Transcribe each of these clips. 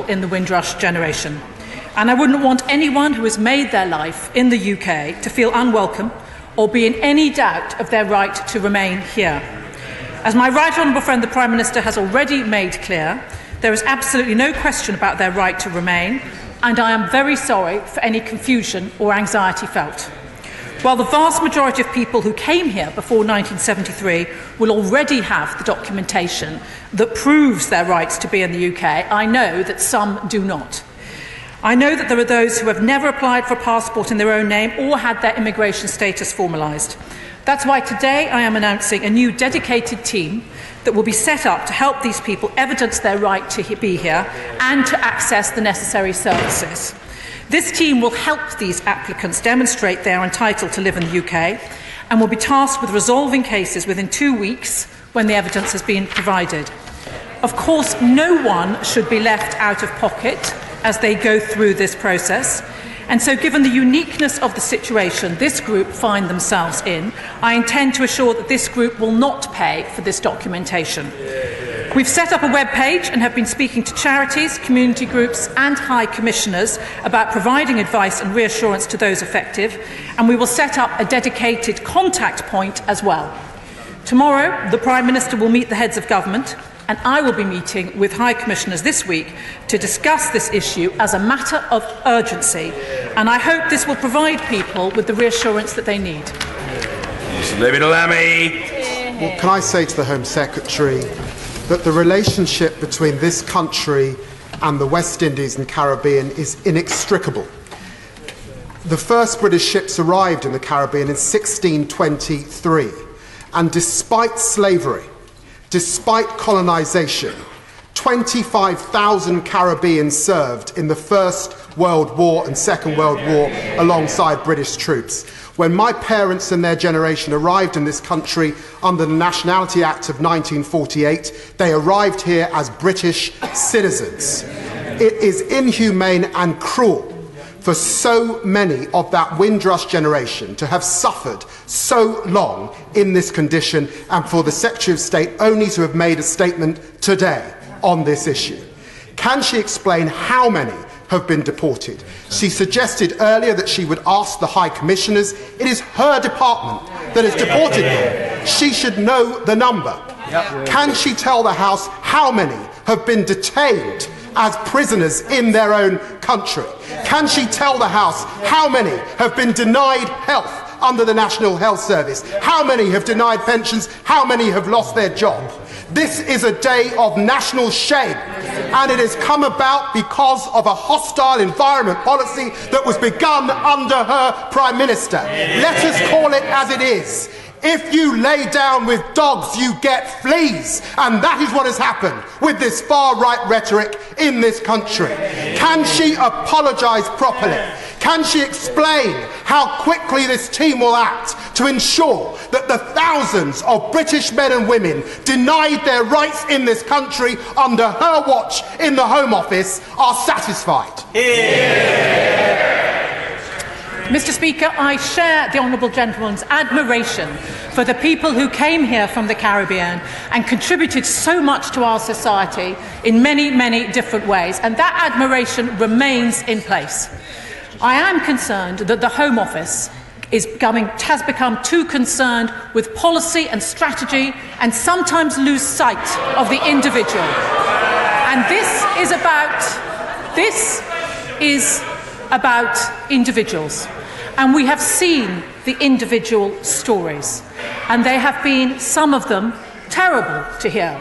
in the Windrush generation. And I wouldn't want anyone who has made their life in the UK to feel unwelcome or be in any doubt of their right to remain here. As my right honourable friend the Prime Minister has already made clear, there is absolutely no question about their right to remain, and I am very sorry for any confusion or anxiety felt. While the vast majority of people who came here before 1973 will already have the documentation that proves their rights to be in the UK, I know that some do not. I know that there are those who have never applied for a passport in their own name or had their immigration status formalised. That's why today I am announcing a new dedicated team that will be set up to help these people evidence their right to be here and to access the necessary services. This team will help these applicants demonstrate they are entitled to live in the UK and will be tasked with resolving cases within 2 weeks when the evidence has been provided. Of course, no one should be left out of pocket as they go through this process, and so given the uniqueness of the situation this group find themselves in, I intend to assure that this group will not pay for this documentation. We've set up a web page and have been speaking to charities, community groups and High Commissioners about providing advice and reassurance to those affected, and we will set up a dedicated contact point as well. Tomorrow, the Prime Minister will meet the heads of government, and I will be meeting with High Commissioners this week to discuss this issue as a matter of urgency, and I hope this will provide people with the reassurance that they need. Well, can I say to the Home Secretary that the relationship between this country and the West Indies and Caribbean is inextricable. The first British ships arrived in the Caribbean in 1623, and despite slavery, despite colonisation, 25,000 Caribbeans served in the First World War and Second World War alongside British troops. When my parents and their generation arrived in this country under the Nationality Act of 1948, they arrived here as British citizens. It is inhumane and cruel for so many of that Windrush generation to have suffered so long in this condition, and for the Secretary of State only to have made a statement today on this issue. Can she explain how many have been deported? She suggested earlier that she would ask the High Commissioners. It is her department that has deported them. She should know the number. Can she tell the House how many have been detained as prisoners in their own country? Can she tell the House how many have been denied health under the National Health Service? How many have denied pensions? How many have lost their job? This is a day of national shame, and it has come about because of a hostile environment policy that was begun under her Prime Minister. Let us call it as it is. If you lay down with dogs, you get fleas. And that is what has happened with this far-right rhetoric in this country. Can she apologise properly? Can she explain how quickly this team will act to ensure that the thousands of British men and women denied their rights in this country under her watch in the Home Office are satisfied? Mr. Speaker, I share the Honourable Gentleman's admiration for the people who came here from the Caribbean and contributed so much to our society in many, many different ways, and that admiration remains in place. I am concerned that the Home Office has become too concerned with policy and strategy and sometimes lose sight of the individual. And this is about individuals. And we have seen the individual stories, and they have been, some of them, terrible to hear.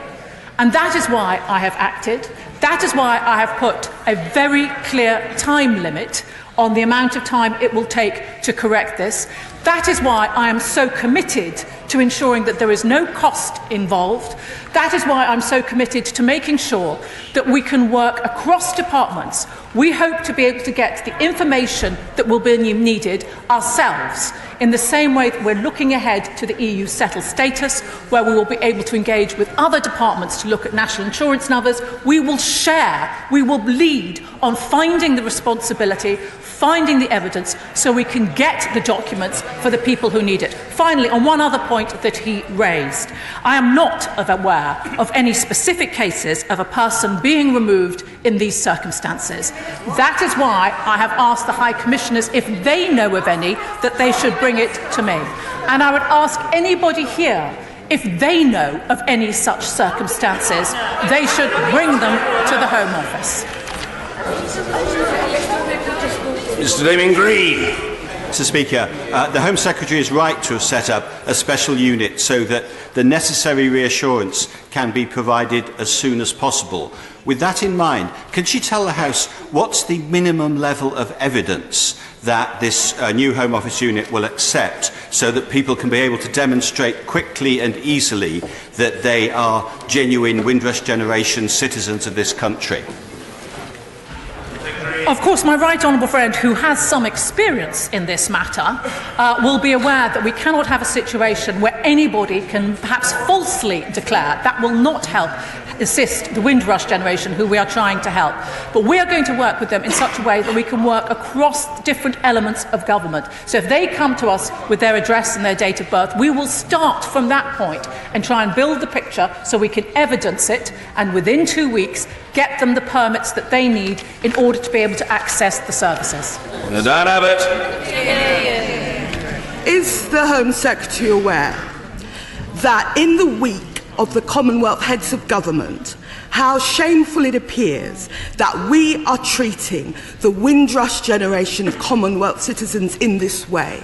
And that is why I have acted. That is why I have put a very clear time limit on the amount of time it will take to correct this. That is why I am so committed to ensuring that there is no cost involved. That is why I'm so committed to making sure that we can work across departments. We hope to be able to get the information that will be needed ourselves, in the same way that we're looking ahead to the EU settled status, where we will be able to engage with other departments to look at national insurance numbers. We will share, we will lead on finding the responsibility, finding the evidence, so we can get the documents for the people who need it. Finally, on one other point, point that he raised. I am not aware of any specific cases of a person being removed in these circumstances. That is why I have asked the High Commissioners, if they know of any, that they should bring it to me. And I would ask anybody here, if they know of any such circumstances, they should bring them to the Home Office. Mr. Damien Green. Mr. Speaker, the Home Secretary is right to have set up a special unit so that the necessary reassurance can be provided as soon as possible. With that in mind, can she tell the House what's the minimum level of evidence that this new Home Office unit will accept so that people can be able to demonstrate quickly and easily that they are genuine Windrush generation citizens of this country? Of course, my right honourable friend, who has some experience in this matter, will be aware that we cannot have a situation where anybody can perhaps falsely declare. That will not help assist the Windrush generation who we are trying to help. But we are going to work with them in such a way that we can work across different elements of government. So if they come to us with their address and their date of birth, we will start from that point and try and build the picture so we can evidence it, and within 2 weeks get them the permits that they need in order to be able to access the services. Dan Abbott. Is the Home Secretary aware that in the week of the Commonwealth heads of government, how shameful it appears that we are treating the Windrush generation of Commonwealth citizens in this way?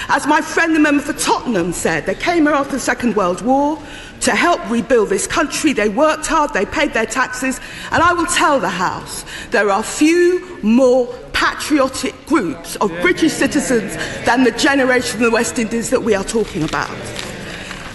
As my friend, the member for Tottenham, said, they came here after the Second World War to help rebuild this country. They worked hard, they paid their taxes, and I will tell the House there are few more patriotic groups of British citizens than the generation from the West Indies that we are talking about.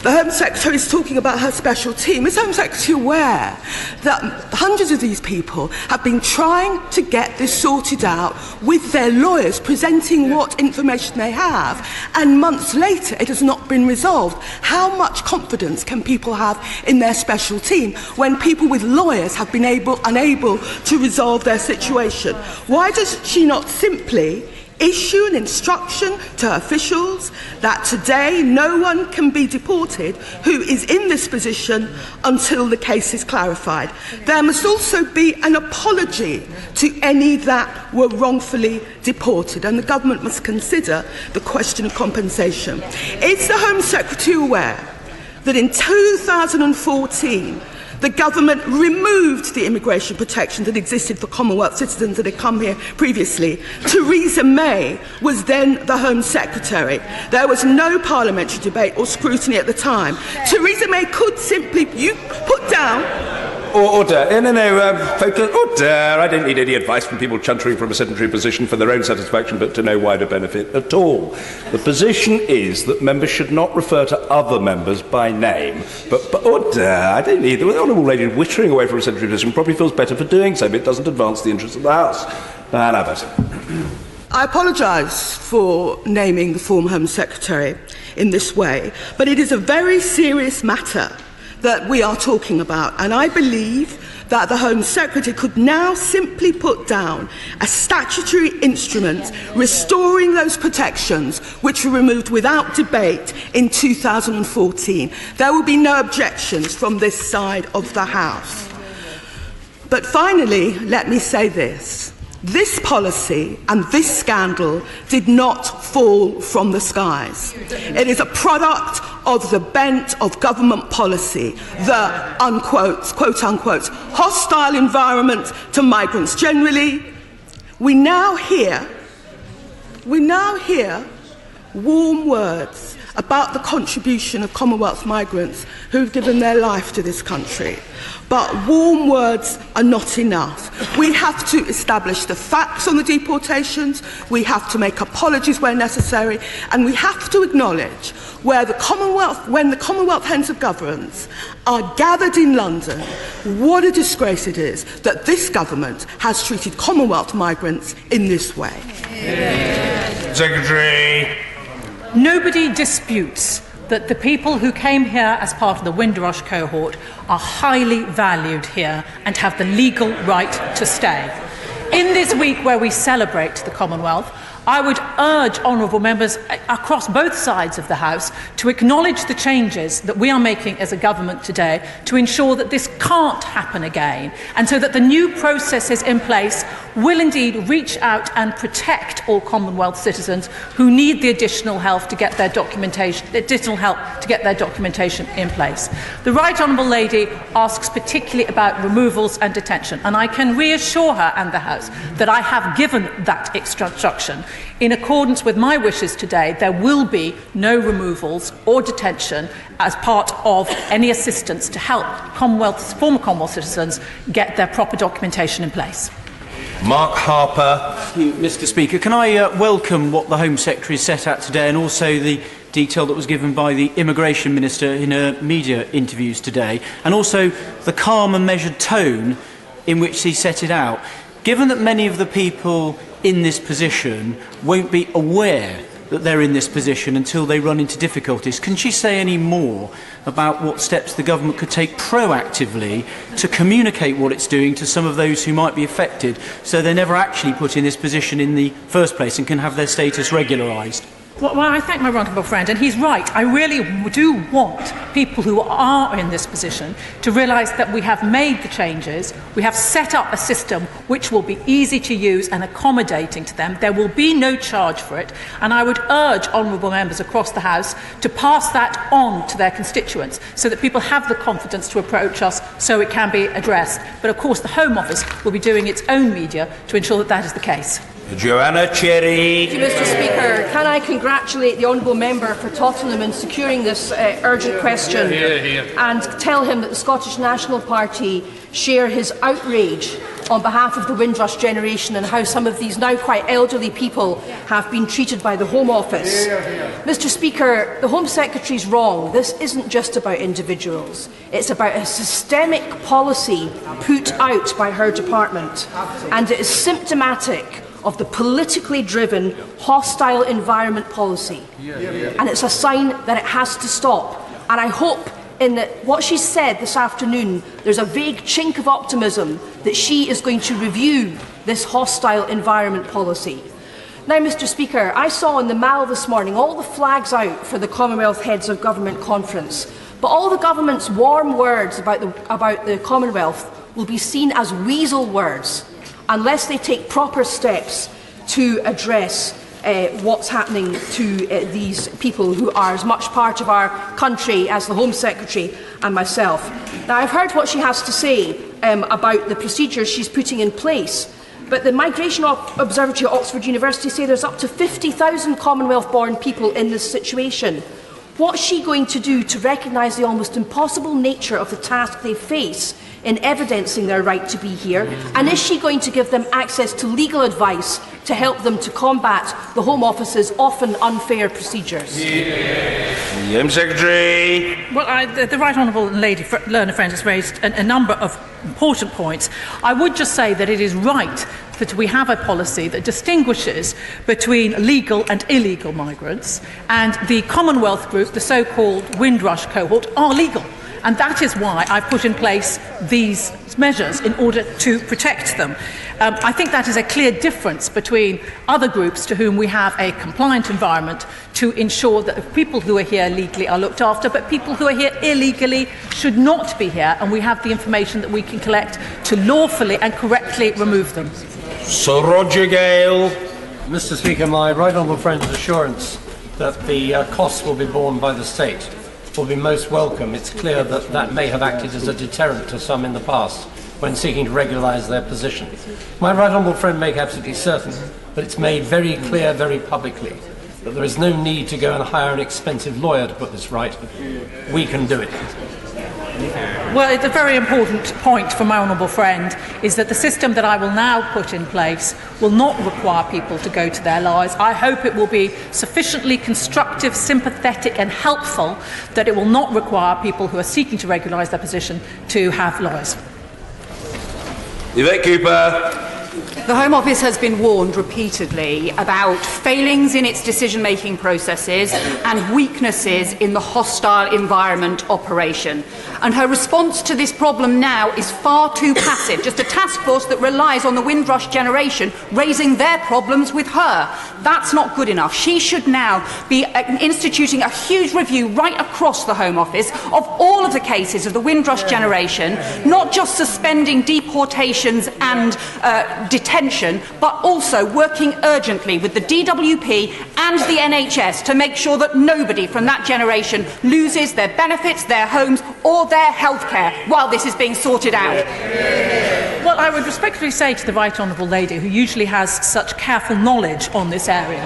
The Home Secretary is talking about her special team. Is the Home Secretary aware that hundreds of these people have been trying to get this sorted out with their lawyers, presenting what information they have, and months later it has not been resolved? How much confidence can people have in their special team when people with lawyers have been unable to resolve their situation? Why does she not simply issue an instruction to officials that today no one can be deported who is in this position until the case is clarified? There must also be an apology to any that were wrongfully deported, and the government must consider the question of compensation. Is the Home Secretary aware that in 2014 the government removed the immigration protection that existed for Commonwealth citizens that had come here previously? Theresa May was then the Home Secretary. There was no parliamentary debate or scrutiny at the time. Theresa May could simply put down... Order. No, folks, order. I don't need any advice from people chuntering from a sedentary position for their own satisfaction, but to no wider benefit at all. The position is that members should not refer to other members by name. But order. I don't need... The honourable lady whittering away from a sedentary position probably feels better for doing so, but it doesn't advance the interests of the House. Dan Abbott. I apologise for naming the former Home Secretary in this way, but it is a very serious matter that we are talking about, and I believe that the Home Secretary could now simply put down a statutory instrument restoring those protections which were removed without debate in 2014. There will be no objections from this side of the House. But finally, let me say this. This policy and this scandal did not fall from the skies. It is a product of the bent of government policy, the unquote, quote unquote, hostile environment to migrants generally. We now hear warm words about the contribution of Commonwealth migrants who've given their life to this country. But warm words are not enough. We have to establish the facts on the deportations, we have to make apologies where necessary, and we have to acknowledge when the Commonwealth heads of governments are gathered in London, what a disgrace it is that this government has treated Commonwealth migrants in this way. Secretary. Nobody disputes that the people who came here as part of the Windrush cohort are highly valued here and have the legal right to stay. In this week where we celebrate the Commonwealth, I would urge honourable members across both sides of the House to acknowledge the changes that we are making as a government today to ensure that this can't happen again, and so that the new processes in place will indeed reach out and protect all Commonwealth citizens who need the additional help to get their documentation in place. The Right Honourable Lady asks particularly about removals and detention, and I can reassure her and the House that I have given that instruction. In accordance with my wishes today, there will be no removals or detention as part of any assistance to help former Commonwealth citizens get their proper documentation in place. Mark Harper. Thank you, Mr. Speaker. Can I welcome what the Home Secretary set out today, and also the detail that was given by the Immigration Minister in her media interviews today, and also the calm and measured tone in which he set it out. Given that many of the people in this position won't be aware that they're in this position until they run into difficulties, can she say any more about what steps the government could take proactively to communicate what it's doing to some of those who might be affected, so they're never actually put in this position in the first place and can have their status regularised? Well, I thank my honourable friend, and he's right. I really do want people who are in this position to realise that we have made the changes. We have set up a system which will be easy to use and accommodating to them. There will be no charge for it, and I would urge honourable members across the House to pass that on to their constituents so that people have the confidence to approach us so it can be addressed. But of course the Home Office will be doing its own media to ensure that that is the case. Joanna Cherry. Thank you, Mr. Speaker. Can I congratulate the honourable member for Tottenham in securing this urgent question and tell him that the Scottish National Party share his outrage on behalf of the Windrush generation and how some of these now quite elderly people have been treated by the Home Office. Mr. Speaker, the Home Secretary is wrong. This isn't just about individuals. It's about a systemic policy put out by her department, and it is symptomatic of the politically driven, hostile environment policy. And it's a sign that it has to stop. And I hope in what she said this afternoon, there's a vague chink of optimism that she is going to review this hostile environment policy. Now, Mr. Speaker, I saw in the Mall this morning all the flags out for the Commonwealth Heads of Government Conference, but all the government's warm words about the Commonwealth will be seen as weasel words unless they take proper steps to address what's happening to these people who are as much part of our country as the Home Secretary and myself. Now, I've heard what she has to say about the procedures she's putting in place, but the Migration Observatory at Oxford University say there's up to 50,000 Commonwealth-born people in this situation. What's she going to do to recognise the almost impossible nature of the task they face in evidencing their right to be here? And is she going to give them access to legal advice to help them to combat the Home Office's often unfair procedures? The Home Secretary. Well, the Right Honourable Lady Learner Friend has raised a number of important points. I would just say that it is right that we have a policy that distinguishes between legal and illegal migrants, and the Commonwealth group, the so-called Windrush cohort, are legal. And that is why I've put in place these measures in order to protect them. I think that is a clear difference between other groups to whom we have a compliant environment to ensure that the people who are here legally are looked after, but people who are here illegally should not be here, and we have the information that we can collect to lawfully and correctly remove them. Sir Roger Gale. Mr. Speaker, my right honourable friend's assurance that the costs will be borne by the state will be most welcome. It's clear that that may have acted as a deterrent to some in the past when seeking to regularise their position. My right honourable friend make absolutely certain that it's made very clear, very publicly, that there is no need to go and hire an expensive lawyer to put this right. We can do it. Well, it's a very important point for my honourable friend is that the system that I will now put in place will not require people to go to their lawyers. I hope it will be sufficiently constructive, sympathetic and helpful that it will not require people who are seeking to regularise their position to have lawyers. Yvette Cooper. The Home Office has been warned repeatedly about failings in its decision-making processes and weaknesses in the hostile environment operation. and her response to this problem now is far too passive, just a task force that relies on the Windrush generation raising their problems with her. That's not good enough. She should now be instituting a huge review right across the Home Office of all of the cases of the Windrush generation, not just suspending deportations and detention, but also working urgently with the DWP and the NHS to make sure that nobody from that generation loses their benefits, their homes or their healthcare while this is being sorted out. Well, I would respectfully say to the Right Honourable Lady, who usually has such careful knowledge on this area,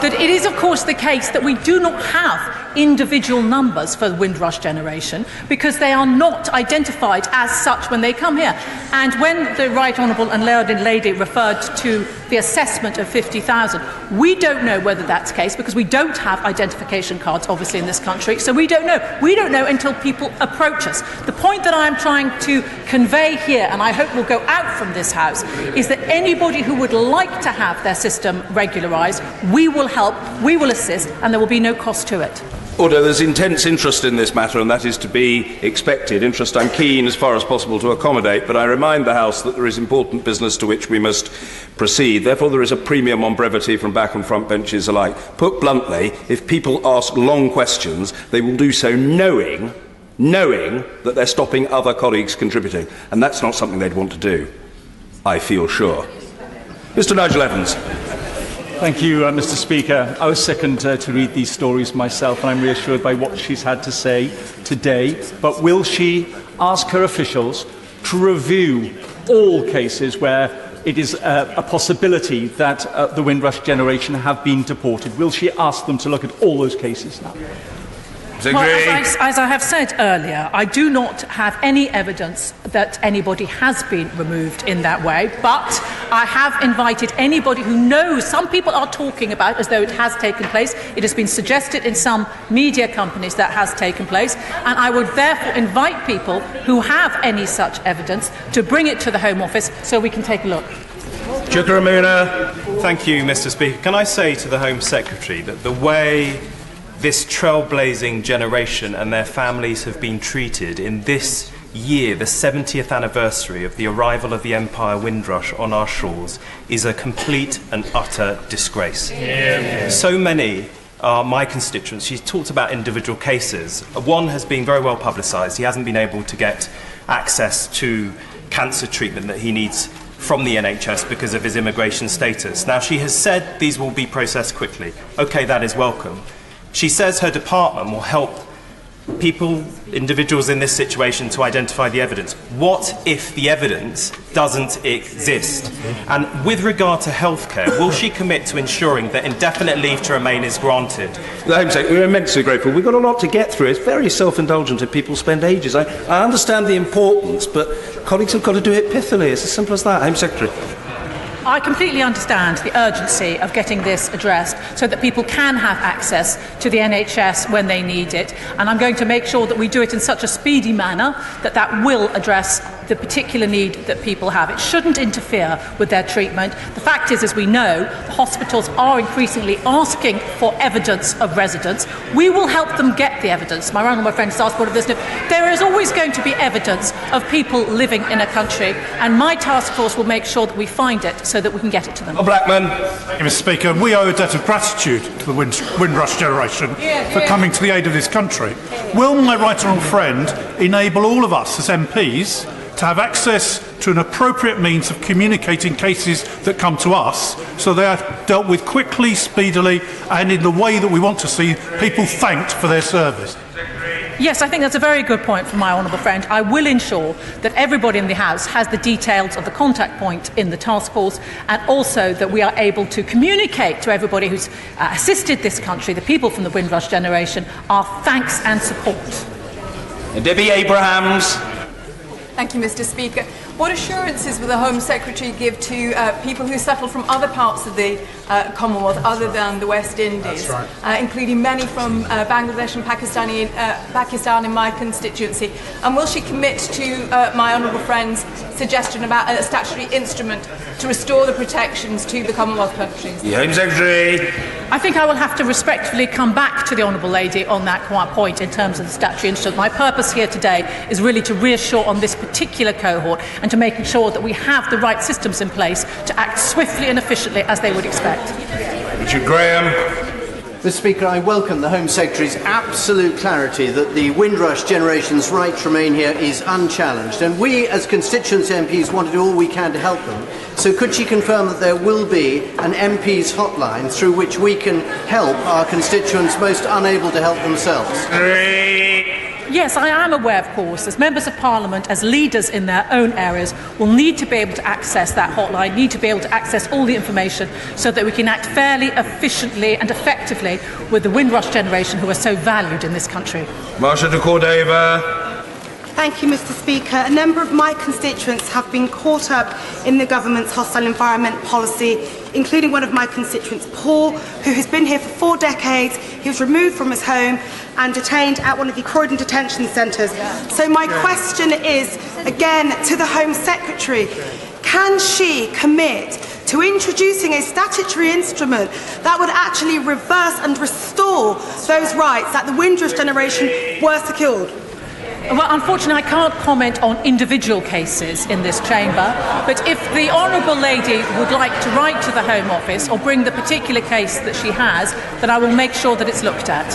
that it is of course the case that we do not have individual numbers for the Windrush generation because they are not identified as such when they come here. And when the Right Honourable and Learned Lady referred to the assessment of 50,000, we don't know whether that's the case because we don't have identification cards obviously in this country, so we don't know. We don't know until people approach us. The point that I'm trying to convey here, and I hope will go out from this House, is that anybody who would like to have their system regularised, we will help, we will assist, and there will be no cost to it. Order. There's intense interest in this matter, and that is to be expected. Interest I'm keen as far as possible to accommodate, but I remind the House that there is important business to which we must proceed. Therefore, there is a premium on brevity from back and front benches alike. Put bluntly, if people ask long questions, they will do so knowing that they're stopping other colleagues contributing, and that's not something they'd want to do, I feel sure. Mr. Nigel Evans. Thank you, Mr. Speaker. I was sickened to read these stories myself, and I'm reassured by what she's had to say today. But will she ask her officials to review all cases where it is a possibility that the Windrush generation have been deported? Will she ask them to look at all those cases now? Well, as I have said earlier, I do not have any evidence that anybody has been removed in that way, but I have invited anybody who knows. Some people are talking about as though it has taken place. It has been suggested in some media companies that has taken place, and I would therefore invite people who have any such evidence to bring it to the Home Office so we can take a look. Thank you, Mr. Speaker. Can I say to the Home Secretary that the way this trailblazing generation and their families have been treated in this year, the 70th anniversary of the arrival of the Empire Windrush on our shores, is a complete and utter disgrace. So many are my constituents. She talked about individual cases. One has been very well publicised. He hasn't been able to get access to cancer treatment that he needs from the NHS because of his immigration status. Now, she has said these will be processed quickly. OK, that is welcome. She says her department will help individuals in this situation to identify the evidence. What if the evidence doesn't exist? And with regard to healthcare, will she commit to ensuring that indefinite leave to remain is granted? The Home Secretary, we're immensely grateful. We've got a lot to get through. It's very self-indulgent if people spend ages. I understand the importance, but colleagues have got to do it pithily. It's as simple as that. Home Secretary. I completely understand the urgency of getting this addressed so that people can have access to the NHS when they need it, and I'm going to make sure that we do it in such a speedy manner that that will address the particular need that people have. It shouldn't interfere with their treatment. The fact is, as we know, the hospitals are increasingly asking for evidence of residence. We will help them get the evidence. My honourable friend has asked for this. There is always going to be evidence of people living in a country, and my task force will make sure that we find it so that we can get it to them. Blackman. Thank you, Mr. Speaker. We owe a debt of gratitude to the Windrush generation for coming to the aid of this country. Will my right honourable friend enable all of us as MPs to have access to an appropriate means of communicating cases that come to us so they are dealt with quickly, speedily and in the way that we want to see people thanked for their service? Yes, I think that's a very good point from my honourable friend. I will ensure that everybody in the House has the details of the contact point in the task force, and also that we are able to communicate to everybody who's assisted this country, the people from the Windrush generation, our thanks and support. Debbie Abrahams. Thank you, Mr. Speaker. What assurances will the Home Secretary give to people who settle from other parts of the Commonwealth other than the West Indies, including many from Bangladesh and Pakistan in my constituency? And will she commit to my honourable friend's suggestion about a statutory instrument to restore the protections to the Commonwealth countries? The Home Secretary. I think I will have to respectfully come back to the Honourable Lady on that point in terms of the statutory instrument. My purpose here today is really to reassure on this particular cohort and to make sure that we have the right systems in place to act swiftly and efficiently as they would expect. Richard Graham. Mr. Speaker, I welcome the Home Secretary's absolute clarity that the Windrush generation's right to remain here is unchallenged, and we as constituency MPs want to do all we can to help them. So could she confirm that there will be an MP's hotline through which we can help our constituents most unable to help themselves? Yes, I am aware, of course, as members of Parliament, as leaders in their own areas, will need to be able to access that hotline, need to be able to access all the information so that we can act fairly, efficiently and effectively with the Windrush generation who are so valued in this country. Marsha de Cordova. Thank you, Mr. Speaker. A number of my constituents have been caught up in the government's hostile environment policy, including one of my constituents, Paul, who has been here for 4 decades. He was removed from his home and detained at one of the Croydon detention centres. So my question is, again, to the Home Secretary, can she commit to introducing a statutory instrument that would actually reverse and restore those rights that the Windrush generation were secured? Well, unfortunately, I can't comment on individual cases in this chamber, but if the Honourable Lady would like to write to the Home Office or bring the particular case that she has, then I will make sure that it's looked at.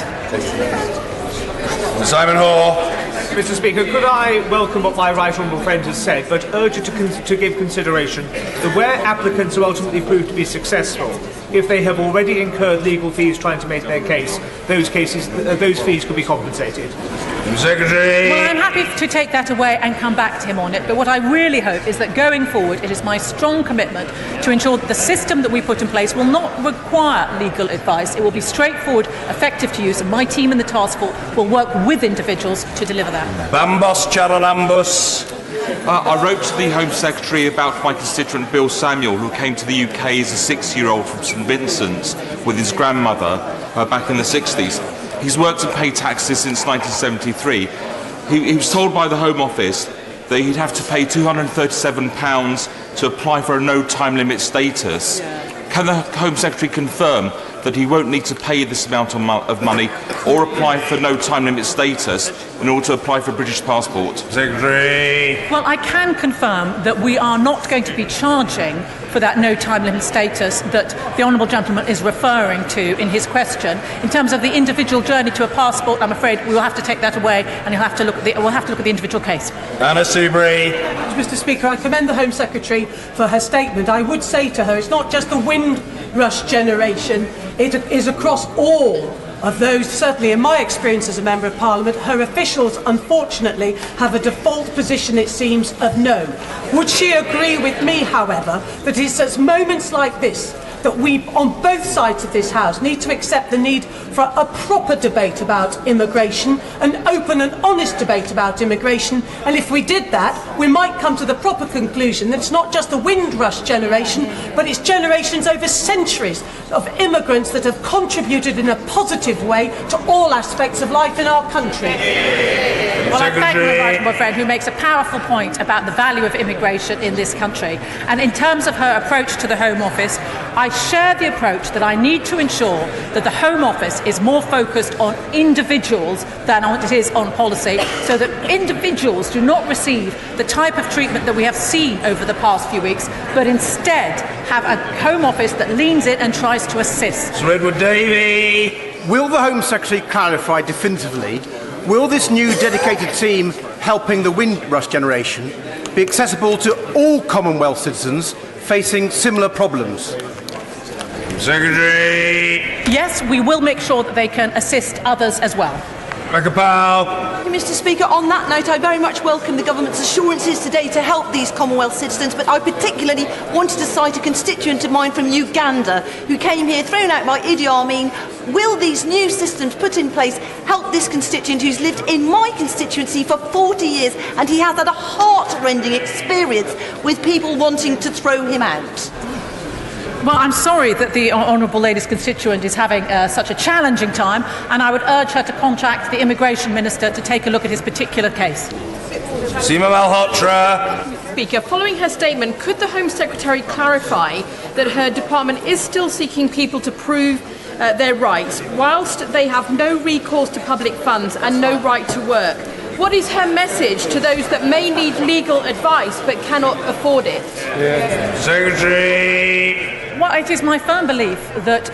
Simon Hoare. Mr. Speaker, could I welcome what my right honourable friend has said, but urge her to give consideration that where applicants are ultimately proved to be successful, if they have already incurred legal fees trying to make their case, those fees could be compensated. Secretary. Well, I'm happy to take that away and come back to him on it, but what I really hope is that going forward it is my strong commitment to ensure that the system that we put in place will not require legal advice. It will be straightforward, effective to use, and my team in the task force will work with individuals to deliver that. Bambos Charalambos. I wrote to the Home Secretary about my constituent Bill Samuel, who came to the UK as a 6-year-old from St Vincent's with his grandmother back in the 60s. He's worked and paid taxes since 1973. He was told by the Home Office that he'd have to pay £237 to apply for a no time limit status. Can the Home Secretary confirm that he won't need to pay this amount of money or apply for no time limit status in order to apply for a British passport? Secretary. Well, I can confirm that we are not going to be charging for that no time limit status that the Honourable Gentleman is referring to in his question. In terms of the individual journey to a passport, I'm afraid we will have to take that away and we'll have to look at the individual case. Anna Soubry. Mr. Speaker, I commend the Home Secretary for her statement. I would say to her, it's not just the Windrush generation, it is across all of those. Certainly in my experience as a Member of Parliament, her officials unfortunately have a default position, it seems, of no. Would she agree with me, however, that it's at moments like this that we, on both sides of this House, need to accept the need for a proper debate about immigration, an open and honest debate about immigration, and if we did that, we might come to the proper conclusion that it's not just the Windrush generation, but it's generations over centuries of immigrants that have contributed in a positive way to all aspects of life in our country. Well, I thank my right friend who makes a powerful point about the value of immigration in this country. And in terms of her approach to the Home Office, I share the approach that I need to ensure that the Home Office is more focused on individuals than it is on policy, so that individuals do not receive the type of treatment that we have seen over the past few weeks, but instead have a Home Office that leans in and tries to assist. Sir Edward Davey. Will the Home Secretary clarify definitively, will this new dedicated team helping the Windrush generation be accessible to all Commonwealth citizens facing similar problems? Secretary. Yes, we will make sure that they can assist others as well. Thank you, Mr. Speaker. On that note, I very much welcome the government's assurances today to help these Commonwealth citizens, but I particularly wanted to cite a constituent of mine from Uganda who came here thrown out by Idi Amin. Will these new systems put in place help this constituent who's lived in my constituency for 40 years and he has had a heart-rending experience with people wanting to throw him out? Well, I'm sorry that the Honourable Lady's constituent is having such a challenging time, and I would urge her to contact the Immigration Minister to take a look at his particular case. Seema Malhotra. Speaker, following her statement, could the Home Secretary clarify that her department is still seeking people to prove their rights, whilst they have no recourse to public funds and no right to work? What is her message to those that may need legal advice but cannot afford it? Secretary. Well, it is my firm belief that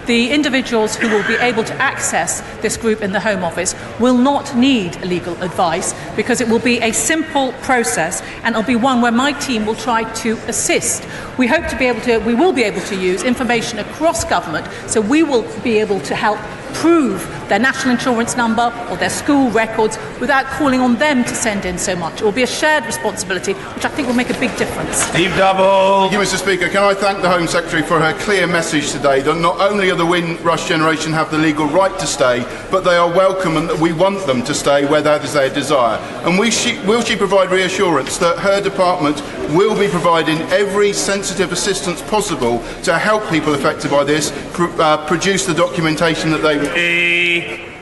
the individuals who will be able to access this group in the Home Office will not need legal advice, because it will be a simple process and it'll be one where my team will try to assist. We will be able to use information across government, so we will be able to help prove their national insurance number or their school records without calling on them to send in so much. It will be a shared responsibility, which I think will make a big difference. Steve Double. Thank you, Mr. Speaker. Can I thank the Home Secretary for her clear message today that not only are the Windrush generation have the legal right to stay, but they are welcome and that we want them to stay where that is their desire. And will she provide reassurance that her department will be providing every sensitive assistance possible to help people affected by this produce the documentation that they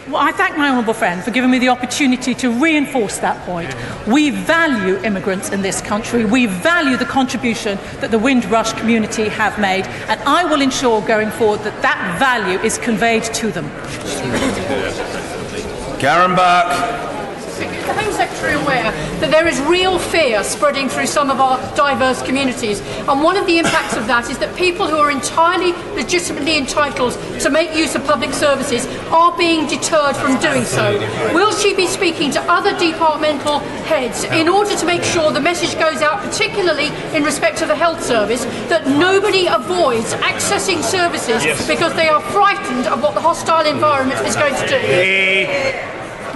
Well, I thank my honourable friend for giving me the opportunity to reinforce that point. We value immigrants in this country. We value the contribution that the Windrush community have made, and I will ensure going forward that that value is conveyed to them. Karen Buck. Is the Home Secretary aware that there is real fear spreading through some of our diverse communities, and one of the impacts of that is that people who are entirely legitimately entitled to make use of public services are being deterred from doing so? Will she be speaking to other departmental heads in order to make sure the message goes out, particularly in respect to the health service, that nobody avoids accessing services because they are frightened of what the hostile environment is going to do?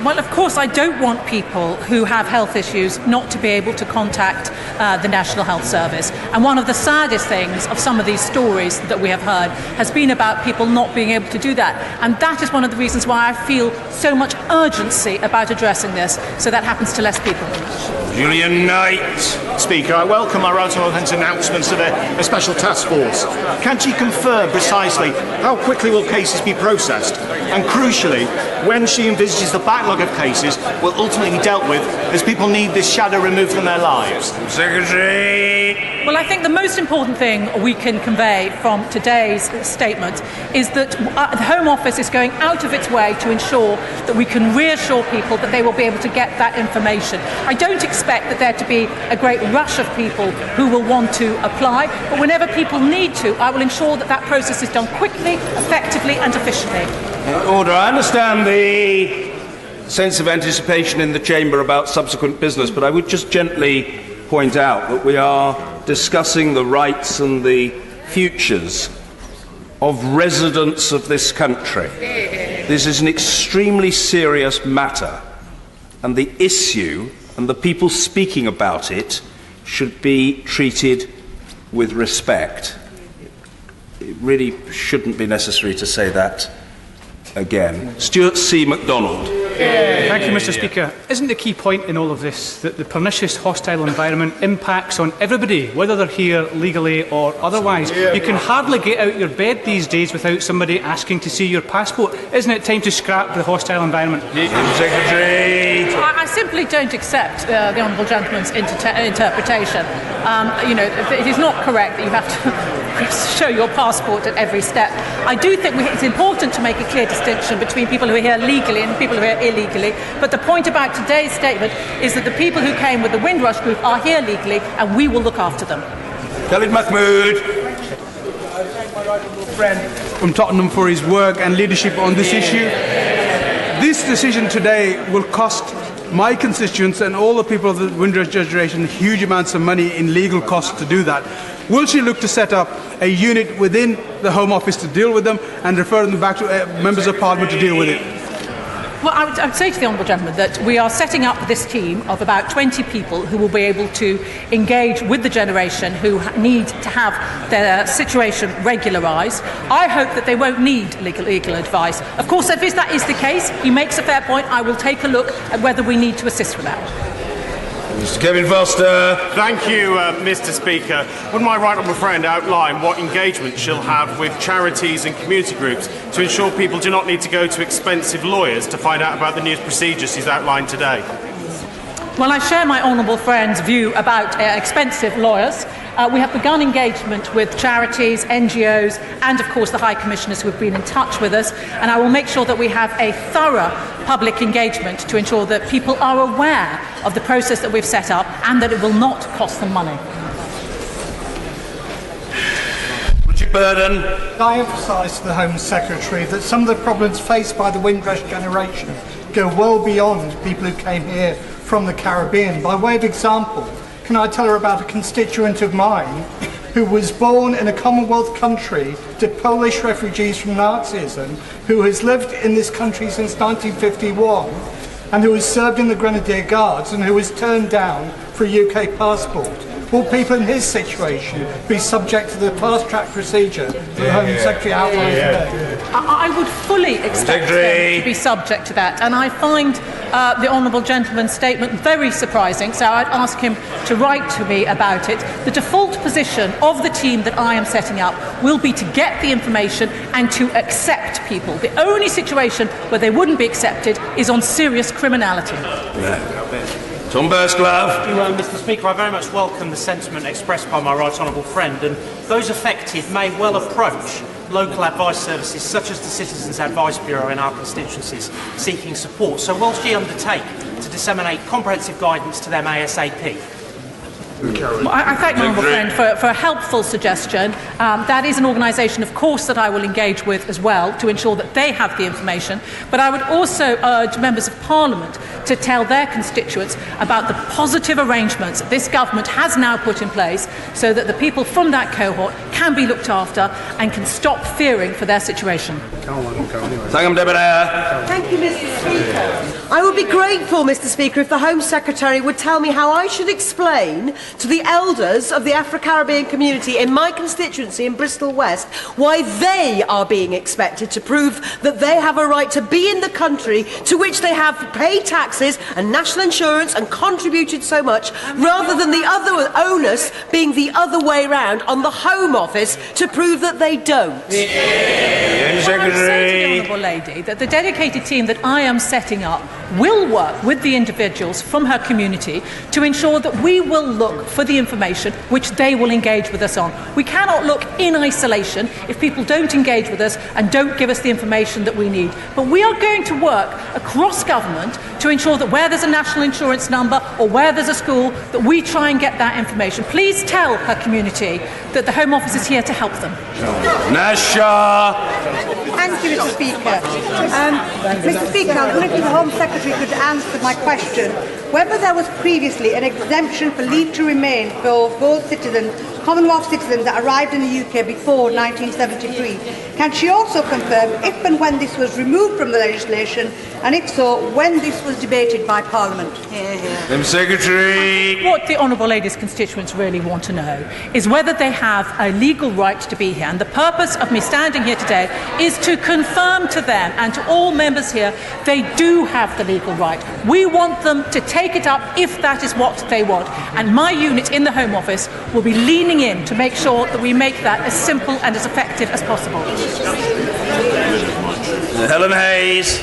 Well, of course, I don't want people who have health issues not to be able to contact the National Health Service. And one of the saddest things of some of these stories that we have heard has been about people not being able to do that. And that is one of the reasons why I feel so much urgency about addressing this, so that happens to less people. Julian Knight. Speaker, I welcome our Right Honourable's announcements of a special task force. Can she confirm precisely how quickly will cases be processed? And crucially, when she envisages the backlog of cases will ultimately be dealt with as people need this shadow removed from their lives? Secretary. Well, I think the most important thing we can convey from today's statement is that the Home Office is going out of its way to ensure that we can reassure people that they will be able to get that information. I don't expect that there to be a great rush of people who will want to apply, but whenever people need to, I will ensure that that process is done quickly, effectively and efficiently. Order. I understand the sense of anticipation in the Chamber about subsequent business, but I would just gently point out that we are discussing the rights and the futures of residents of this country. This is an extremely serious matter, and the issue and the people speaking about it should be treated with respect. It really shouldn't be necessary to say that again. Stuart C. MacDonald. Thank you, Mr. Speaker. Isn't the key point in all of this that the pernicious hostile environment impacts on everybody, whether they're here legally or otherwise? You can hardly get out your bed these days without somebody asking to see your passport. Isn't it time to scrap the hostile environment? Secretary. I simply don't accept the Honourable Gentleman's interpretation. It is not correct that you have to show your passport at every step. I do think it's important to make a clear distinction between people who are here legally and people who are illegally, but the point about today's statement is that the people who came with the Windrush group are here legally and we will look after them. Khalid Mahmood. I thank my right honourable friend from Tottenham for his work and leadership on this issue. This decision today will cost my constituents and all the people of the Windrush generation huge amounts of money in legal costs to do that. Will she look to set up a unit within the Home Office to deal with them and refer them back to members of Parliament to deal with it? Well, I would say to the Honourable Gentleman that we are setting up this team of about 20 people who will be able to engage with the generation who need to have their situation regularised. I hope that they won't need legal advice. Of course, if that is the case, he makes a fair point. I will take a look at whether we need to assist with that. Mr. Kevin Foster. Thank you, Mr. Speaker. Would my right honourable friend outline what engagement she'll have with charities and community groups to ensure people do not need to go to expensive lawyers to find out about the new procedures she's outlined today? Well, I share my honourable friend's view about expensive lawyers. We have begun engagement with charities, NGOs, and of course the High Commissioners who have been in touch with us, and I will make sure that we have a thorough public engagement to ensure that people are aware of the process that we've set up and that it will not cost them money. Richard Burden. I emphasise to the Home Secretary that some of the problems faced by the Windrush generation go well beyond people who came here from the Caribbean. By way of example, can I tell her about a constituent of mine who was born in a Commonwealth country to Polish refugees from Nazism, who has lived in this country since 1951 and who has served in the Grenadier Guards and who was turned down for a UK passport? Will people in his situation be subject to the fast-track procedure that the Home Secretary outlined today? I would fully expect them to be subject to that, and I find the Honourable Gentleman's statement very surprising, so I'd ask him to write to me about it. The default position of the team that I am setting up will be to get the information and to accept people. The only situation where they wouldn't be accepted is on serious criminality. Tom Burstglove. Thank you, Mr. Speaker. I very much welcome the sentiment expressed by my right honourable friend, and those affected may well approach local advice services such as the Citizens Advice Bureau in our constituencies seeking support. So will she undertake to disseminate comprehensive guidance to them ASAP? Well, I thank my honourable friend for a helpful suggestion. That is an organisation, of course, that I will engage with as well to ensure that they have the information. But I would also urge members of Parliament to tell their constituents about the positive arrangements that this government has now put in place so that the people from that cohort can be looked after and can stop fearing for their situation. Thank you, Mr. Speaker. I would be grateful, Mr. Speaker, if the Home Secretary would tell me how I should explain to the elders of the Afro-Caribbean community in my constituency in Bristol West why they are being expected to prove that they have a right to be in the country to which they have paid taxes and national insurance and contributed so much, rather than the other onus being the other way round on the Home Office to prove that they don't. Well, I would say to the Honourable Lady that the dedicated team that I am setting up will work with the individuals from her community to ensure that we will look for the information which they will engage with us on. We cannot look in isolation if people don't engage with us and don't give us the information that we need. But we are going to work across government to ensure that where there's a national insurance number or where there's a school, that we try and get that information. Please tell her community that the Home Office is here to help them. Nasha. Thank you, Mr. Speaker. Mr. Speaker, I wonder if the Home Secretary could answer my question whether there was previously an exemption for leave to remain for both citizens, Commonwealth citizens that arrived in the UK before 1973. Can she also confirm if and when this was removed from the legislation, and if so, when this was debated by Parliament? Home Secretary. What the Honourable Lady's constituents really want to know is whether they have a legal right to be here. And the purpose of me standing here today is to confirm to them and to all members here they do have the legal right. We want them to take it up if that is what they want. And my unit in the Home Office will be leaning in to make sure that we make that as simple and as effective as possible. Helen Hayes.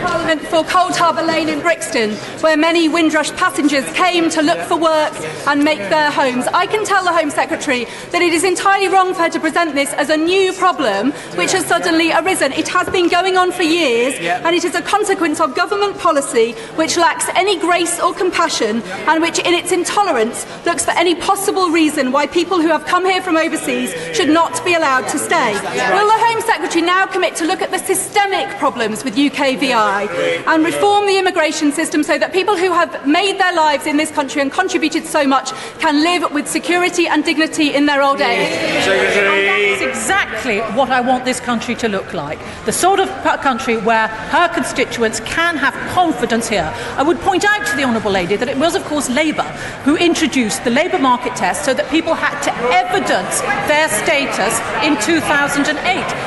Parliament for Cold Harbour Lane in Brixton, where many Windrush passengers came to look for work and make their homes. I can tell the Home Secretary that it is entirely wrong for her to present this as a new problem which has suddenly arisen. It has been going on for years, and it is a consequence of government policy which lacks any grace or compassion, and which in its intolerance looks for any possible reason why people who have come here from overseas should not be allowed to stay. Will the Home Secretary now commit to look at the systemic problems with UK VI and reform the immigration system so that people who have made their lives in this country and contributed so much can live with security and dignity in their old age? Secretary. And that is exactly what I want this country to look like. The sort of country where her constituents can have confidence here. I would point out to the Honourable Lady that it was, of course, Labour who introduced the labour market test so that people had to evidence their status in 2008.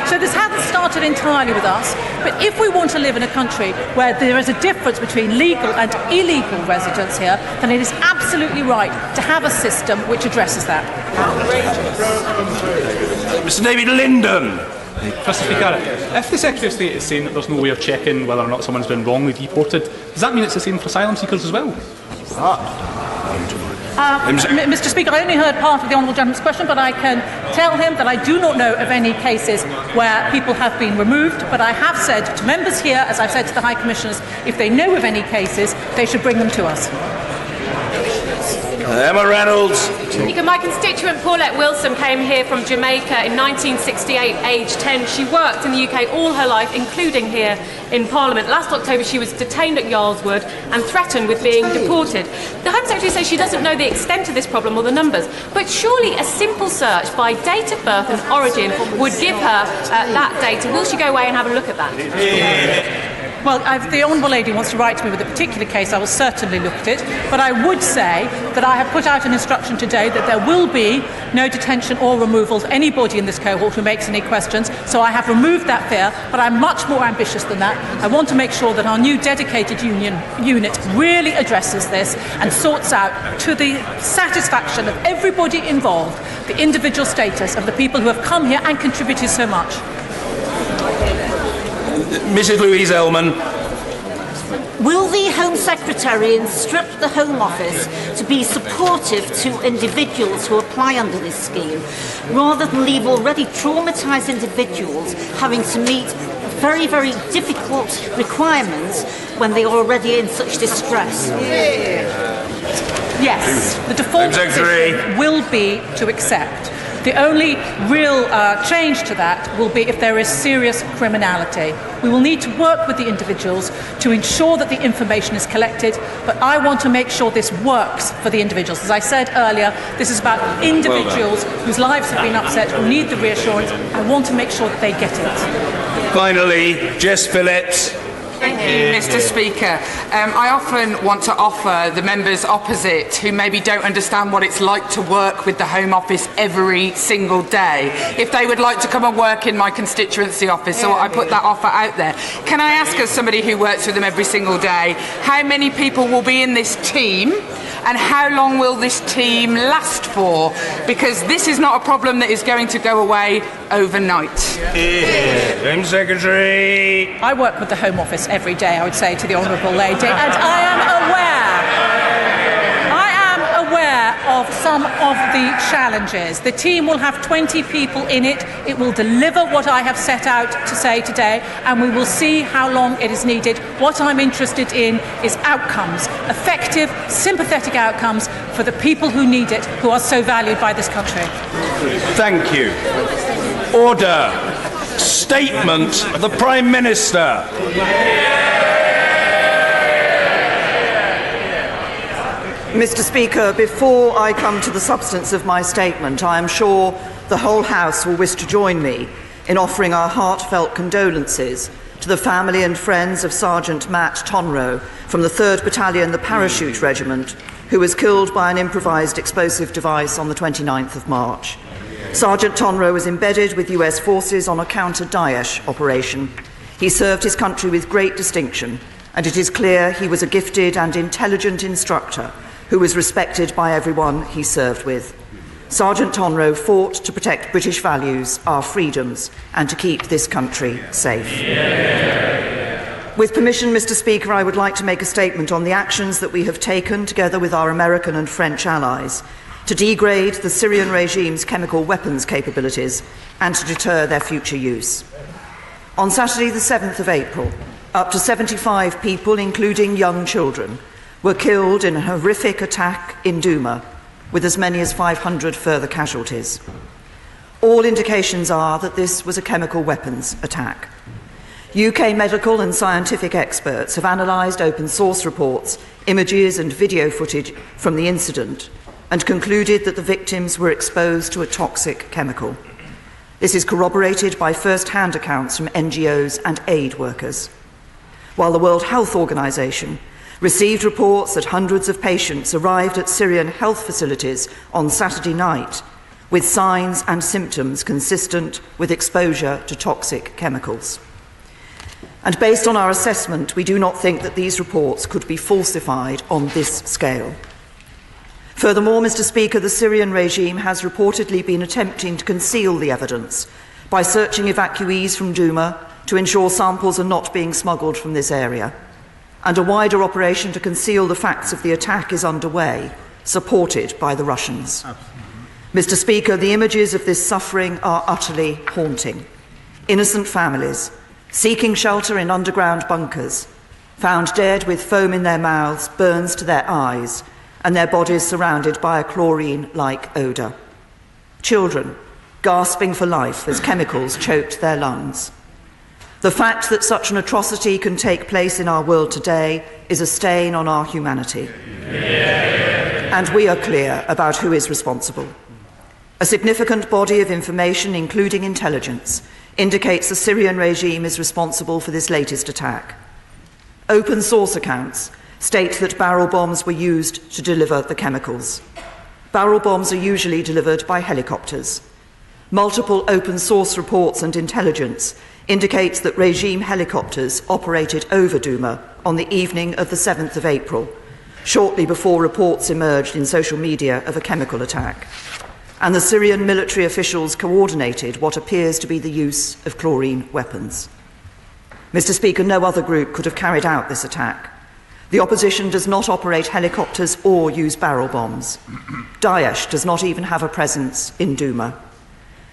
So this hasn't started entirely with us, but if we want to live in a country where there is a difference between legal and illegal residents here, then it is absolutely right to have a system which addresses that. Mr. David Linden. Mr. Speaker, if the Secretary of State is saying that there's no way of checking whether or not someone's been wrongly deported, does that mean it's the same for asylum seekers as well? Mr. Speaker, I only heard part of the Honourable Gentleman's question, but I can tell him that I do not know of any cases where people have been removed, but I have said to members here, as I've said to the High Commissioners, if they know of any cases, they should bring them to us. Emma Reynolds. Speaker, my constituent Paulette Wilson came here from Jamaica in 1968, aged 10. She worked in the UK all her life, including here in Parliament. Last October she was detained at Yarlswood and threatened with being deported. The Home Secretary says she doesn't know the extent of this problem or the numbers, but surely a simple search by date of birth and origin would give her that data. Will she go away and have a look at that? Well, if the Honourable Lady wants to write to me with a particular case, I will certainly look at it. But I would say that I have put out an instruction today that there will be no detention or removal of anybody in this cohort who makes any questions. So I have removed that fear, but I'm much more ambitious than that. I want to make sure that our new dedicated unit really addresses this and sorts out, to the satisfaction of everybody involved, the individual status of the people who have come here and contributed so much. Mrs. Louise Ellman. Will the Home Secretary instruct the Home Office to be supportive to individuals who apply under this scheme, rather than leave already traumatised individuals having to meet very, very difficult requirements when they are already in such distress? Yes, the default position will be to accept. The only real change to that will be if there is serious criminality. We will need to work with the individuals to ensure that the information is collected, but I want to make sure this works for the individuals. As I said earlier, this is about individuals whose lives have been upset, who need the reassurance. I want to make sure that they get it. Finally, Jess Phillips. Thank you, Mr. Speaker. I often want to offer the members opposite who maybe don't understand what it's like to work with the Home Office every single day, if they would like to come and work in my constituency office. So I put that offer out there. Can I ask, as somebody who works with them every single day, how many people will be in this team and how long will this team last for? Because this is not a problem that is going to go away overnight. Home Secretary. I work with the Home Office every day, I would say to the Honourable Lady, and I am aware of some of the challenges. The team will have 20 people in it. It will deliver what I have set out to say today, and we will see how long it is needed. What I'm interested in is outcomes, effective, sympathetic outcomes for the people who need it, who are so valued by this country. Thank you. Order. Statement of the Prime Minister. Mr. Speaker, before I come to the substance of my statement, I am sure the whole House will wish to join me in offering our heartfelt condolences to the family and friends of Sergeant Matt Tonrow from the 3rd Battalion, the Parachute Regiment, who was killed by an improvised explosive device on the 29th of March. Sergeant Tonrow was embedded with US forces on a counter-Daesh operation. He served his country with great distinction, and it is clear he was a gifted and intelligent instructor who was respected by everyone he served with. Sergeant Tonrow fought to protect British values, our freedoms, and to keep this country safe. With permission, Mr. Speaker, I would like to make a statement on the actions that we have taken, together with our American and French allies, to degrade the Syrian regime's chemical weapons capabilities and to deter their future use. On Saturday, the 7th of April, up to 75 people, including young children, were killed in a horrific attack in Douma, with as many as 500 further casualties. All indications are that this was a chemical weapons attack. UK medical and scientific experts have analysed open source reports, images and video footage from the incident and concluded that the victims were exposed to a toxic chemical. This is corroborated by first-hand accounts from NGOs and aid workers. While the World Health Organization received reports that hundreds of patients arrived at Syrian health facilities on Saturday night with signs and symptoms consistent with exposure to toxic chemicals. And based on our assessment, we do not think that these reports could be falsified on this scale. Furthermore, Mr. Speaker, the Syrian regime has reportedly been attempting to conceal the evidence by searching evacuees from Douma to ensure samples are not being smuggled from this area. And a wider operation to conceal the facts of the attack is underway, supported by the Russians. Mr. Speaker, the images of this suffering are utterly haunting. Innocent families, seeking shelter in underground bunkers, found dead with foam in their mouths, burns to their eyes, and their bodies surrounded by a chlorine-like odour. Children gasping for life as chemicals choked their lungs. The fact that such an atrocity can take place in our world today is a stain on our humanity. And we are clear about who is responsible. A significant body of information, including intelligence, indicates the Syrian regime is responsible for this latest attack. Open source accounts state that barrel bombs were used to deliver the chemicals. Barrel bombs are usually delivered by helicopters. Multiple open source reports and intelligence indicates that regime helicopters operated over Douma on the evening of the 7th of April, shortly before reports emerged in social media of a chemical attack. And the Syrian military officials coordinated what appears to be the use of chlorine weapons. Mr. Speaker, no other group could have carried out this attack. The opposition does not operate helicopters or use barrel bombs. Daesh does not even have a presence in Douma.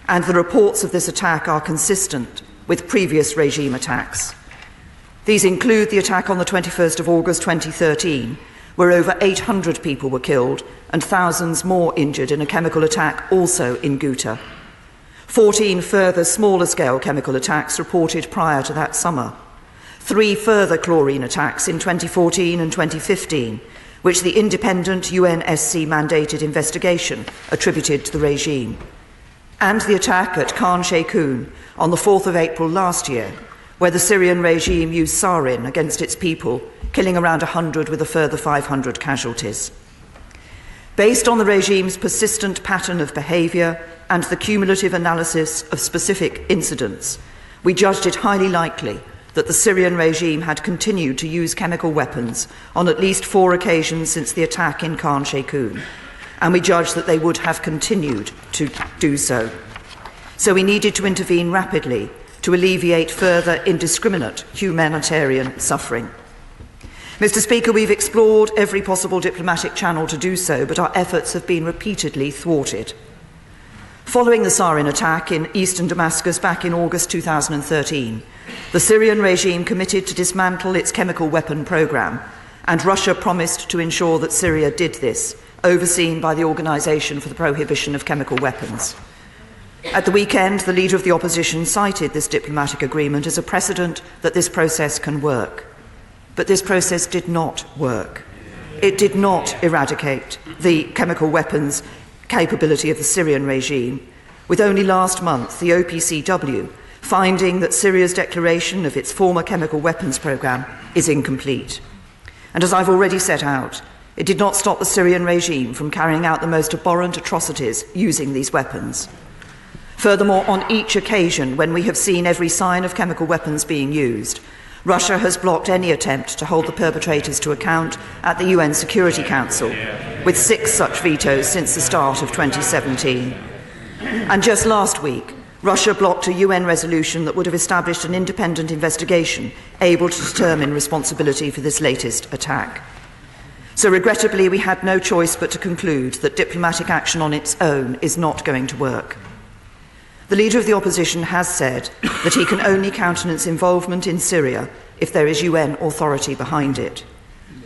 And the reports of this attack are consistent with previous regime attacks. These include the attack on the 21st of August 2013, where over 800 people were killed and thousands more injured in a chemical attack also in Ghouta. 14 further smaller-scale chemical attacks reported prior to that summer. 3 further chlorine attacks in 2014 and 2015, which the independent UNSC-mandated investigation attributed to the regime. And the attack at Khan Sheikhoun on the 4th of April last year, where the Syrian regime used sarin against its people, killing around 100 with a further 500 casualties. Based on the regime's persistent pattern of behaviour and the cumulative analysis of specific incidents, we judged it highly likely that the Syrian regime had continued to use chemical weapons on at least 4 occasions since the attack in Khan Sheikhoun, and we judged that they would have continued to do so. So we needed to intervene rapidly to alleviate further indiscriminate humanitarian suffering. Mr. Speaker, we've explored every possible diplomatic channel to do so, but our efforts have been repeatedly thwarted. Following the sarin attack in eastern Damascus back in August 2013, the Syrian regime committed to dismantle its chemical weapon programme, and Russia promised to ensure that Syria did this, overseen by the Organisation for the Prohibition of Chemical Weapons. At the weekend, the leader of the opposition cited this diplomatic agreement as a precedent that this process can work. But this process did not work. It did not eradicate the chemical weapons capability of the Syrian regime, with only last month the OPCW finding that Syria's declaration of its former chemical weapons programme is incomplete. And as I've already set out, it did not stop the Syrian regime from carrying out the most abhorrent atrocities using these weapons. Furthermore, on each occasion when we have seen every sign of chemical weapons being used, Russia has blocked any attempt to hold the perpetrators to account at the UN Security Council, with 6 such vetoes since the start of 2017. And just last week, Russia blocked a UN resolution that would have established an independent investigation able to determine responsibility for this latest attack. So regrettably, we had no choice but to conclude that diplomatic action on its own is not going to work. The leader of the opposition has said that he can only countenance involvement in Syria if there is UN authority behind it.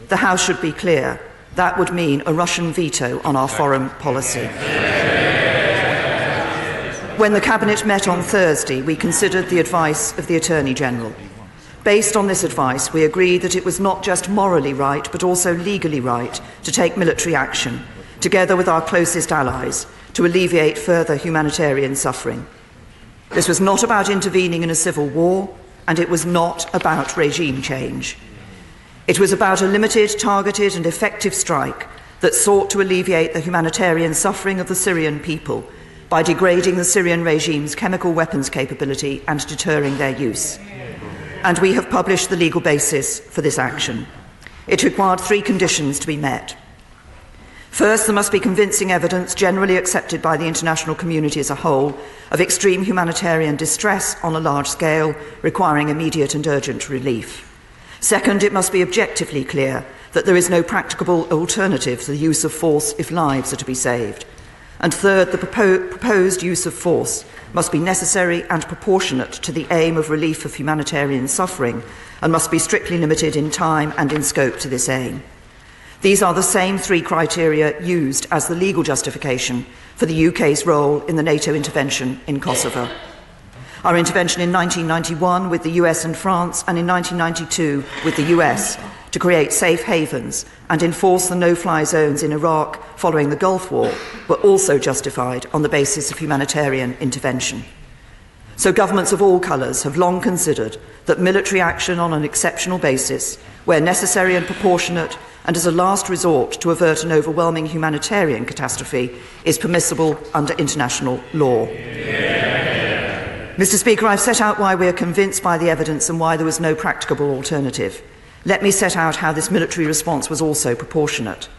The House should be clear. That would mean a Russian veto on our foreign policy. When the Cabinet met on Thursday, we considered the advice of the Attorney General. Based on this advice, we agreed that it was not just morally right, but also legally right to take military action, together with our closest allies, to alleviate further humanitarian suffering. This was not about intervening in a civil war, and it was not about regime change. It was about a limited, targeted and effective strike that sought to alleviate the humanitarian suffering of the Syrian people by degrading the Syrian regime's chemical weapons capability and deterring their use. And we have published the legal basis for this action. It required 3 conditions to be met. First, there must be convincing evidence generally accepted by the international community as a whole of extreme humanitarian distress on a large scale, requiring immediate and urgent relief. Second, it must be objectively clear that there is no practicable alternative to the use of force if lives are to be saved. And third, the proposed use of force must be necessary and proportionate to the aim of relief of humanitarian suffering and must be strictly limited in time and in scope to this aim. These are the same 3 criteria used as the legal justification for the UK's role in the NATO intervention in Kosovo. Our intervention in 1991 with the US and France, and in 1992 with the US, to create safe havens and enforce the no-fly zones in Iraq following the Gulf War, were also justified on the basis of humanitarian intervention. So governments of all colours have long considered that military action on an exceptional basis, where necessary and proportionate, and as a last resort to avert an overwhelming humanitarian catastrophe, is permissible under international law. Mr. Speaker, I've set out why we are convinced by the evidence and why there was no practicable alternative. Let me set out how this military response was also proportionate.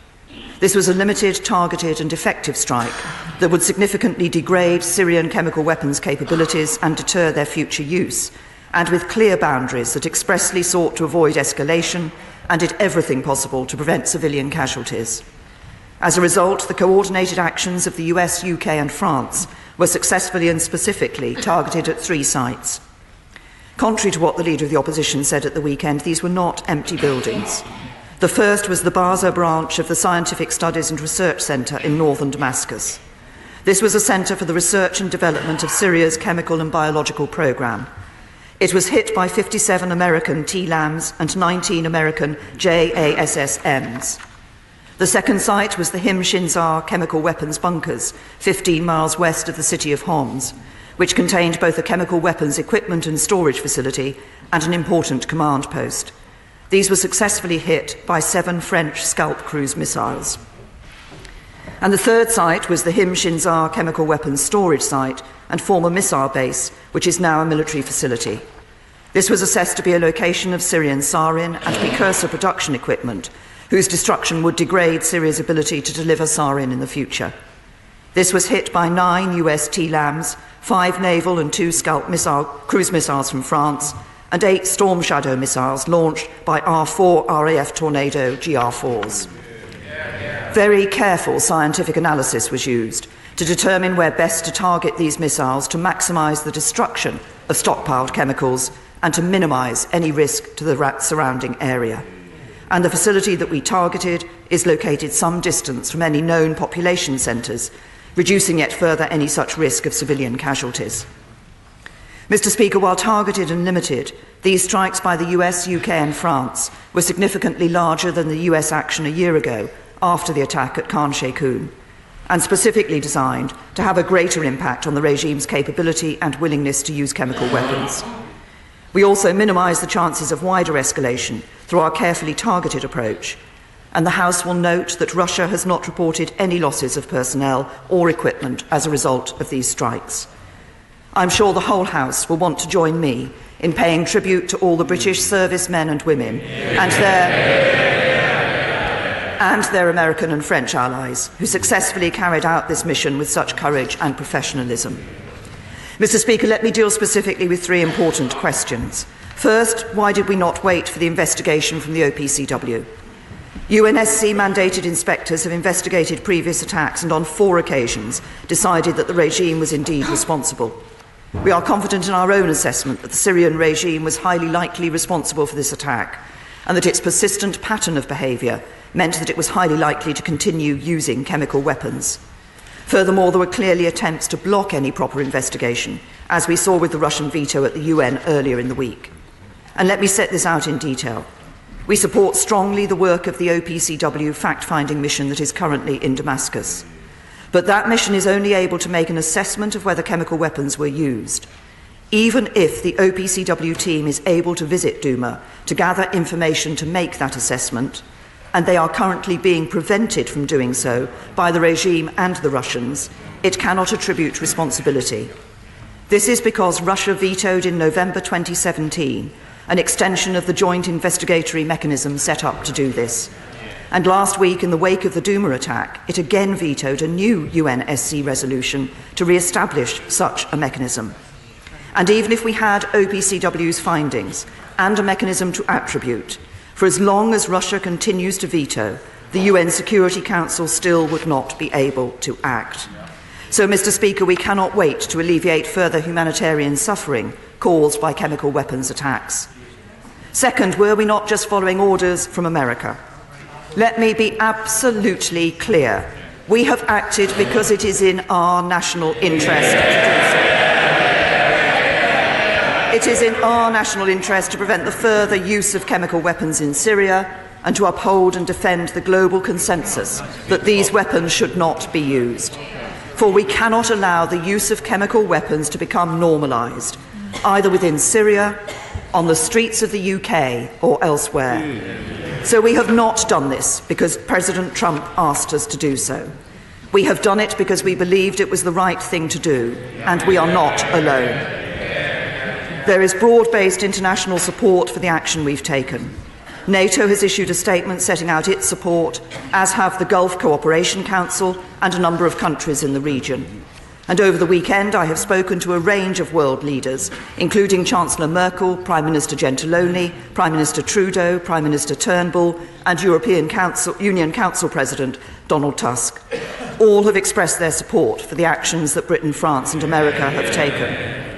This was a limited, targeted and effective strike that would significantly degrade Syrian chemical weapons capabilities and deter their future use, and with clear boundaries that expressly sought to avoid escalation and did everything possible to prevent civilian casualties. As a result, the coordinated actions of the US, UK and France were successfully and specifically targeted at 3 sites. Contrary to what the Leader of the Opposition said at the weekend, these were not empty buildings. The first was the Baza branch of the Scientific Studies and Research Centre in northern Damascus. This was a centre for the research and development of Syria's chemical and biological programme. It was hit by 57 American TLAMs and 19 American JASSMs. The second site was the Him Shinzar chemical weapons bunkers, 15 miles west of the city of Homs, which contained both a chemical weapons equipment and storage facility and an important command post. These were successfully hit by 7 French Scalp cruise missiles. And the third site was the Him Shinzar chemical weapons storage site and former missile base, which is now a military facility. This was assessed to be a location of Syrian sarin and precursor production equipment, whose destruction would degrade Syria's ability to deliver sarin in the future. This was hit by 9 US TLAMs, 5 naval and 2 Scalp cruise missiles from France, and 8 Storm Shadow missiles launched by R4 RAF Tornado GR4s. Very careful scientific analysis was used to determine where best to target these missiles to maximise the destruction of stockpiled chemicals and to minimise any risk to the surrounding area. And the facility that we targeted is located some distance from any known population centres, reducing yet further any such risk of civilian casualties. Mr. Speaker, while targeted and limited, these strikes by the US, UK and France were significantly larger than the US action a year ago after the attack at Khan Sheikhoun, and specifically designed to have a greater impact on the regime's capability and willingness to use chemical weapons. We also minimise the chances of wider escalation through our carefully targeted approach, and the House will note that Russia has not reported any losses of personnel or equipment as a result of these strikes. I'm sure the whole House will want to join me in paying tribute to all the British servicemen and women and their American and French allies who successfully carried out this mission with such courage and professionalism. Mr. Speaker, let me deal specifically with 3 important questions. First, why did we not wait for the investigation from the OPCW? UNSC-mandated inspectors have investigated previous attacks and on 4 occasions decided that the regime was indeed responsible. We are confident in our own assessment that the Syrian regime was highly likely responsible for this attack and that its persistent pattern of behaviour meant that it was highly likely to continue using chemical weapons. Furthermore, there were clearly attempts to block any proper investigation, as we saw with the Russian veto at the UN earlier in the week. And let me set this out in detail. We support strongly the work of the OPCW fact-finding mission that is currently in Damascus. But that mission is only able to make an assessment of whether chemical weapons were used. even if the OPCW team is able to visit Duma to gather information to make that assessment, and they are currently being prevented from doing so by the regime and the Russians, it cannot attribute responsibility. This is because Russia vetoed in November 2017 an extension of the joint investigatory mechanism set up to do this. And last week, in the wake of the Duma attack, it again vetoed a new UNSC resolution to re-establish such a mechanism. And even if we had OPCW's findings and a mechanism to attribute, for as long as Russia continues to veto, the UN Security Council still would not be able to act. So, Mr. Speaker, we cannot wait to alleviate further humanitarian suffering caused by chemical weapons attacks. Second, were we not just following orders from America? Let me be absolutely clear. We have acted because it is in our national interest to do so. It is in our national interest to prevent the further use of chemical weapons in Syria and to uphold and defend the global consensus that these weapons should not be used. For we cannot allow the use of chemical weapons to become normalised, either within Syria, on the streets of the UK or elsewhere. So we have not done this because President Trump asked us to do so. We have done it because we believed it was the right thing to do, and we are not alone. There is broad-based international support for the action we've taken. NATO has issued a statement setting out its support, as have the Gulf Cooperation Council and a number of countries in the region. And over the weekend, I have spoken to a range of world leaders, including Chancellor Merkel, Prime Minister Gentiloni, Prime Minister Trudeau, Prime Minister Turnbull, and European Union Council President Donald Tusk. All have expressed their support for the actions that Britain, France, and America have taken.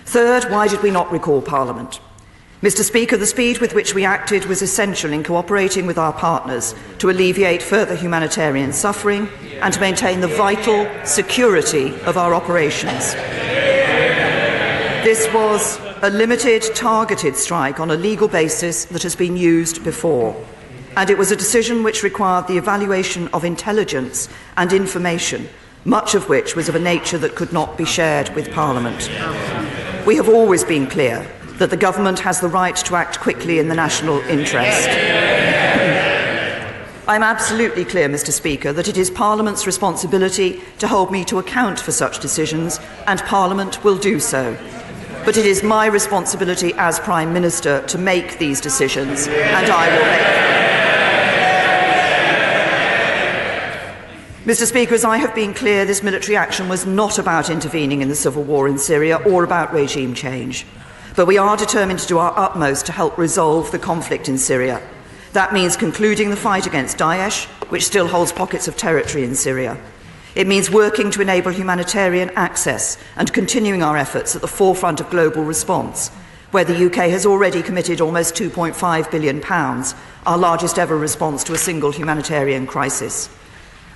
Third, why did we not recall Parliament? Mr. Speaker, the speed with which we acted was essential in cooperating with our partners to alleviate further humanitarian suffering and to maintain the vital security of our operations. This was a limited, targeted strike on a legal basis that has been used before, and it was a decision which required the evaluation of intelligence and information, much of which was of a nature that could not be shared with Parliament. We have always been clear that the government has the right to act quickly in the national interest. I am absolutely clear, Mr. Speaker, that it is Parliament's responsibility to hold me to account for such decisions, and Parliament will do so. But it is my responsibility as Prime Minister to make these decisions, and I will make them. Mr. Speaker, as I have been clear, this military action was not about intervening in the civil war in Syria or about regime change. But we are determined to do our utmost to help resolve the conflict in Syria. That means concluding the fight against Daesh, which still holds pockets of territory in Syria. It means working to enable humanitarian access and continuing our efforts at the forefront of global response, where the UK has already committed almost £2.5 billion, our largest ever response to a single humanitarian crisis.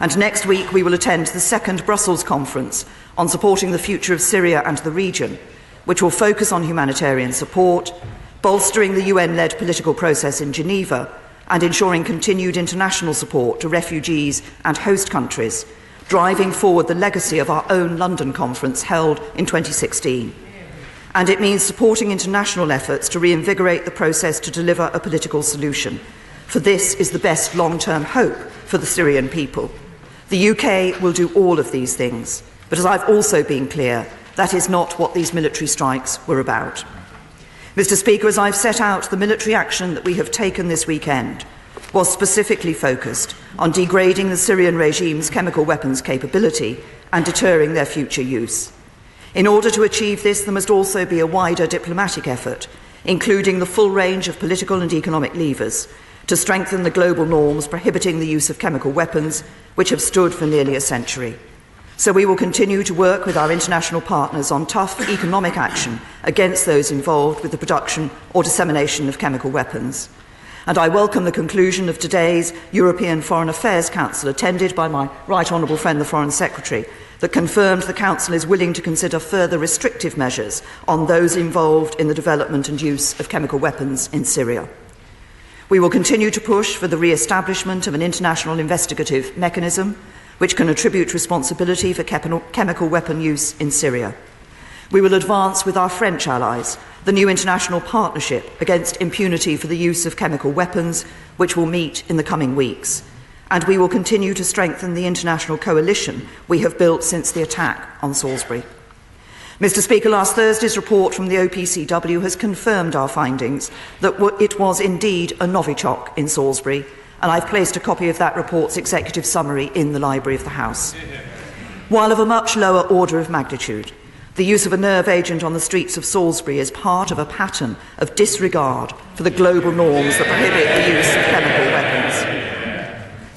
And next week we will attend the second Brussels conference on supporting the future of Syria and the region, which will focus on humanitarian support, bolstering the UN-led political process in Geneva, and ensuring continued international support to refugees and host countries, driving forward the legacy of our own London conference held in 2016. And it means supporting international efforts to reinvigorate the process to deliver a political solution, for this is the best long-term hope for the Syrian people. The UK will do all of these things, but as I've also been clear, that is not what these military strikes were about. Mr. Speaker, as I've set out, the military action that we have taken this weekend was specifically focused on degrading the Syrian regime's chemical weapons capability and deterring their future use. In order to achieve this, there must also be a wider diplomatic effort, including the full range of political and economic levers, to strengthen the global norms prohibiting the use of chemical weapons, which have stood for nearly a century. So we will continue to work with our international partners on tough economic action against those involved with the production or dissemination of chemical weapons. And I welcome the conclusion of today's European Foreign Affairs Council, attended by my right honourable friend, the Foreign Secretary, that confirmed the Council is willing to consider further restrictive measures on those involved in the development and use of chemical weapons in Syria. We will continue to push for the re-establishment of an international investigative mechanism which can attribute responsibility for chemical weapon use in Syria. We will advance with our French allies the new international partnership against impunity for the use of chemical weapons, which will meet in the coming weeks. And we will continue to strengthen the international coalition we have built since the attack on Salisbury. Mr. Speaker, last Thursday's report from the OPCW has confirmed our findings that it was indeed a Novichok in Salisbury, and I've placed a copy of that report's executive summary in the Library of the House. While of a much lower order of magnitude, the use of a nerve agent on the streets of Salisbury is part of a pattern of disregard for the global norms that prohibit the use of chemical weapons.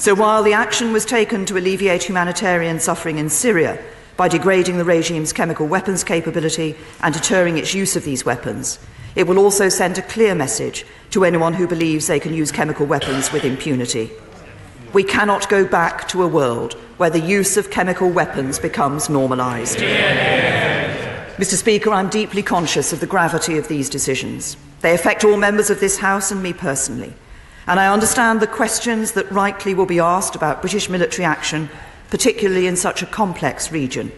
So while the action was taken to alleviate humanitarian suffering in Syria by degrading the regime's chemical weapons capability and deterring its use of these weapons, it will also send a clear message to anyone who believes they can use chemical weapons with impunity. We cannot go back to a world where the use of chemical weapons becomes normalised. Mr. Speaker, I'm deeply conscious of the gravity of these decisions. They affect all members of this House and me personally, and I understand the questions that rightly will be asked about British military action, particularly in such a complex region.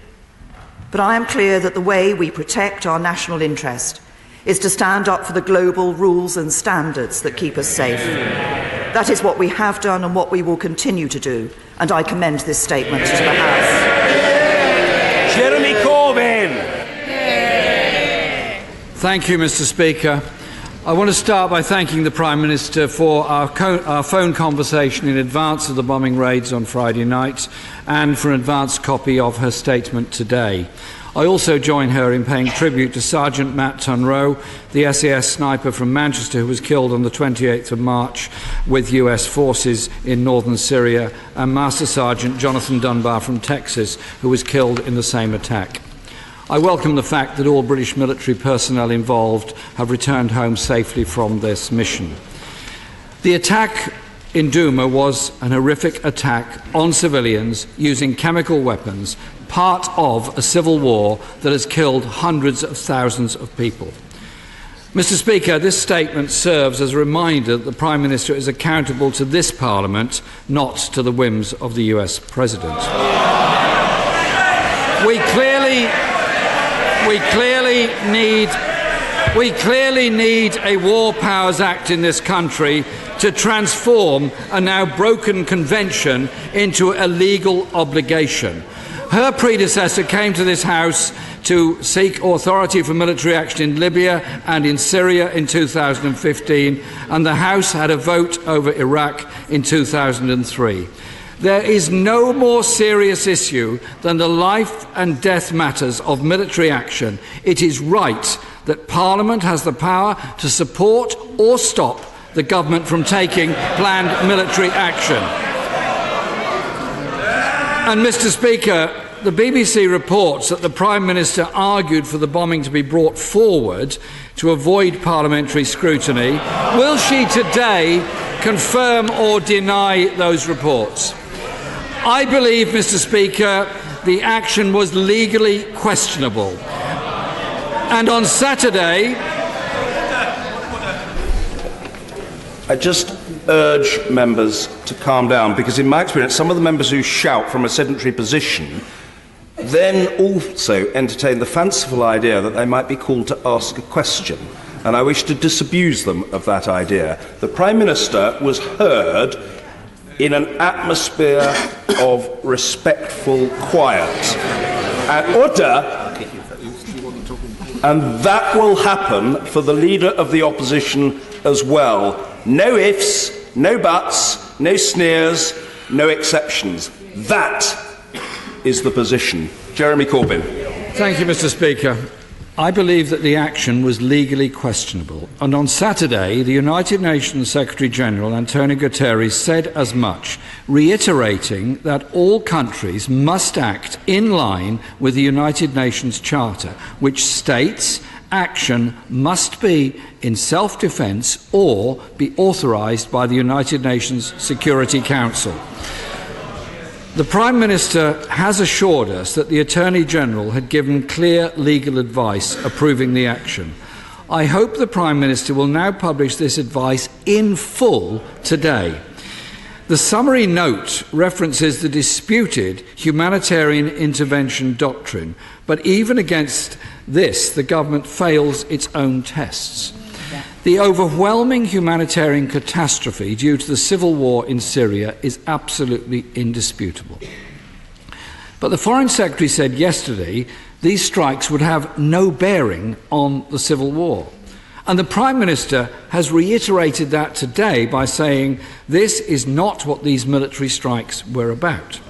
But I am clear that the way we protect our national interest is to stand up for the global rules and standards that keep us safe. That is what we have done and what we will continue to do, and I commend this statement to the House. Jeremy Corbyn. Thank you, Mr. Speaker. I want to start by thanking the Prime Minister for our phone conversation in advance of the bombing raids on Friday night and for an advanced copy of her statement today. I also join her in paying tribute to Sergeant Matt Tunrow, the SAS sniper from Manchester who was killed on the 28th of March with US forces in northern Syria, and Master Sergeant Jonathan Dunbar from Texas, who was killed in the same attack. I welcome the fact that all British military personnel involved have returned home safely from this mission. The attack in Douma was an horrific attack on civilians using chemical weapons, part of a civil war that has killed hundreds of thousands of people. Mr. Speaker, this statement serves as a reminder that the Prime Minister is accountable to this Parliament, not to the whims of the US President. We clearly need a War Powers Act in this country to transform a now broken convention into a legal obligation. Her predecessor came to this House to seek authority for military action in Libya and in Syria in 2015, and the House had a vote over Iraq in 2003. There is no more serious issue than the life and death matters of military action. It is right that Parliament has the power to support or stop the government from taking planned military action. And, Mr. Speaker, the BBC reports that the Prime Minister argued for the bombing to be brought forward to avoid parliamentary scrutiny. Will she today confirm or deny those reports? I believe, Mr. Speaker, the action was legally questionable. And on Saturday, I just urge members to calm down, because in my experience, some of the members who shout from a sedentary position then also entertain the fanciful idea that they might be called to ask a question. And I wish to disabuse them of that idea. The Prime Minister was heard in an atmosphere of respectful quiet and order, and that will happen for the Leader of the Opposition as well. No ifs, no buts, no sneers, no exceptions. That is the position. Jeremy Corbyn. Thank you, Mr. Speaker. I believe that the action was legally questionable, and on Saturday the United Nations Secretary-General Antonio Guterres said as much, reiterating that all countries must act in line with the United Nations Charter, which states action must be in self-defence or be authorised by the United Nations Security Council. The Prime Minister has assured us that the Attorney-General had given clear legal advice approving the action. I hope the Prime Minister will now publish this advice in full today. The summary note references the disputed humanitarian intervention doctrine, but even against this, the government fails its own tests. The overwhelming humanitarian catastrophe due to the civil war in Syria is absolutely indisputable. But the Foreign Secretary said yesterday these strikes would have no bearing on the civil war. And the Prime Minister has reiterated that today by saying this is not what these military strikes were about.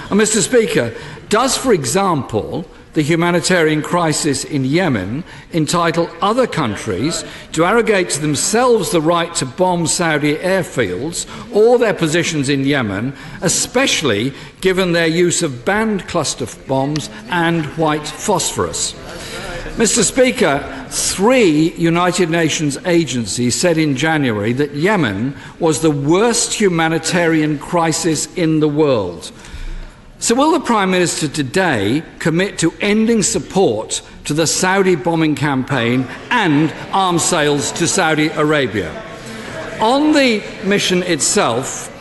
And Mr. Speaker, does, for example, the humanitarian crisis in Yemen entitle other countries to arrogate to themselves the right to bomb Saudi airfields or their positions in Yemen, especially given their use of banned cluster bombs and white phosphorus? Mr. Speaker, 3 United Nations agencies said in January that Yemen was the worst humanitarian crisis in the world. So will the Prime Minister today commit to ending support to the Saudi bombing campaign and arms sales to Saudi Arabia? On the mission itself,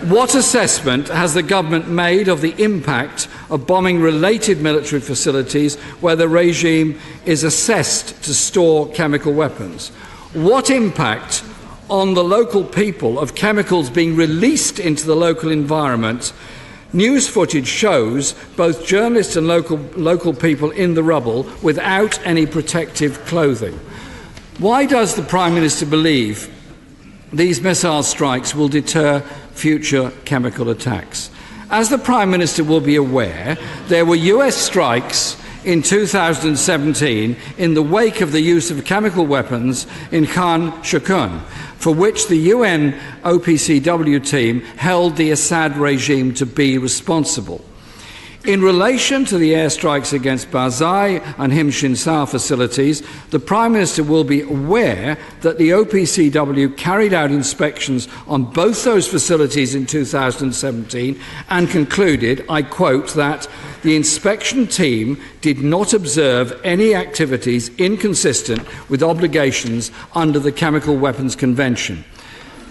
what assessment has the government made of the impact of bombing related military facilities where the regime is assessed to store chemical weapons? What impact on the local people of chemicals being released into the local environment? News footage shows both journalists and local people in the rubble without any protective clothing. Why does the Prime Minister believe these missile strikes will deter future chemical attacks? As the Prime Minister will be aware, there were US strikes in 2017 in the wake of the use of chemical weapons in Khan Shaykhun, for which the UN OPCW team held the Assad regime to be responsible. In relation to the airstrikes against Bazai and Himshinsar facilities, the Prime Minister will be aware that the OPCW carried out inspections on both those facilities in 2017 and concluded, I quote, that the inspection team did not observe any activities inconsistent with obligations under the Chemical Weapons Convention.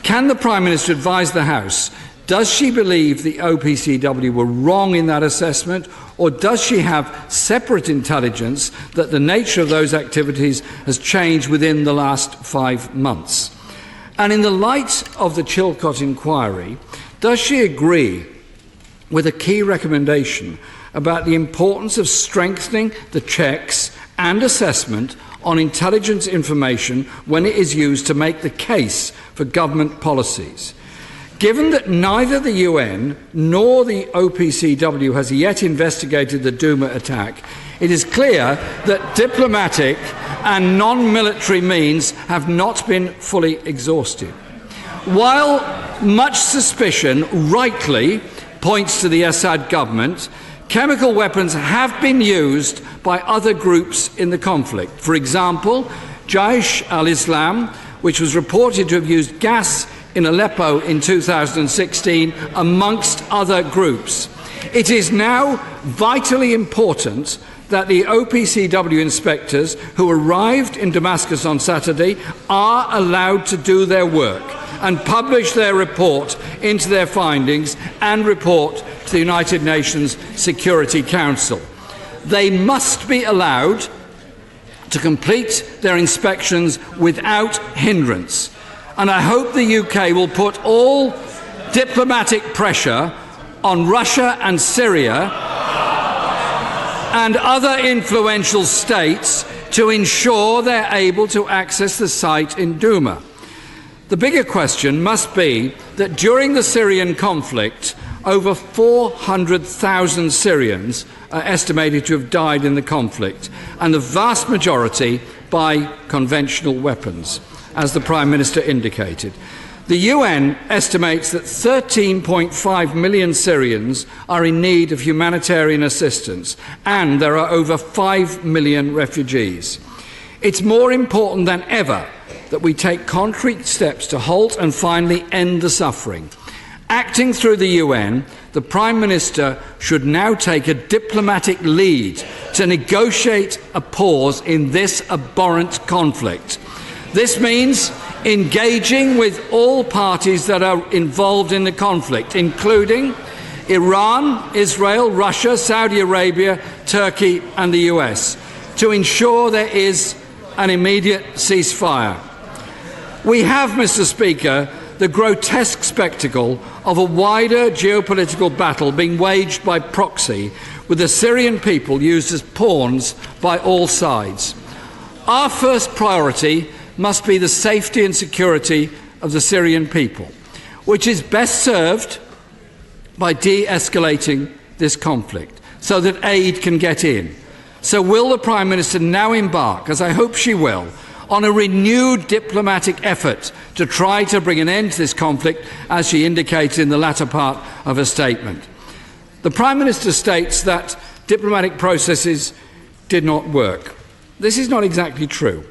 Can the Prime Minister advise the House? Does she believe the OPCW were wrong in that assessment, or does she have separate intelligence that the nature of those activities has changed within the last 5 months? And in the light of the Chilcot inquiry, does she agree with a key recommendation about the importance of strengthening the checks and assessment on intelligence information when it is used to make the case for government policies? Given that neither the UN nor the OPCW has yet investigated the Douma attack, it is clear that diplomatic and non-military means have not been fully exhausted. While much suspicion rightly points to the Assad government, chemical weapons have been used by other groups in the conflict. For example, Jaish al-Islam, which was reported to have used gas in Aleppo in 2016, amongst other groups. It is now vitally important that the OPCW inspectors who arrived in Damascus on Saturday are allowed to do their work and publish their report into their findings and report to the United Nations Security Council. They must be allowed to complete their inspections without hindrance. And I hope the UK will put all diplomatic pressure on Russia and Syria and other influential states to ensure they're able to access the site in Douma. The bigger question must be that during the Syrian conflict, over 400,000 Syrians are estimated to have died in the conflict, and the vast majority by conventional weapons, as the Prime Minister indicated. The UN estimates that 13.5 million Syrians are in need of humanitarian assistance, and there are over 5 million refugees. It's more important than ever that we take concrete steps to halt and finally end the suffering. Acting through the UN, the Prime Minister should now take a diplomatic lead to negotiate a pause in this abhorrent conflict. This means engaging with all parties that are involved in the conflict, including Iran, Israel, Russia, Saudi Arabia, Turkey and the US. to ensure there is an immediate ceasefire. We have, Mr. Speaker, the grotesque spectacle of a wider geopolitical battle being waged by proxy, with the Syrian people used as pawns by all sides. Our first priority must be the safety and security of the Syrian people, which is best served by de-escalating this conflict so that aid can get in. So will the Prime Minister now embark, as I hope she will, on a renewed diplomatic effort to try to bring an end to this conflict, as she indicated in the latter part of her statement? The Prime Minister states that diplomatic processes did not work. This is not exactly true.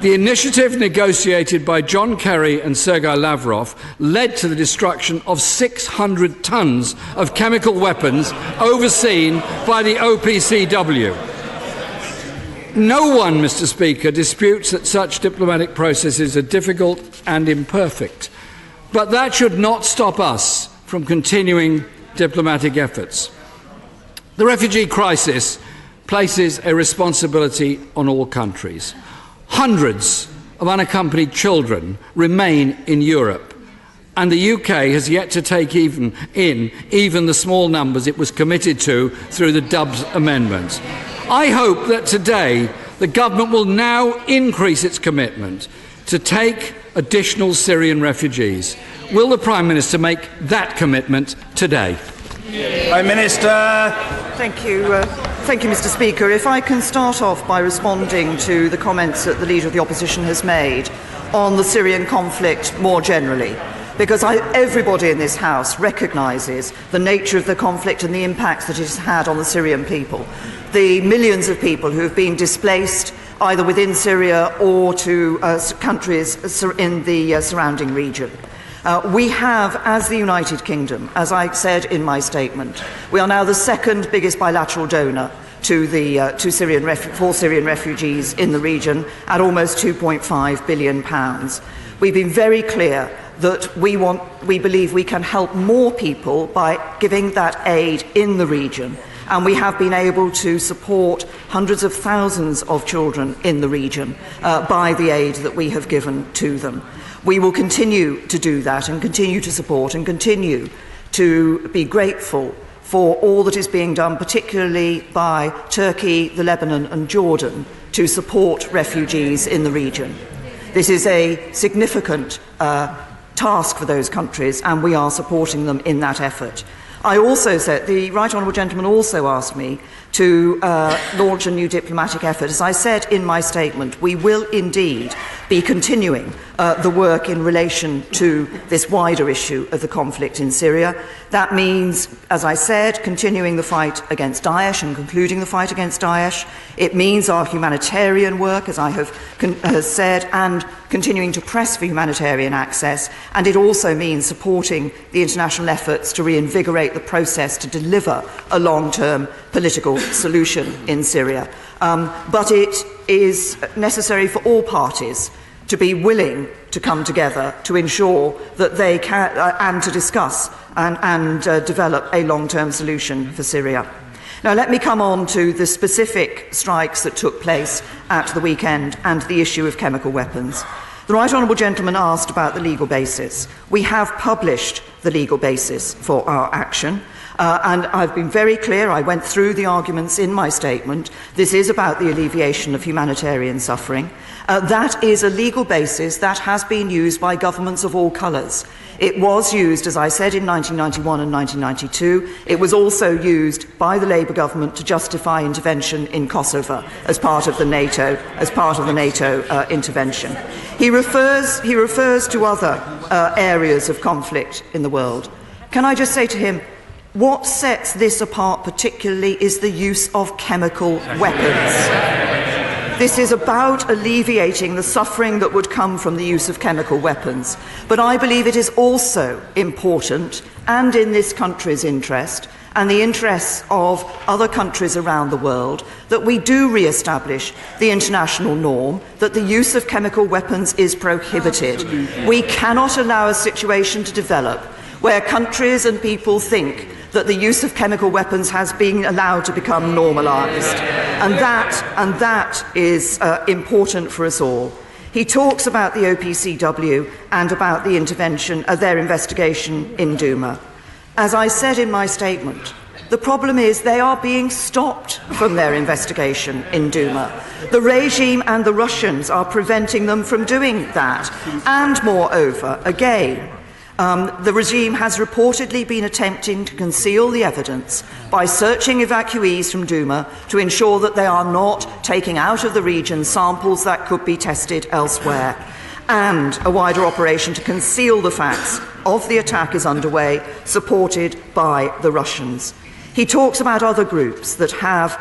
The initiative negotiated by John Kerry and Sergei Lavrov led to the destruction of 600 tons of chemical weapons overseen by the OPCW. No one, Mr. Speaker, disputes that such diplomatic processes are difficult and imperfect, but that should not stop us from continuing diplomatic efforts. The refugee crisis places a responsibility on all countries. Hundreds of unaccompanied children remain in Europe, and the UK has yet to take even the small numbers it was committed to through the Dubs Amendment. I hope that today the government will now increase its commitment to take additional Syrian refugees. Will the Prime Minister make that commitment today? Prime Minister. Thank you, Mr. Speaker. If I can start off by responding to the comments that the Leader of the Opposition has made on the Syrian conflict more generally, because everybody in this House recognises the nature of the conflict and the impacts that it has had on the Syrian people, the millions of people who have been displaced either within Syria or to countries in the surrounding region. We have, as the United Kingdom, as I said in my statement, we are now the second biggest bilateral donor to Syrian refugees in the region at almost £2.5 billion. We've been very clear that we believe we can help more people by giving that aid in the region, and we have been able to support hundreds of thousands of children in the region by the aid that we have given to them. We will continue to do that and continue to support and continue to be grateful for all that is being done, particularly by Turkey, the Lebanon and Jordan, to support refugees in the region. This is a significant task for those countries, and we are supporting them in that effort. I also said, the Right Honourable Gentleman also asked me to launch a new diplomatic effort. As I said in my statement, we will indeed be continuing the work in relation to this wider issue of the conflict in Syria. That means, as I said, continuing the fight against Daesh and concluding the fight against Daesh. It means our humanitarian work, as I have said, and continuing to press for humanitarian access. And it also means supporting the international efforts to reinvigorate the process to deliver a long-term political solution in Syria. But it is necessary for all parties to be willing to come together to ensure that they can and to discuss and develop a long-term solution for Syria. Now let me come on to the specific strikes that took place at the weekend and the issue of chemical weapons. The Right Honourable Gentleman asked about the legal basis. We have published the legal basis for our action. And I've been very clear, I went through the arguments in my statement. This is about the alleviation of humanitarian suffering. That is a legal basis that has been used by governments of all colours. It was used, as I said, in 1991 and 1992. It was also used by the Labour government to justify intervention in Kosovo as part of the NATO intervention. He refers to other areas of conflict in the world. Can I just say to him, what sets this apart particularly is the use of chemical weapons. This is about alleviating the suffering that would come from the use of chemical weapons. But I believe it is also important, and in this country's interest, and the interests of other countries around the world, that we do re-establish the international norm that the use of chemical weapons is prohibited. We cannot allow a situation to develop where countries and people think that the use of chemical weapons has been allowed to become normalised. And that is important for us all. He talks about the OPCW and about the intervention of their investigation in Duma. As I said in my statement, the problem is they are being stopped from their investigation in Duma. The regime and the Russians are preventing them from doing that. And moreover, again, the regime has reportedly been attempting to conceal the evidence by searching evacuees from Duma to ensure that they are not taking out of the region samples that could be tested elsewhere. And a wider operation to conceal the facts of the attack is underway, supported by the Russians. He talks about other groups that have,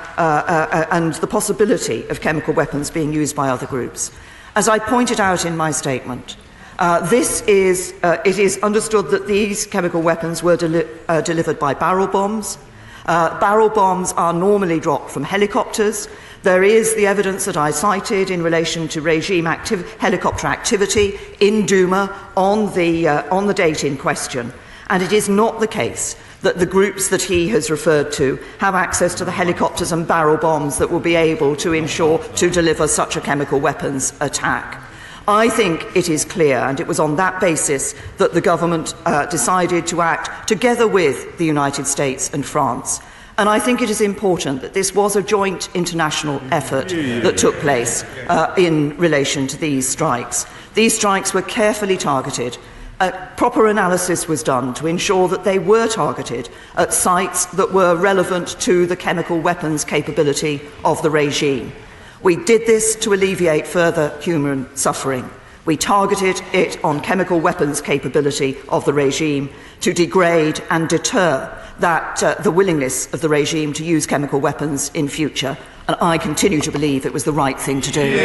and the possibility of chemical weapons being used by other groups. As I pointed out in my statement, it is understood that these chemical weapons were delivered by barrel bombs. Barrel bombs are normally dropped from helicopters. There is the evidence that I cited in relation to regime helicopter activity in Duma on the date in question. And it is not the case that the groups that he has referred to have access to the helicopters and barrel bombs that will be able to deliver such a chemical weapons attack. I think it is clear, and it was on that basis that the government decided to act together with the United States and France. And I think it is important that this was a joint international effort that took place in relation to these strikes. These strikes were carefully targeted. A proper analysis was done to ensure that they were targeted at sites that were relevant to the chemical weapons capability of the regime. We did this to alleviate further human suffering. We targeted it on chemical weapons capability of the regime to degrade and deter the willingness of the regime to use chemical weapons in future. And I continue to believe it was the right thing to do.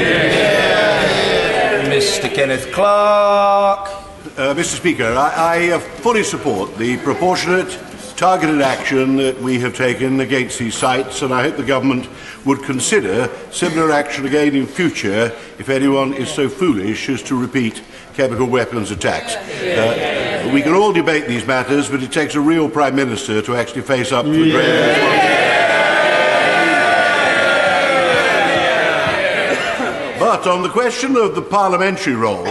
Mr. Kenneth Clark. Mr. Speaker, I fully support the proportionate, targeted action that we have taken against these sites, and I hope the government would consider similar action again in future if anyone is so foolish as to repeat chemical weapons attacks. We can all debate these matters, but it takes a real Prime Minister to actually face up to the grave responsibility. But on the question of the parliamentary role,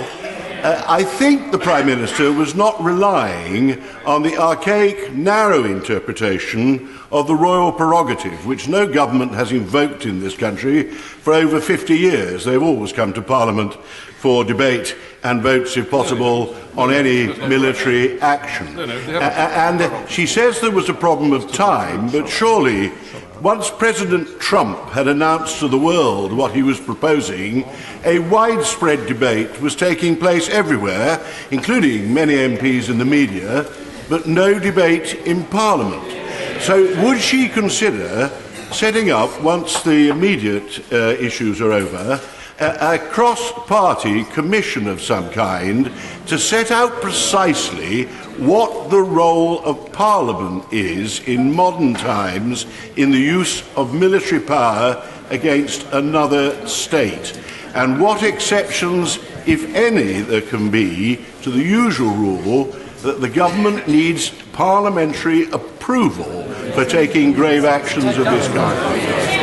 I think the Prime Minister was not relying on the archaic, narrow interpretation of the royal prerogative, which no government has invoked in this country for over 50 years. They've always come to Parliament for debate and votes, if possible, on any military action. And she says there was a problem of time, but surely once President Trump had announced to the world what he was proposing, a widespread debate was taking place everywhere, including many MPs in the media, but no debate in Parliament. So would she consider setting up, once the immediate issues are over, a cross-party commission of some kind to set out precisely what the role of Parliament is in modern times in the use of military power against another state, and what exceptions, if any, there can be to the usual rule that the government needs parliamentary approval for taking grave actions of this kind.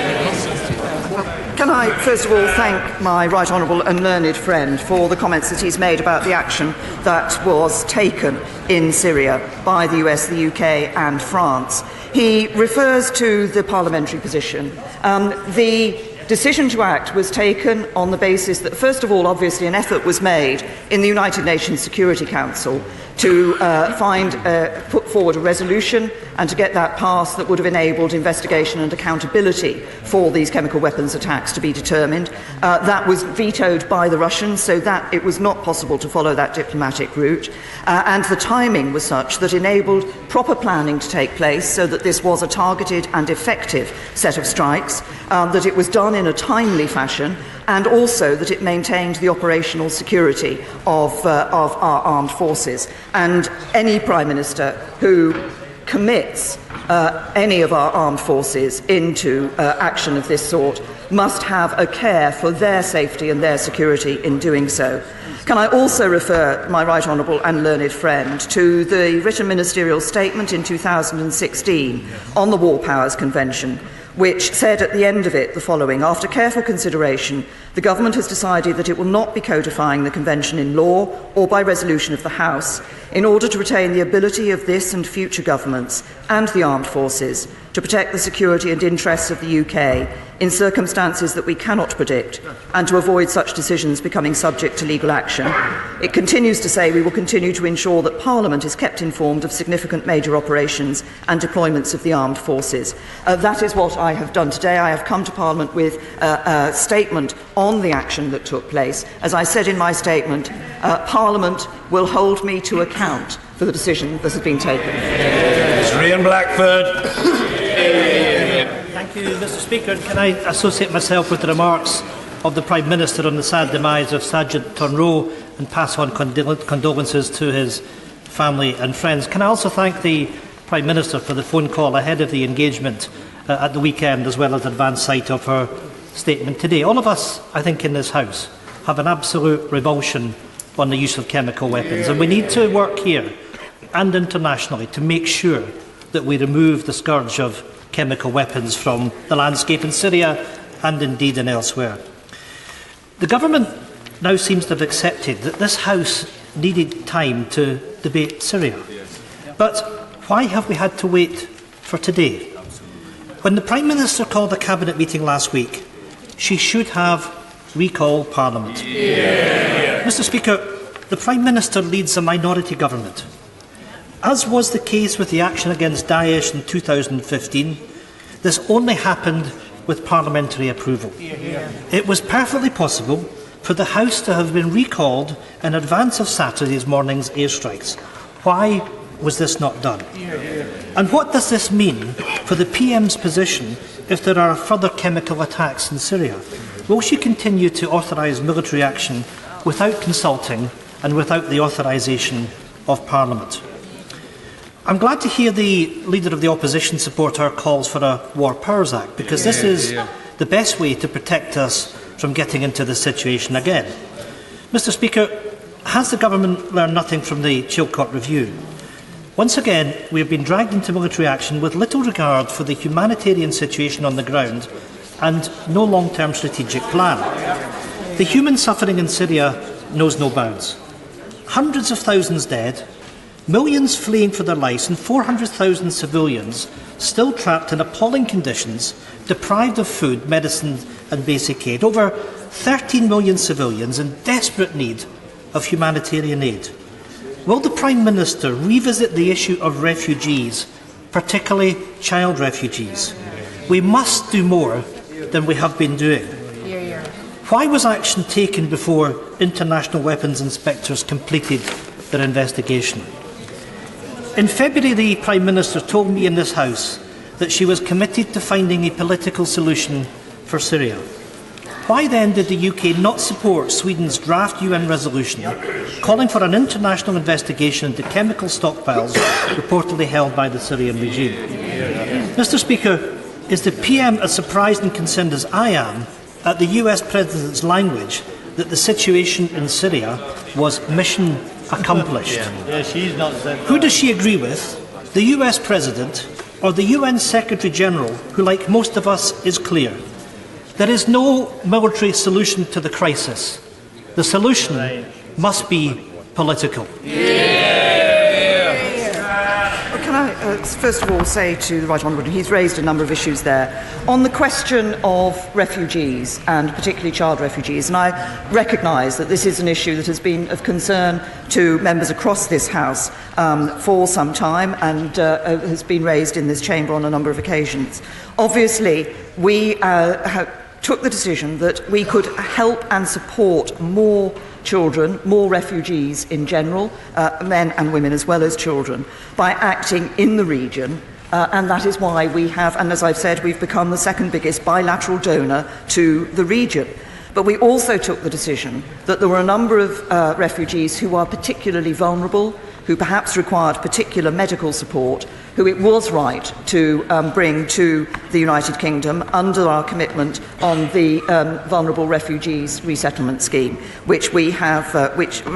Can I, first of all, thank my right honourable and learned friend for the comments that he's made about the action that was taken in Syria by the US, the UK and France. He refers to the parliamentary position. The decision to act was taken on the basis that, first of all, obviously an effort was made in the United Nations Security Council to put forward a resolution and to get that passed that would have enabled investigation and accountability for these chemical weapons attacks to be determined. That was vetoed by the Russians, so that it was not possible to follow that diplomatic route. And the timing was such that enabled proper planning to take place so that this was a targeted and effective set of strikes, that it was done in a timely fashion, and also that it maintained the operational security of our armed forces. And any Prime Minister who commits any of our armed forces into action of this sort must have a care for their safety and their security in doing so. Can I also refer my right honourable and learned friend to the written ministerial statement in 2016 on the War Powers Convention, which said at the end of it the following: after careful consideration, the Government has decided that it will not be codifying the Convention in law or by resolution of the House in order to retain the ability of this and future governments and the armed forces to protect the security and interests of the UK in circumstances that we cannot predict, and to avoid such decisions becoming subject to legal action. It continues to say we will continue to ensure that Parliament is kept informed of significant major operations and deployments of the armed forces. That is what I have done today. I have come to Parliament with a statement on the action that took place. As I said in my statement, Parliament will hold me to account for the decision that has been taken. Ian Blackford. Thank you, Mr. Speaker. Can I associate myself with the remarks of the Prime Minister on the sad demise of Sergeant Tonroe and pass on condolences to his family and friends? Can I also thank the Prime Minister for the phone call ahead of the engagement at the weekend, as well as advance sight of her statement today? All of us, I think, in this House have an absolute revulsion on the use of chemical weapons, and we need to work here and internationally to make sure that we remove the scourge of chemical weapons from the landscape in Syria and indeed in elsewhere. The government now seems to have accepted that this House needed time to debate Syria. But why have we had to wait for today? When the Prime Minister called a cabinet meeting last week, she should have recalled Parliament. Mr. Speaker, the Prime Minister leads a minority government. As was the case with the action against Daesh in 2015, this only happened with parliamentary approval. It was perfectly possible for the House to have been recalled in advance of Saturday's morning's airstrikes. Why was this not done? And what does this mean for the PM's position if there are further chemical attacks in Syria? Will she continue to authorise military action without consulting and without the authorisation of Parliament? I'm glad to hear the Leader of the Opposition support our calls for a War Powers Act, because this is the best way to protect us from getting into this situation again. Mr. Speaker, has the Government learned nothing from the Chilcot Review? Once again, we have been dragged into military action with little regard for the humanitarian situation on the ground and no long-term strategic plan. The human suffering in Syria knows no bounds. Hundreds of thousands dead, millions fleeing for their lives, and 400,000 civilians still trapped in appalling conditions, deprived of food, medicine and basic aid. Over 13 million civilians in desperate need of humanitarian aid. Will the Prime Minister revisit the issue of refugees, particularly child refugees? We must do more than we have been doing. Why was action taken before international weapons inspectors completed their investigation? In February, the Prime Minister told me in this House that she was committed to finding a political solution for Syria. Why then did the UK not support Sweden's draft UN resolution calling for an international investigation into chemical stockpiles reportedly held by the Syrian regime? Mr. Speaker, is the PM as surprised and concerned as I am at the US President's language that the situation in Syria was mission accomplished? Who does she agree with, the US President or the UN Secretary General, who, like most of us, is clear? There is no military solution to the crisis. The solution must be political. Can I first of all say to the Right Honourable, he's raised a number of issues there. On the question of refugees, and particularly child refugees, and I recognise that this is an issue that has been of concern to members across this House for some time, and has been raised in this chamber on a number of occasions. Obviously, we took the decision that we could help and support more children, more refugees in general, men and women as well as children, by acting in the region. And that is why we have, and as I've said, we've become the second biggest bilateral donor to the region. But we also took the decision that there were a number of refugees who are particularly vulnerable, who perhaps required particular medical support, who it was right to bring to the United Kingdom under our commitment on the Vulnerable Refugees Resettlement Scheme, which we have,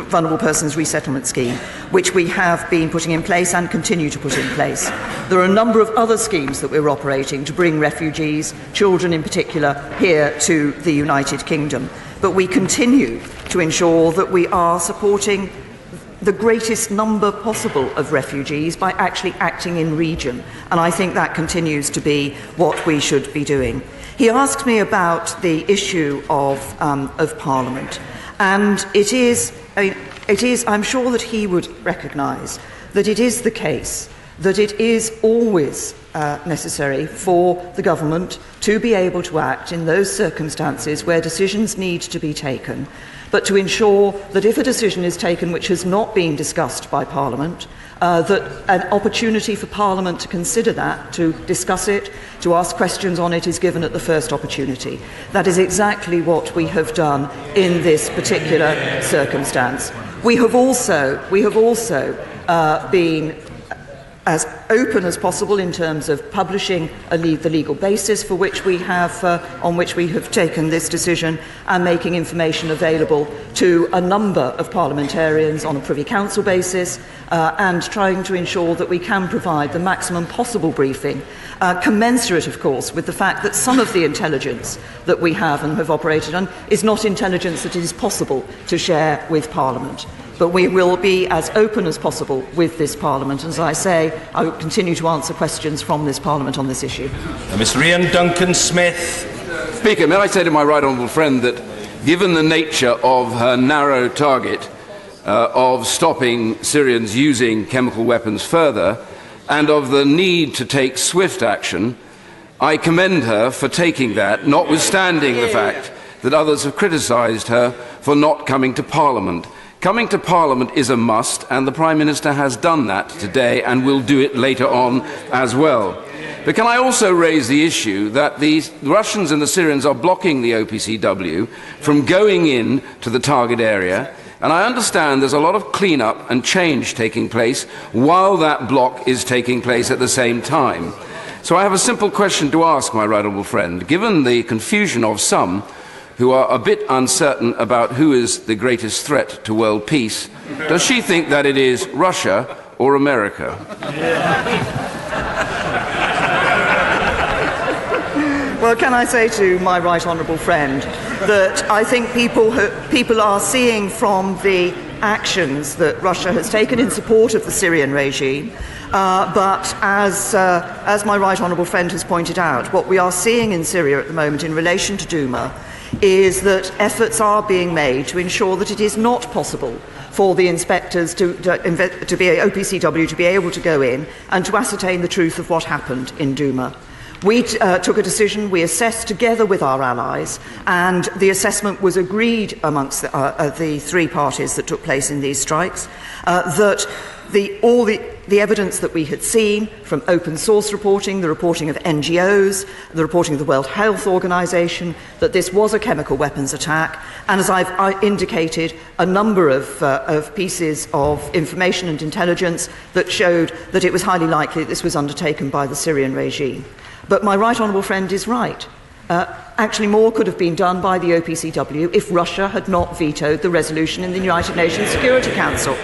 Vulnerable Persons Resettlement Scheme, which we have been putting in place and continue to put in place. There are a number of other schemes that we're operating to bring refugees, children in particular, here to the United Kingdom. But we continue to ensure that we are supporting the greatest number possible of refugees by actually acting in region. And I think that continues to be what we should be doing. He asked me about the issue of Parliament. And I'm sure that he would recognise that it is the case that it is always necessary for the government to be able to act in those circumstances where decisions need to be taken, but to ensure that if a decision is taken which has not been discussed by Parliament, that an opportunity for Parliament to consider that, to discuss it, to ask questions on it is given at the first opportunity. That is exactly what we have done in this particular circumstance. We have also been as open as possible in terms of publishing the legal basis for which we have, on which we have taken this decision, and making information available to a number of parliamentarians on a Privy Council basis, and trying to ensure that we can provide the maximum possible briefing, commensurate, of course, with the fact that some of the intelligence that we have and have operated on is not intelligence that it is possible to share with Parliament. But we will be as open as possible with this Parliament. As I say, I will continue to answer questions from this Parliament on this issue. Mr. Ian Duncan-Smith. Speaker, may I say to my right honourable friend that given the nature of her narrow target of stopping Syrians using chemical weapons further, and of the need to take swift action, I commend her for taking that, notwithstanding the fact that others have criticised her for not coming to Parliament. Coming to Parliament is a must, and the Prime Minister has done that today and will do it later on as well. But can I also raise the issue that the Russians and the Syrians are blocking the OPCW from going in to the target area, and I understand there's a lot of clean-up and change taking place while that block is taking place at the same time. So I have a simple question to ask my right honourable friend. Given the confusion of some who are a bit uncertain about who is the greatest threat to world peace, does she think that it is Russia or America? Well, can I say to my right honourable friend that I think people are seeing from the actions that Russia has taken in support of the Syrian regime, but as my right honourable friend has pointed out, what we are seeing in Syria at the moment in relation to Duma is that efforts are being made to ensure that it is not possible for the inspectors to be OPCW to be able to go in and to ascertain the truth of what happened in Duma. We took a decision, we assessed together with our allies, and the assessment was agreed amongst the three parties that took place in these strikes, that all the evidence that we had seen from open source reporting, the reporting of NGOs, the reporting of the World Health Organization, that this was a chemical weapons attack, and as I've indicated, a number of pieces of information and intelligence that showed that it was highly likely that this was undertaken by the Syrian regime. But my right honourable friend is right. Actually, more could have been done by the OPCW if Russia had not vetoed the resolution in the United Nations Security Council.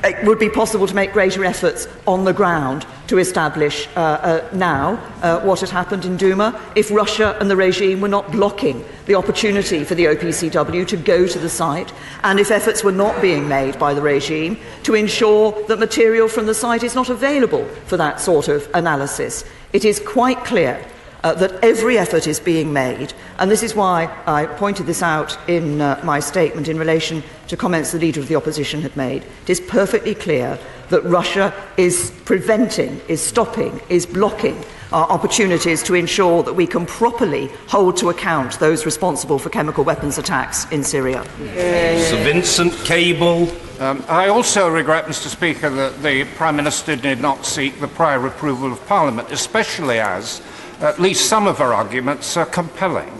It would be possible to make greater efforts on the ground to establish now what had happened in Duma if Russia and the regime were not blocking the opportunity for the OPCW to go to the site, and if efforts were not being made by the regime to ensure that material from the site is not available for that sort of analysis. It is quite clear that every effort is being made, and this is why I pointed this out in my statement in relation to comments the Leader of the Opposition had made. It is perfectly clear that Russia is preventing, is stopping, is blocking our opportunities to ensure that we can properly hold to account those responsible for chemical weapons attacks in Syria. Sir Vincent Cable. I also regret, Mr. Speaker, that the Prime Minister did not seek the prior approval of Parliament, especially as at least some of her arguments are compelling.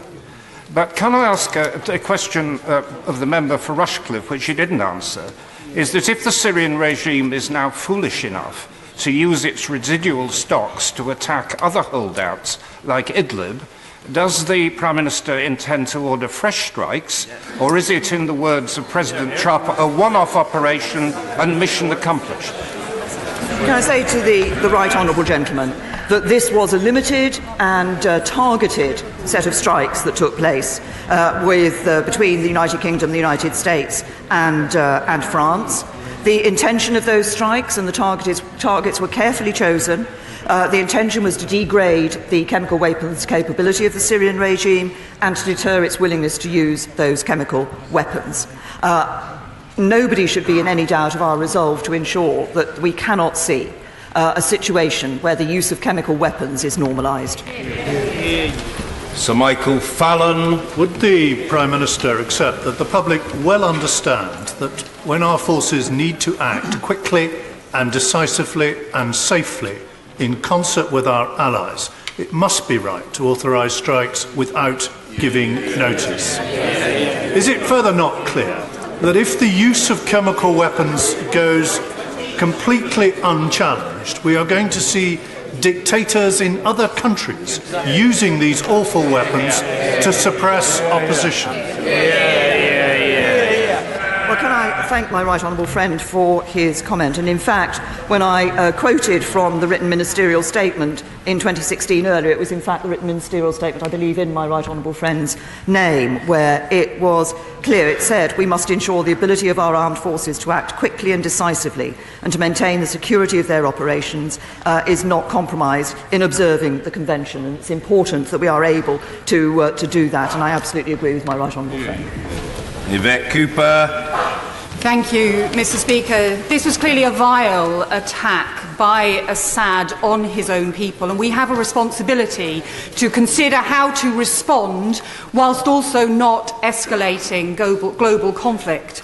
But can I ask a question of the member for Rushcliffe, which she didn't answer? is that if the Syrian regime is now foolish enough to use its residual stocks to attack other holdouts like Idlib, does the Prime Minister intend to order fresh strikes, or is it, in the words of President Trump, a one-off operation and mission accomplished? Can I say to the right honourable gentleman that this was a limited and targeted set of strikes that took place between the United Kingdom, the United States and France. The intention of those strikes and the targets were carefully chosen. The intention was to degrade the chemical weapons capability of the Syrian regime and to deter its willingness to use those chemical weapons. Nobody should be in any doubt of our resolve to ensure that we cannot see a situation where the use of chemical weapons is normalised. Sir Michael Fallon. Would the Prime Minister accept that the public well understand that when our forces need to act quickly and decisively and safely in concert with our allies, it must be right to authorise strikes without giving notice? Is it further not clear that if the use of chemical weapons goes completely unchallenged, we are going to see dictators in other countries using these awful weapons to suppress opposition? Well, can I thank my right honourable friend for his comment? And in fact, when I quoted from the written ministerial statement in 2016 earlier, it was in fact the written ministerial statement, I believe, in my right honourable friend's name, where it was clear. It said, we must ensure the ability of our armed forces to act quickly and decisively and to maintain the security of their operations is not compromised in observing the Convention. And it's important that we are able to do that, and I absolutely agree with my right honourable friend. Yvette Cooper. Thank you, Mr. Speaker. This was clearly a vile attack by Assad on his own people, and we have a responsibility to consider how to respond whilst also not escalating global conflict.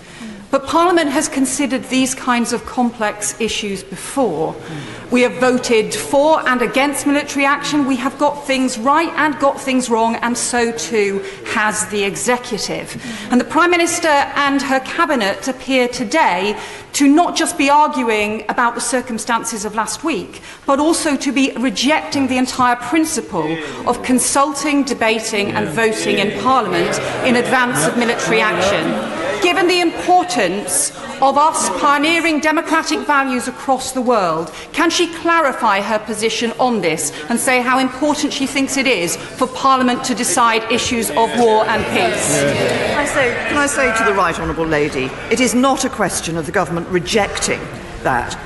But Parliament has considered these kinds of complex issues before. We have voted for and against military action. We have got things right and got things wrong, and so too has the executive. And the Prime Minister and her cabinet appear today to not just be arguing about the circumstances of last week, but also to be rejecting the entire principle of consulting, debating and voting in Parliament in advance of military action. Given the importance of us pioneering democratic values across the world, can she clarify her position on this and say how important she thinks it is for Parliament to decide issues of war and peace? Can I say to the right honourable lady, it is not a question of the government rejecting that.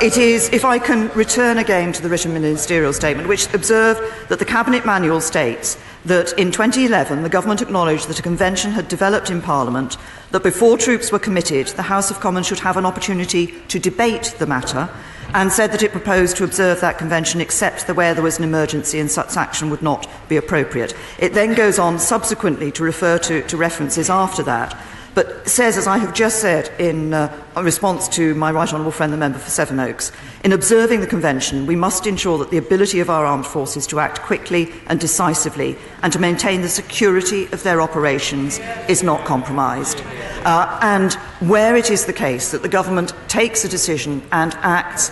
It is, if I can return again to the written ministerial statement, which observed that the Cabinet Manual states that in 2011 the government acknowledged that a convention had developed in Parliament, that before troops were committed the House of Commons should have an opportunity to debate the matter, and said that it proposed to observe that convention except where there was an emergency and such action would not be appropriate. It then goes on subsequently to refer to references after that, but says, as I have just said in response to my right honourable friend, the member for Sevenoaks, in observing the Convention, we must ensure that the ability of our armed forces to act quickly and decisively and to maintain the security of their operations is not compromised. And where it is the case that the government takes a decision and acts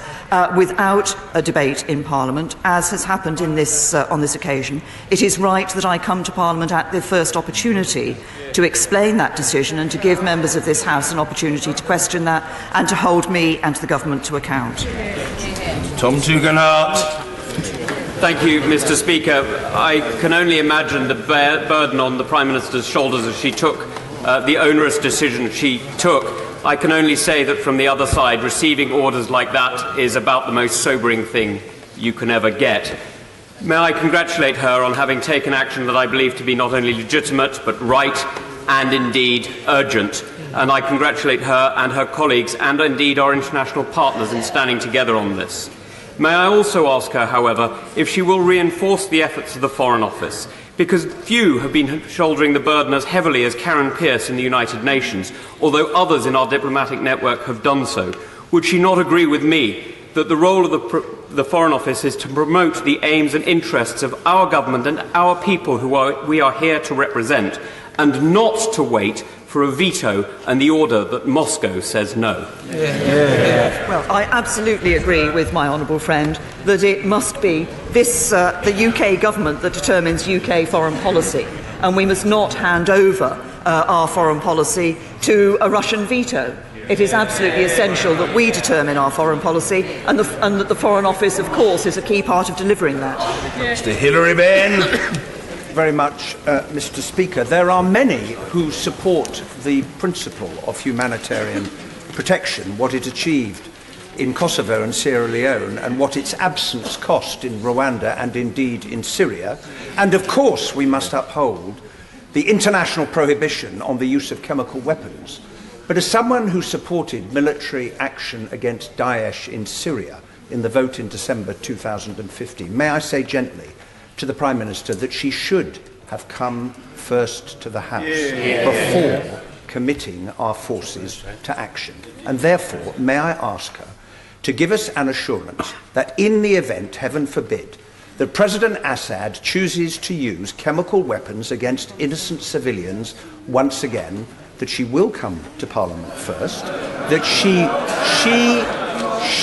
without a debate in Parliament, as has happened in this, on this occasion, it is right that I come to Parliament at the first opportunity to explain that decision and to give members of this House an opportunity to question that and to hold me and the government to account. Tom Tugendhat. Thank you, Mr. Speaker. I can only imagine the burden on the Prime Minister's shoulders as she took the onerous decision she took. I can only say that from the other side, receiving orders like that is about the most sobering thing you can ever get. May I congratulate her on having taken action that I believe to be not only legitimate but right and indeed urgent. And I congratulate her and her colleagues and indeed our international partners in standing together on this. May I also ask her, however, if she will reinforce the efforts of the Foreign Office, because few have been shouldering the burden as heavily as Karen Pierce in the United Nations, although others in our diplomatic network have done so. Would she not agree with me that the role of the Foreign Office is to promote the aims and interests of our government and our people we are here to represent, and not to wait for a veto and the order that Moscow says no. Well, I absolutely agree with my honourable friend that it must be the UK government that determines UK foreign policy, and we must not hand over our foreign policy to a Russian veto. It is absolutely essential that we determine our foreign policy, and that the Foreign Office, of course, is a key part of delivering that. Mr. Hilary Benn. Very much, Mr. Speaker. There are many who support the principle of humanitarian protection, what it achieved in Kosovo and Sierra Leone, and what its absence cost in Rwanda and indeed in Syria. And of course we must uphold the international prohibition on the use of chemical weapons. But as someone who supported military action against Daesh in Syria in the vote in December 2015, may I say gently to the Prime Minister that she should have come first to the House before committing our forces to action. And therefore, may I ask her to give us an assurance that in the event, heaven forbid, that President Assad chooses to use chemical weapons against innocent civilians once again, that she will come to Parliament first, that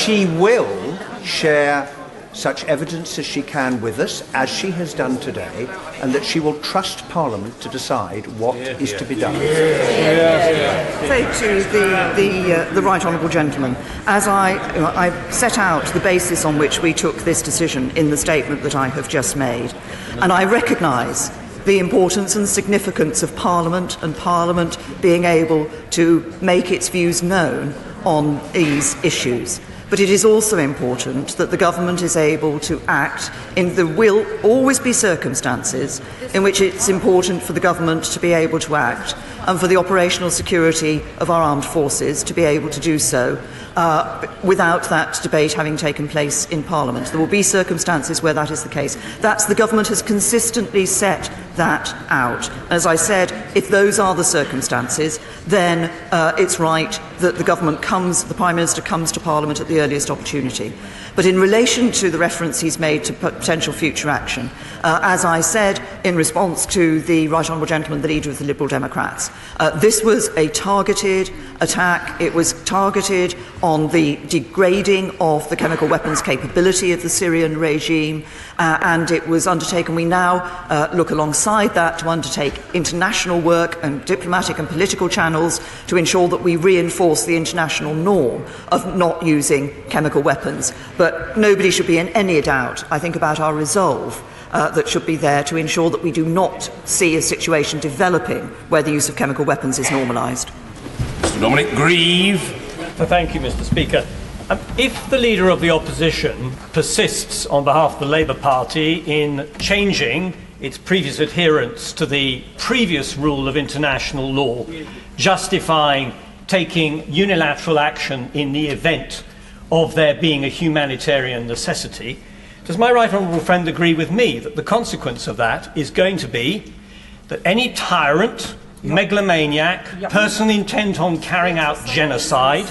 she will share such evidence as she can with us, as she has done today, and that she will trust Parliament to decide what is to be done. Say to the right honourable gentleman, as I set out the basis on which we took this decision in the statement that I have just made, and I recognise the importance and significance of Parliament and Parliament being able to make its views known on these issues. But it is also important that the government is able to act. There will always be circumstances in which it's important for the government to be able to act, and for the operational security of our armed forces to be able to do so without that debate having taken place in Parliament. There will be circumstances where that is the case. The government has consistently set that out. As I said, if those are the circumstances, then it's right that the Prime Minister comes to Parliament at the earliest opportunity. But in relation to the reference he's made to potential future action, as I said in response to the Right Honourable Gentleman, the Leader of the Liberal Democrats, this was a targeted attack. It was targeted on the degrading of the chemical weapons capability of the Syrian regime, and it was undertaken. We now look alongside that to undertake international work and diplomatic and political channels to ensure that we reinforce the international norm of not using chemical weapons. But nobody should be in any doubt, I think, about our resolve that should be there to ensure that we do not see a situation developing where the use of chemical weapons is normalised. Mr. Dominic Grieve. Thank you, Mr. Speaker. If the Leader of the Opposition persists on behalf of the Labour Party in changing its previous adherence to the previous rule of international law, justifying taking unilateral action in the event of there being a humanitarian necessity, does my right honourable friend agree with me that the consequence of that is going to be that any tyrant, megalomaniac, person intent on carrying out genocide,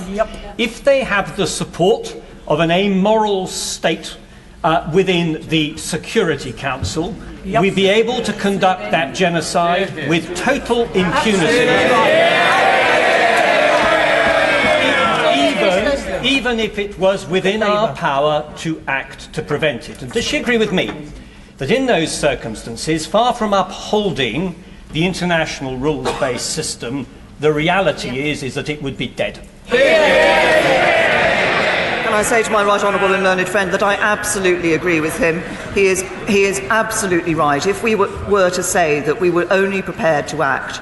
if they have the support of an amoral state within the Security Council, we'll be able to conduct that genocide with total impunity. Even if it was within our power to act to prevent it. And does she agree with me that in those circumstances, far from upholding the international rules-based system, the reality is that it would be dead? Can I say to my right honourable and learned friend that I absolutely agree with him. He is absolutely right. If we were to say that we were only prepared to act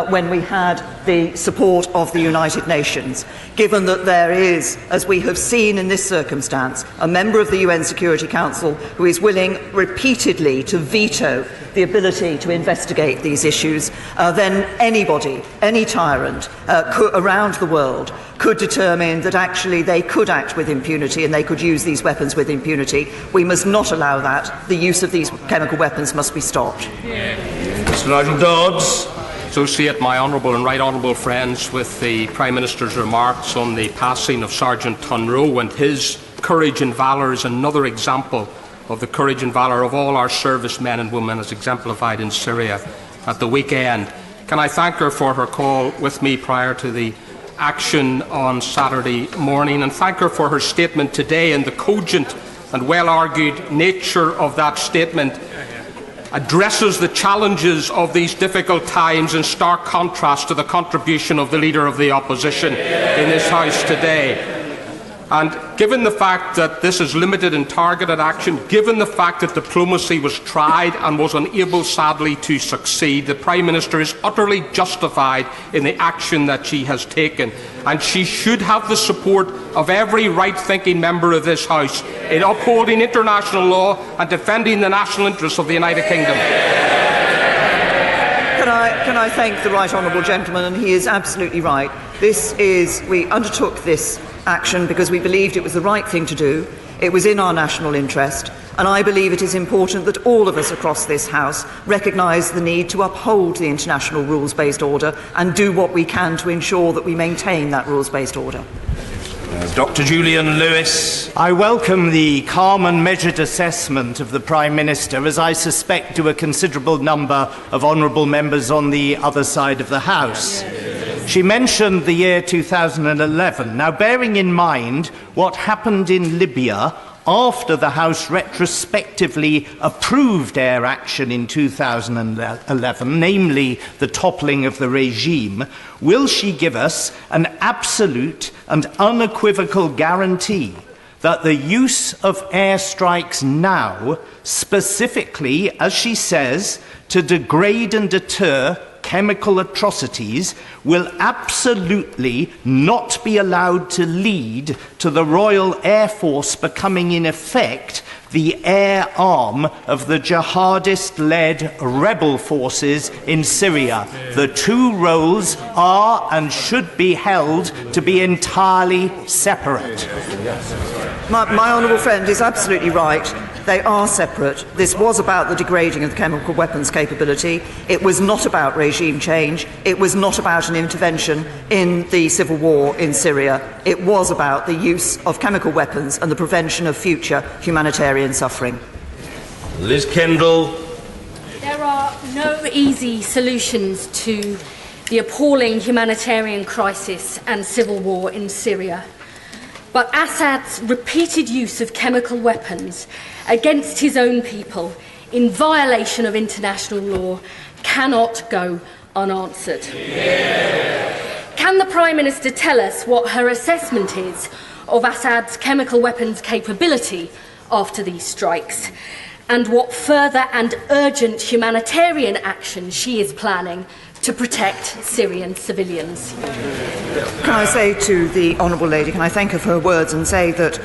when we had the support of the United Nations, given that there is, as we have seen in this circumstance, a member of the UN Security Council who is willing repeatedly to veto the ability to investigate these issues, then anybody, any tyrant around the world could determine that actually they could act with impunity and they could use these weapons with impunity. We must not allow that. The use of these chemical weapons must be stopped. Mr. Nigel Dodds. Associate my honourable and right honourable friends with the Prime Minister's remarks on the passing of Sergeant Tunro and his courage and valour is another example of the courage and valour of all our servicemen and women as exemplified in Syria at the weekend. Can I thank her for her call with me prior to the action on Saturday morning, and thank her for her statement today, and the cogent and well-argued nature of that statement addresses the challenges of these difficult times in stark contrast to the contribution of the Leader of the Opposition in this House today. And given the fact that this is limited and targeted action, given the fact that diplomacy was tried and was unable, sadly, to succeed, the Prime Minister is utterly justified in the action that she has taken. And she should have the support of every right-thinking member of this House in upholding international law and defending the national interests of the United Kingdom. Can I thank the right honourable gentleman, and he is absolutely right. We undertook this action because we believed it was the right thing to do. It was in our national interest, and I believe it is important that all of us across this House recognise the need to uphold the international rules-based order and do what we can to ensure that we maintain that rules-based order. Dr. Julian Lewis. I welcome the calm and measured assessment of the Prime Minister, as I suspect do a considerable number of honourable members on the other side of the House. She mentioned the year 2011. Now, bearing in mind what happened in Libya after the House retrospectively approved air action in 2011, namely the toppling of the regime, will she give us an absolute and unequivocal guarantee that the use of airstrikes now, specifically, as she says, to degrade and deter chemical atrocities, will absolutely not be allowed to lead to the Royal Air Force becoming, in effect, the air arm of the jihadist-led rebel forces in Syria? The two roles are and should be held to be entirely separate. My honourable friend is absolutely right. They are separate. This was about the degrading of the chemical weapons capability. It was not about regime change. It was not about an intervention in the civil war in Syria. It was about the use of chemical weapons and the prevention of future humanitarian suffering. Liz Kendall. There are no easy solutions to the appalling humanitarian crisis and civil war in Syria. But Assad's repeated use of chemical weapons against his own people in violation of international law cannot go unanswered. Can the Prime Minister tell us what her assessment is of Assad's chemical weapons capability after these strikes, and what further and urgent humanitarian action she is planning to protect Syrian civilians? Can I say to the honourable lady, can I thank her for her words and say that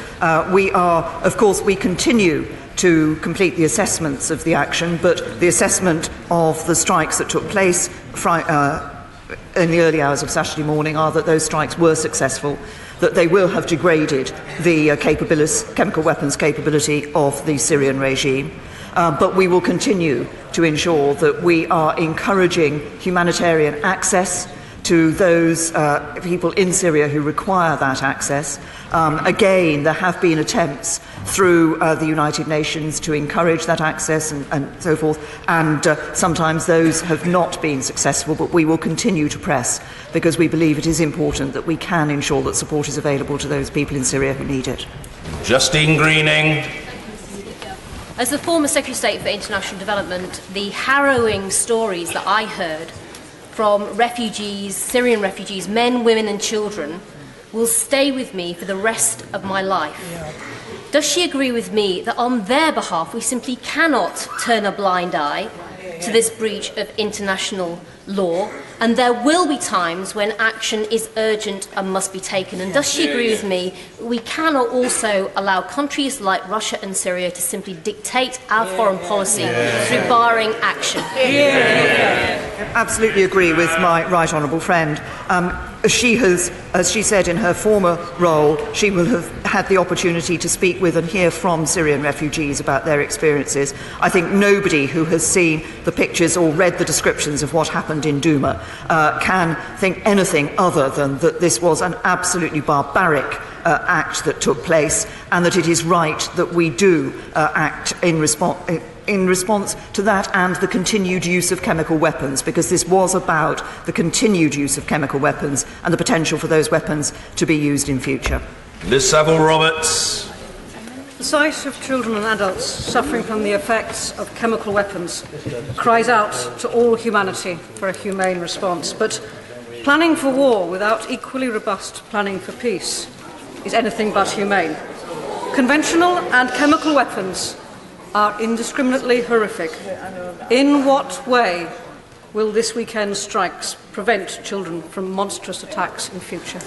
we continue to complete the assessments of the action, but the assessment of the strikes that took place in the early hours of Saturday morning are that those strikes were successful, that they will have degraded the chemical weapons capability of the Syrian regime. But we will continue to ensure that we are encouraging humanitarian access to those people in Syria who require that access. Again, there have been attempts through the United Nations to encourage that access and so forth, and sometimes those have not been successful, but we will continue to press because we believe it is important that we can ensure that support is available to those people in Syria who need it. Justine Greening. As the former Secretary of State for International Development, the harrowing stories that I heard from refugees, Syrian refugees, men, women and children, will stay with me for the rest of my life. Does she agree with me that on their behalf we simply cannot turn a blind eye to this breach of international law, and there will be times when action is urgent and must be taken? And does she agree with me we cannot also allow countries like Russia and Syria to simply dictate our foreign policy through barring action? Absolutely agree with my right honourable friend. She has, as she said in her former role, she will have had the opportunity to speak with and hear from Syrian refugees about their experiences. I think nobody who has seen the pictures or read the descriptions of what happened in Douma can think anything other than that this was an absolutely barbaric act that took place, and that it is right that we do act in response to that and the continued use of chemical weapons, because this was about the continued use of chemical weapons and the potential for those weapons to be used in future. Liz Saville-Roberts. The sight of children and adults suffering from the effects of chemical weapons cries out to all humanity for a humane response. But planning for war without equally robust planning for peace is anything but humane. Conventional and chemical weapons are indiscriminately horrific. In what way will this weekend's strikes prevent children from monstrous attacks in future?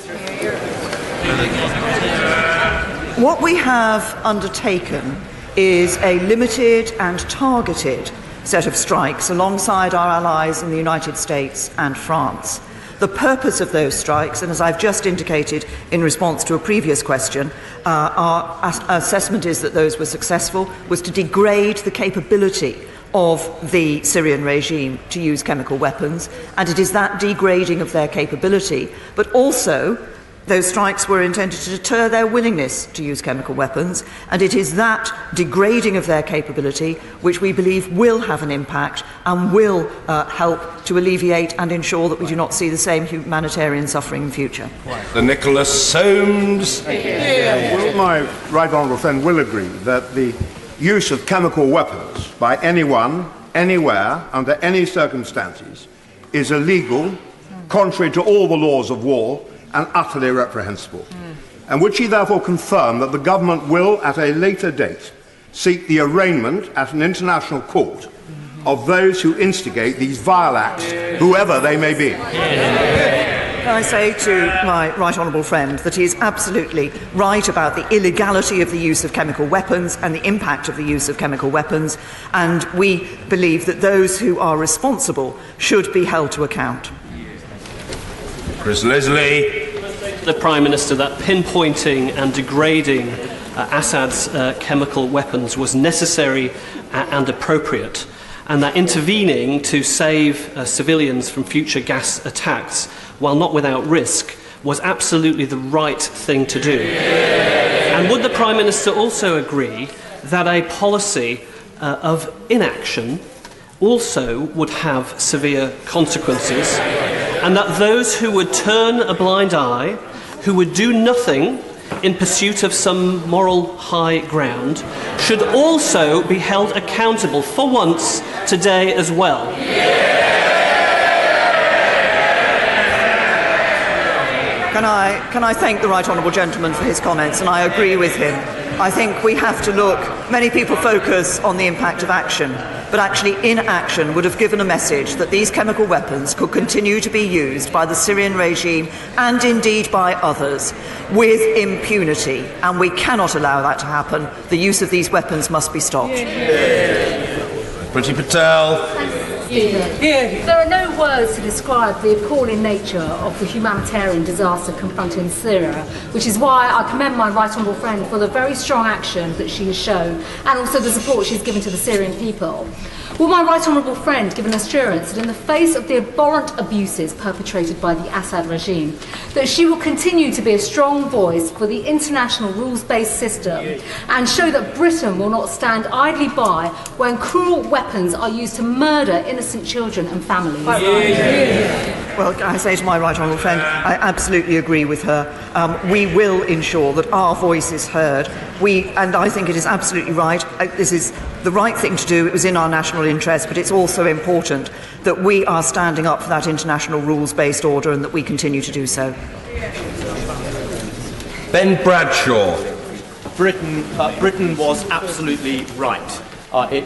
What we have undertaken is a limited and targeted set of strikes alongside our allies in the United States and France. The purpose of those strikes, and as I've just indicated in response to a previous question, our assessment is that those were successful, was to degrade the capability of the Syrian regime to use chemical weapons, and it is that degrading of their capability, but also those strikes were intended to deter their willingness to use chemical weapons, and it is that degrading of their capability which we believe will have an impact and will help to alleviate and ensure that we do not see the same humanitarian suffering in future. The Nicholas Soames. Well, my right honourable friend will agree that the use of chemical weapons by anyone, anywhere, under any circumstances, is illegal, contrary to all the laws of war, and utterly reprehensible. And would she therefore confirm that the government will, at a later date, seek the arraignment at an international court of those who instigate these vile acts, whoever they may be? Can I say to my right honourable friend that he is absolutely right about the illegality of the use of chemical weapons and the impact of the use of chemical weapons, and we believe that those who are responsible should be held to account. Chris Leslie. The Prime Minister that pinpointing and degrading Assad's chemical weapons was necessary and appropriate, and that intervening to save civilians from future gas attacks, while not without risk, was absolutely the right thing to do. And would the Prime Minister also agree that a policy of inaction also would have severe consequences, and that those who would turn a blind eye, who would do nothing in pursuit of some moral high ground, should also be held accountable for once today as well? Can I thank the right honourable gentleman for his comments, and I agree with him. I think we have to look, many people focus on the impact of action, but actually inaction would have given a message that these chemical weapons could continue to be used by the Syrian regime and indeed by others with impunity, and we cannot allow that to happen. The use of these weapons must be stopped. Priti Patel. There are no words to describe the appalling nature of the humanitarian disaster confronting Syria, which is why I commend my right honourable friend for the very strong action that she has shown and also the support she's given to the Syrian people. Will my right honourable friend give an assurance that in the face of the abhorrent abuses perpetrated by the Assad regime, that she will continue to be a strong voice for the international rules-based system and show that Britain will not stand idly by when cruel weapons are used to murder innocent children and families? Well, can I say to my right honourable friend, I absolutely agree with her. We will ensure that our voice is heard. And I think it is absolutely right. This is the right thing to do. It was in our national interest, but it's also important that we are standing up for that international rules-based order and that we continue to do so. Ben Bradshaw. Britain was absolutely right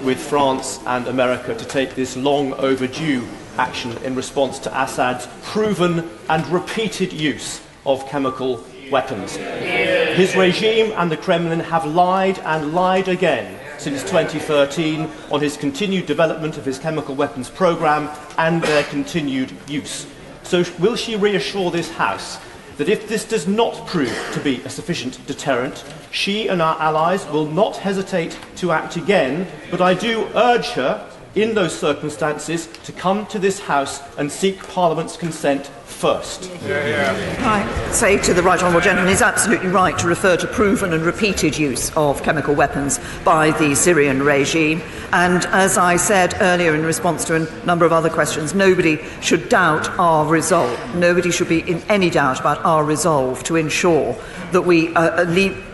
with France and America to take this long overdue action in response to Assad's proven and repeated use of chemical weapons. His regime and the Kremlin have lied and lied again since 2013 on his continued development of his chemical weapons programme and their continued use. So will she reassure this House that if this does not prove to be a sufficient deterrent, she and our allies will not hesitate to act again, but I do urge her in those circumstances, to come to this House and seek Parliament's consent first. I say to the right honourable gentleman, he's absolutely right to refer to proven and repeated use of chemical weapons by the Syrian regime. And as I said earlier in response to a number of other questions, nobody should doubt our resolve. Nobody should be in any doubt about our resolve to ensure that we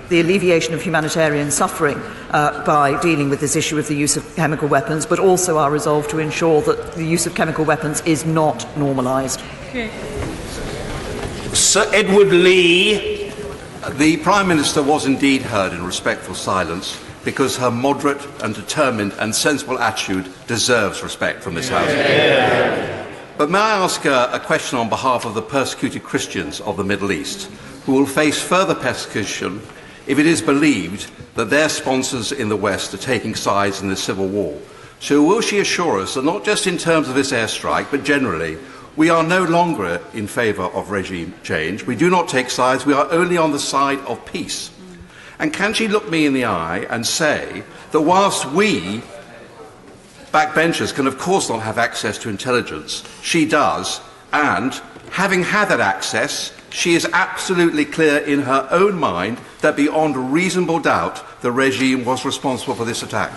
the alleviation of humanitarian suffering by dealing with this issue of the use of chemical weapons, but also our resolve to ensure that the use of chemical weapons is not normalised. Sir Edward Lee. The Prime Minister was indeed heard in respectful silence because her moderate and determined and sensible attitude deserves respect from this House. But may I ask a question on behalf of the persecuted Christians of the Middle East, who will face further persecution if it is believed that their sponsors in the West are taking sides in this civil war? So will she assure us that not just in terms of this airstrike, but generally, we are no longer in favour of regime change. We do not take sides. We are only on the side of peace. And can she look me in the eye and say that whilst we, backbenchers, can of course not have access to intelligence, she does, and having had that access, she is absolutely clear in her own mind that beyond reasonable doubt the regime was responsible for this attack?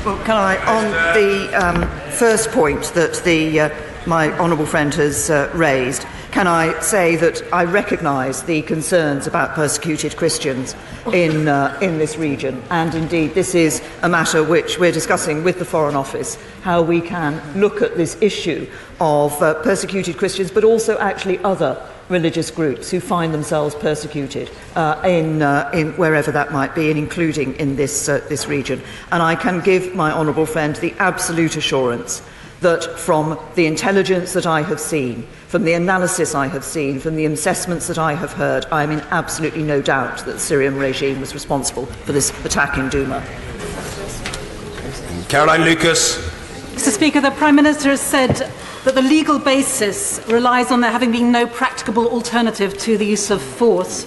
Well, can I, on the first point that my honourable friend has raised, can I say that I recognise the concerns about persecuted Christians in this region, and indeed this is a matter which we're discussing with the Foreign Office, how we can look at this issue of persecuted Christians, but also actually other religious groups who find themselves persecuted in wherever that might be, and including in this region. And I can give my honourable friend the absolute assurance that from the intelligence that I have seen, from the analysis I have seen, from the assessments that I have heard, I am in absolutely no doubt that the Syrian regime was responsible for this attack in Douma. Caroline Lucas. Mr. Speaker, the Prime Minister has said that the legal basis relies on there having been no practicable alternative to the use of force.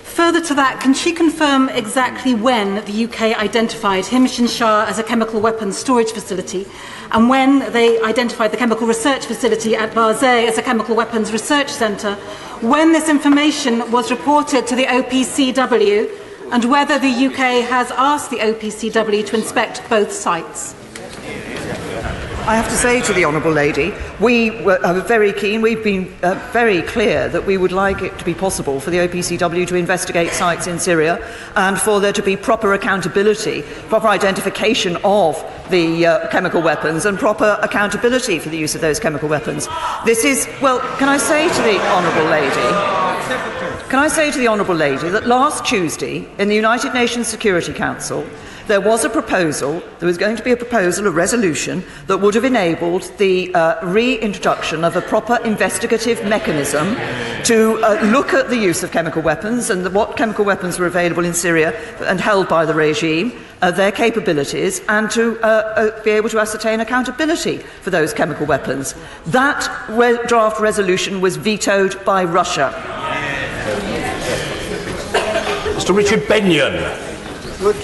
Further to that, can she confirm exactly when the UK identified Himshin Shah as a chemical weapons storage facility, and when they identified the chemical research facility at Barzeh as a chemical weapons research centre, when this information was reported to the OPCW, and whether the UK has asked the OPCW to inspect both sites? I have to say to the Honourable Lady, we are very keen, we've been very clear that we would like it to be possible for the OPCW to investigate sites in Syria and for there to be proper accountability, proper identification of the chemical weapons and proper accountability for the use of those chemical weapons. This is, well, can I say to the Honourable Lady that last Tuesday in the United Nations Security Council there was a proposal, there was going to be a proposal, a resolution, that would have enabled the reintroduction of a proper investigative mechanism to look at the use of chemical weapons and what chemical weapons were available in Syria and held by the regime, their capabilities, and to be able to ascertain accountability for those chemical weapons. That draft resolution was vetoed by Russia. Mr. Richard Benyon. Would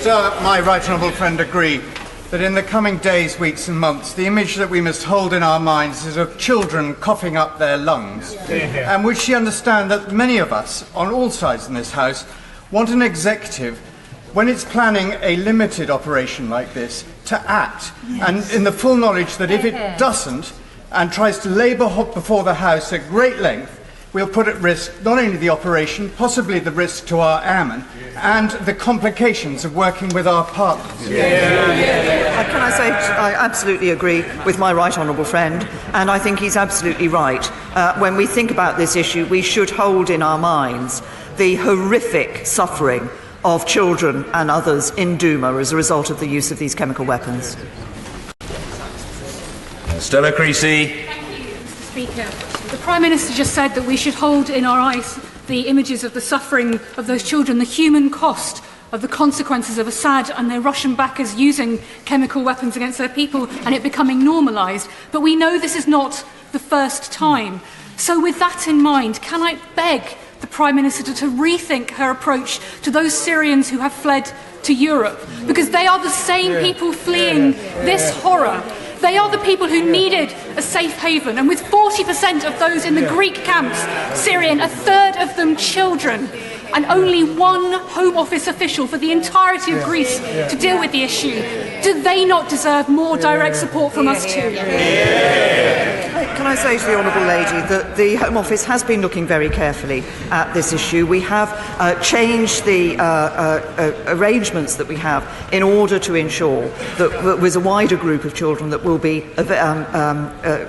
my right honourable friend agree that in the coming days, weeks and months, the image that we must hold in our minds is of children coughing up their lungs? And would she understand that many of us, on all sides in this House, want an executive, when it's planning a limited operation like this, to act, and in the full knowledge that if it doesn't, and tries to labour before the House at great length, we'll put at risk not only the operation, possibly the risk to our airmen, and the complications of working with our partners. Can I say, I absolutely agree with my right honourable friend, and I think he's absolutely right. When we think about this issue, we should hold in our minds the horrific suffering of children and others in Douma as a result of the use of these chemical weapons. Stella Creasy. Thank you, Mr. Speaker. The Prime Minister just said that we should hold in our eyes the images of the suffering of those children, the human cost of the consequences of Assad and their Russian backers using chemical weapons against their people and it becoming normalised. But we know this is not the first time. So with that in mind, can I beg the Prime Minister to rethink her approach to those Syrians who have fled to Europe, because they are the same people fleeing this horror. They are the people who needed a safe haven, and with 40% of those in the Greek camps Syrian, a third of them children, and only one Home Office official for the entirety of Greece to deal with the issue, do they not deserve more direct support from us too? Can I say to the Honourable Lady that the Home Office has been looking very carefully at this issue. We have changed the arrangements that we have in order to ensure that there's a wider group of children that will be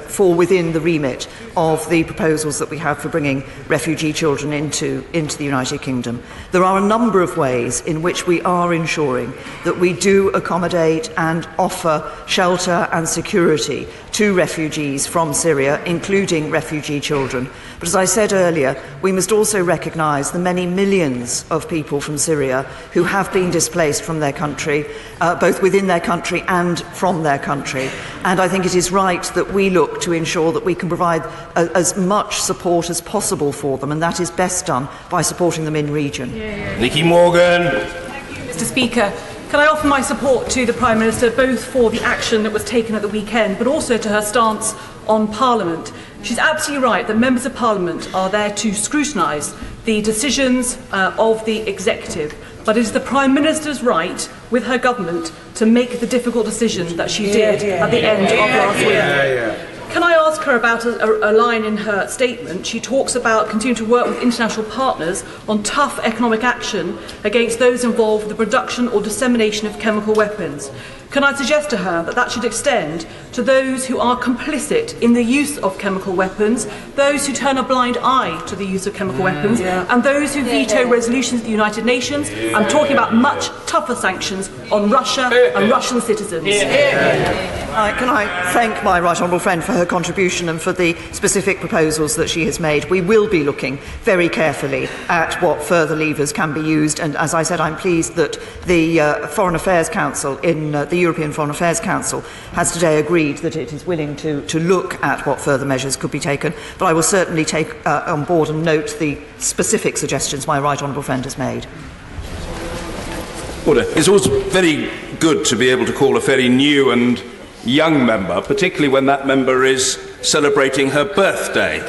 fall within the remit of the proposals that we have for bringing refugee children into the United Kingdom. There are a number of ways in which we are ensuring that we do accommodate and offer shelter and security to refugees from Syria, including refugee children. But as I said earlier, we must also recognise the many millions of people from Syria who have been displaced from their country, both within their country and from their country. And I think it is right that we look to ensure that we can provide as much support as possible for them, and that is best done by supporting them in region. Nicky Morgan. Mr. Speaker, can I offer my support to the Prime Minister both for the action that was taken at the weekend, but also to her stance on Parliament. She's absolutely right that members of Parliament are there to scrutinise the decisions of the executive, but it is the Prime Minister's right with her government to make the difficult decision that she did at the end of last week. Can I ask her about a line in her statement? She talks about continuing to work with international partners on tough economic action against those involved with the production or dissemination of chemical weapons. Can I suggest to her that that should extend to those who are complicit in the use of chemical weapons, those who turn a blind eye to the use of chemical weapons, and those who veto resolutions of the United Nations? I'm talking about much tougher sanctions on Russia and Russian citizens. Can I thank my right honourable friend for her contribution and for the specific proposals that she has made. We will be looking very carefully at what further levers can be used, and as I said, I'm pleased that the Foreign Affairs Council in the European Foreign Affairs Council has today agreed that it is willing to look at what further measures could be taken, but I will certainly take on board and note the specific suggestions my right honourable friend has made. Order. It's always very good to be able to call a fairly new and young member, particularly when that member is celebrating her birthday.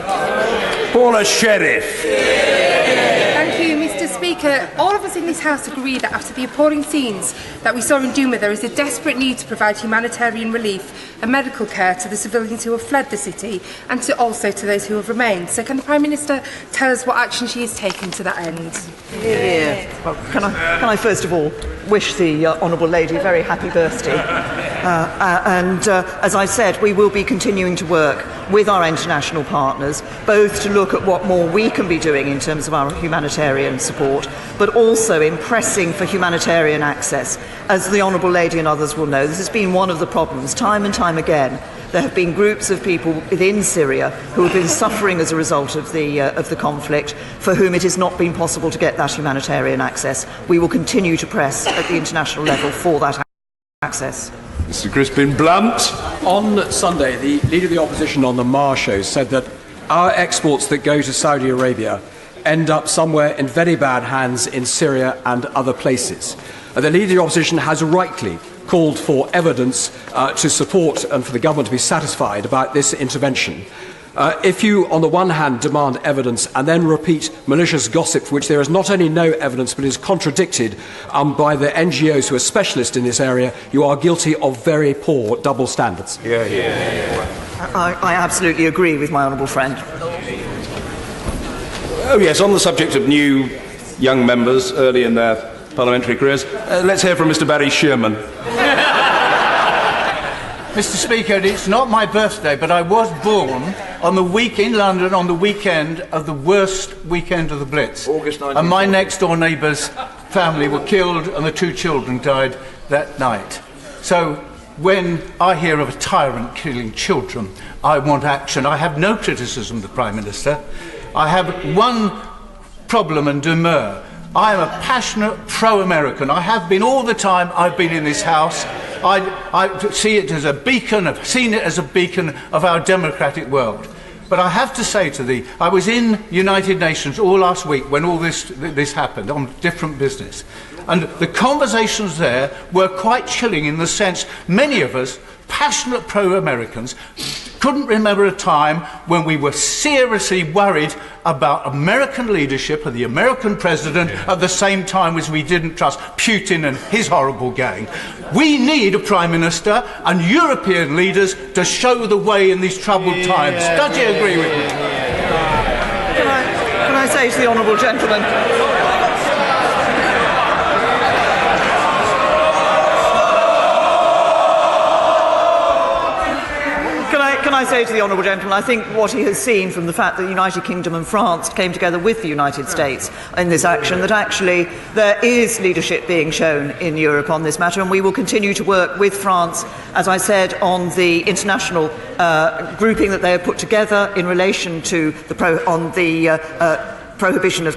Paula Sheriff. Thank you, Mr. Speaker. All of us in this House agree that after the appalling scenes that we saw in Douma, there is a desperate need to provide humanitarian relief and medical care to the civilians who have fled the city and also to those who have remained. So can the Prime Minister tell us what action she has taken to that end? Well, can I first of all wish the Honourable Lady a very happy birthday. As I said, we will be continuing to work with our international partners, both to look at what more we can be doing in terms of our humanitarian support, but also in pressing for humanitarian access. As the Honourable Lady and others will know, this has been one of the problems. Time and time again, there have been groups of people within Syria who have been suffering as a result of the conflict, for whom it has not been possible to get that humanitarian access. We will continue to press at the international level for that access. Mr. Crispin Blunt. On Sunday, the Leader of the Opposition on the Mar show said that our exports that go to Saudi Arabia end up somewhere in very bad hands in Syria and other places. The Leader of the Opposition has rightly called for evidence to support and for the government to be satisfied about this intervention. If you, on the one hand, demand evidence and then repeat malicious gossip for which there is not only no evidence but is contradicted by the NGOs who are specialists in this area, you are guilty of very poor double standards. I absolutely agree with my honourable friend. Oh yes, on the subject of new young members early in their parliamentary careers, let's hear from Mr. Barry Shearman. Mr. Speaker, it's not my birthday, but I was born on the week in London on the weekend of the worst weekend of the Blitz. August 19th. And my next-door neighbour's family were killed and the 2 children died that night. So when I hear of a tyrant killing children, I want action. I have no criticism of the Prime Minister. I have one problem and demur. I am a passionate pro-American. I have been all the time I've been in this House. I see it as a beacon, I've seen it as a beacon of our democratic world. But I have to say to thee, I was in United Nations all last week when all this happened on different business. And the conversations there were quite chilling in the sense many of us, passionate pro-Americans, couldn't remember a time when we were seriously worried about American leadership and the American president at the same time as we didn't trust Putin and his horrible gang. We need a Prime Minister and European leaders to show the way in these troubled times. Don't you agree with me? Can I say to the honourable gentleman... Can I say to the honourable gentleman, I think what he has seen from the fact that the United Kingdom and France came together with the United States in this action, that actually there is leadership being shown in Europe on this matter, and we will continue to work with France, as I said, on the international grouping that they have put together in relation to the prohibition of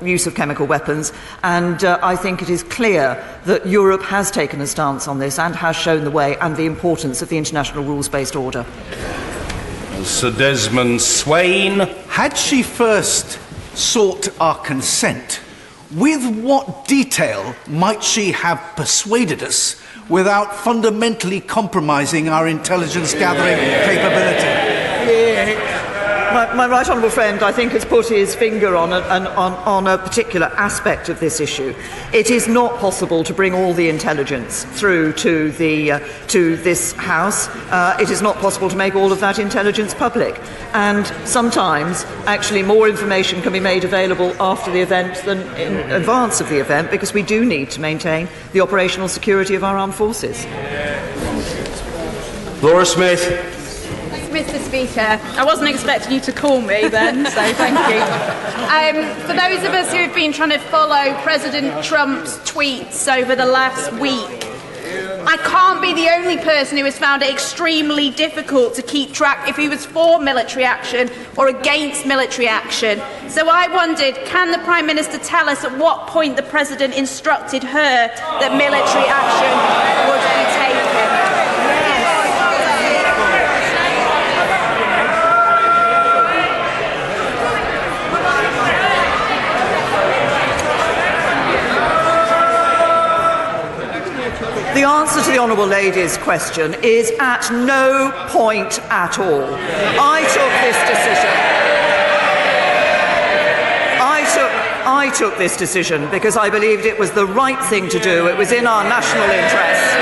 use of chemical weapons, and I think it is clear that Europe has taken a stance on this and has shown the way and the importance of the international rules-based order. Sir Desmond Swain. Had she first sought our consent, with what detail might she have persuaded us without fundamentally compromising our intelligence gathering capability? My right honourable friend, I think, has put his finger on a particular aspect of this issue. It is not possible to bring all the intelligence through to this House. It is not possible to make all of that intelligence public. And sometimes, actually, more information can be made available after the event than in advance of the event, because we do need to maintain the operational security of our armed forces. Laura Smith. Mr. Speaker, I wasn't expecting you to call me then, so thank you. For those of us who have been trying to follow President Trump's tweets over the last week, I can't be the only person who has found it extremely difficult to keep track if he was for military action or against military action. So I wondered, can the Prime Minister tell us at what point the President instructed her that military action would be taken? The answer to the honourable lady's question is at no point at all. I took this decision because I believed it was the right thing to do. It was in our national interest.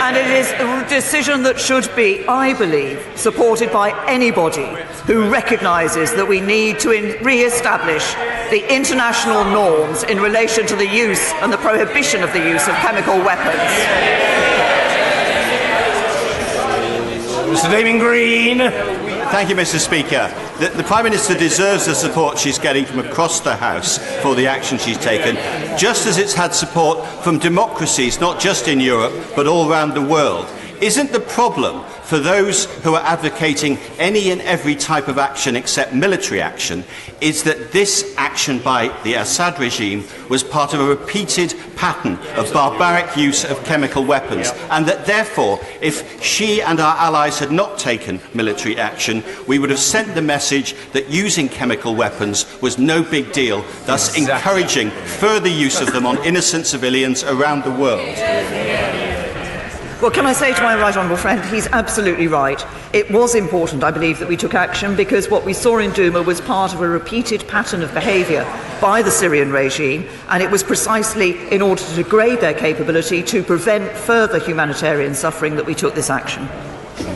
And it is a decision that should be, I believe, supported by anybody who recognises that we need to re-establish the international norms in relation to the use and the prohibition of the use of chemical weapons. Mr. Damien Green. Thank you, Mr. Speaker. The Prime Minister deserves the support she's getting from across the House for the action she's taken, just as it's had support from democracies, not just in Europe, but all around the world. Isn't the problem for those who are advocating any and every type of action except military action is that this action by the Assad regime was part of a repeated pattern of barbaric use of chemical weapons, and that therefore, if she and our allies had not taken military action, we would have sent the message that using chemical weapons was no big deal, thus encouraging further use of them on innocent civilians around the world. Well, can I say to my right honourable friend, he's absolutely right. It was important, I believe, that we took action because what we saw in Douma was part of a repeated pattern of behaviour by the Syrian regime, and it was precisely in order to degrade their capability to prevent further humanitarian suffering that we took this action.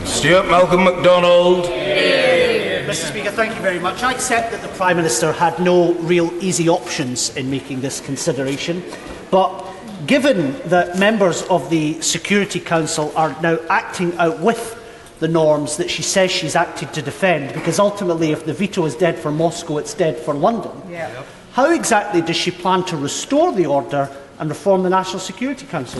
Stuart Malcolm MacDonald. Mr. Speaker, thank you very much. I accept that the Prime Minister had no real easy options in making this consideration, but given that members of the Security Council are now acting out with the norms that she says she's acted to defend, because ultimately if the veto is dead for Moscow, it's dead for London, how exactly does she plan to restore the order and reform the National Security Council?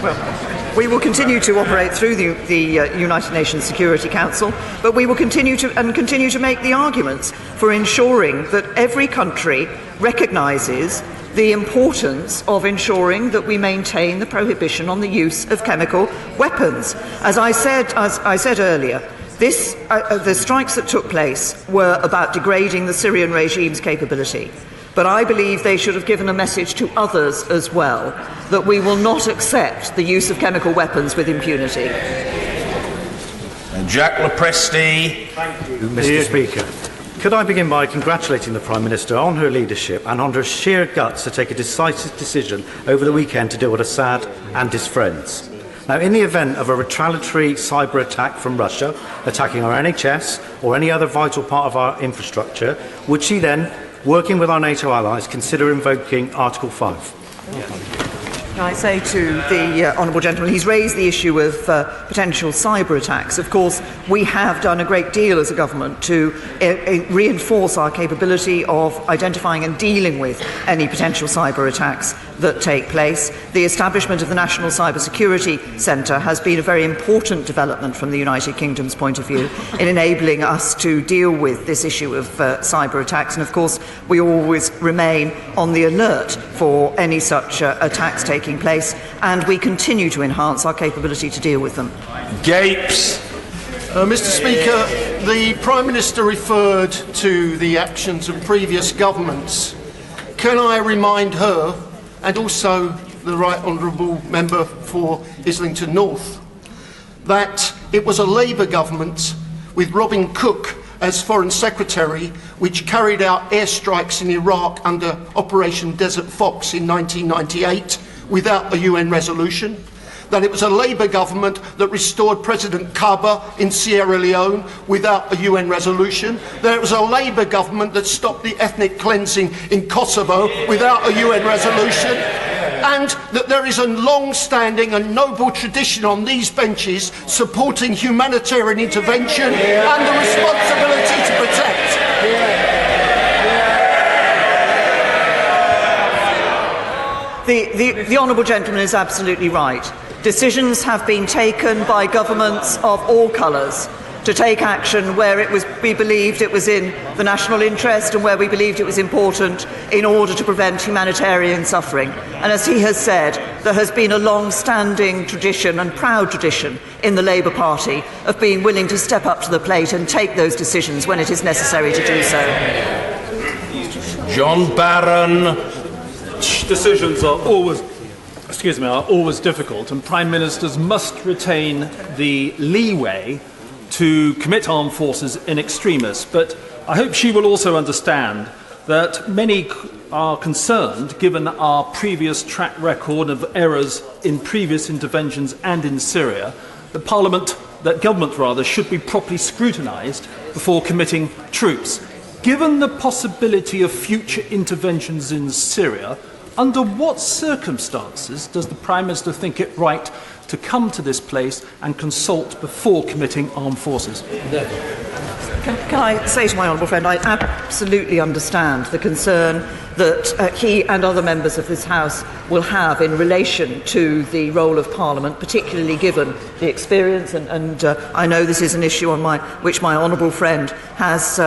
Well, we will continue to operate through the United Nations Security Council, but we will continue to make the arguments for ensuring that every country recognises the importance of ensuring that we maintain the prohibition on the use of chemical weapons. As I said earlier, The strikes that took place were about degrading the Syrian regime's capability. But I believe they should have given a message to others as well, that we will not accept the use of chemical weapons with impunity. Jack Lepresti. Thank you, Mr. Speaker. Could I begin by congratulating the Prime Minister on her leadership and on her sheer guts to take a decisive decision over the weekend to deal with Assad and his friends. Now, in the event of a retaliatory cyber attack from Russia, attacking our NHS or any other vital part of our infrastructure, would she then, working with our NATO allies, consider invoking Article 5? Can I say to the honourable gentleman, he's raised the issue of potential cyber attacks. Of course, we have done a great deal as a government to reinforce our capability of identifying and dealing with any potential cyber attacks that take place. The establishment of the National Cyber Security Centre has been a very important development from the United Kingdom's point of view in enabling us to deal with this issue of cyber attacks. And of course, we always remain on the alert for any such attacks taking place, and we continue to enhance our capability to deal with them. Gapes. Mr. Speaker, the Prime Minister referred to the actions of previous governments. Can I remind her, and also the Right Honourable Member for Islington North, that it was a Labour government with Robin Cook as Foreign Secretary which carried out airstrikes in Iraq under Operation Desert Fox in 1998 without a UN resolution, that it was a Labour government that restored President Kaba in Sierra Leone without a UN resolution, that it was a Labour government that stopped the ethnic cleansing in Kosovo without a UN resolution, and that there is a long-standing and noble tradition on these benches supporting humanitarian intervention and the responsibility to protect. The honourable gentleman is absolutely right. Decisions have been taken by governments of all colours to take action where we believed it was in the national interest and where we believed it was important in order to prevent humanitarian suffering. And as he has said, there has been a long-standing tradition and proud tradition in the Labour Party of being willing to step up to the plate and take those decisions when it is necessary to do so. John Barron. Decisions are always difficult, and Prime Ministers must retain the leeway to commit armed forces in extremis. But I hope she will also understand that many are concerned, given our previous track record of errors in previous interventions and in Syria, that government should be properly scrutinised before committing troops. Given the possibility of future interventions in Syria, under what circumstances does the Prime Minister think it right to come to this place and consult before committing armed forces? Can I say to my honourable friend, I absolutely understand the concern that he and other members of this House will have in relation to the role of Parliament, particularly given the experience, and I know this is an issue on which my honourable friend has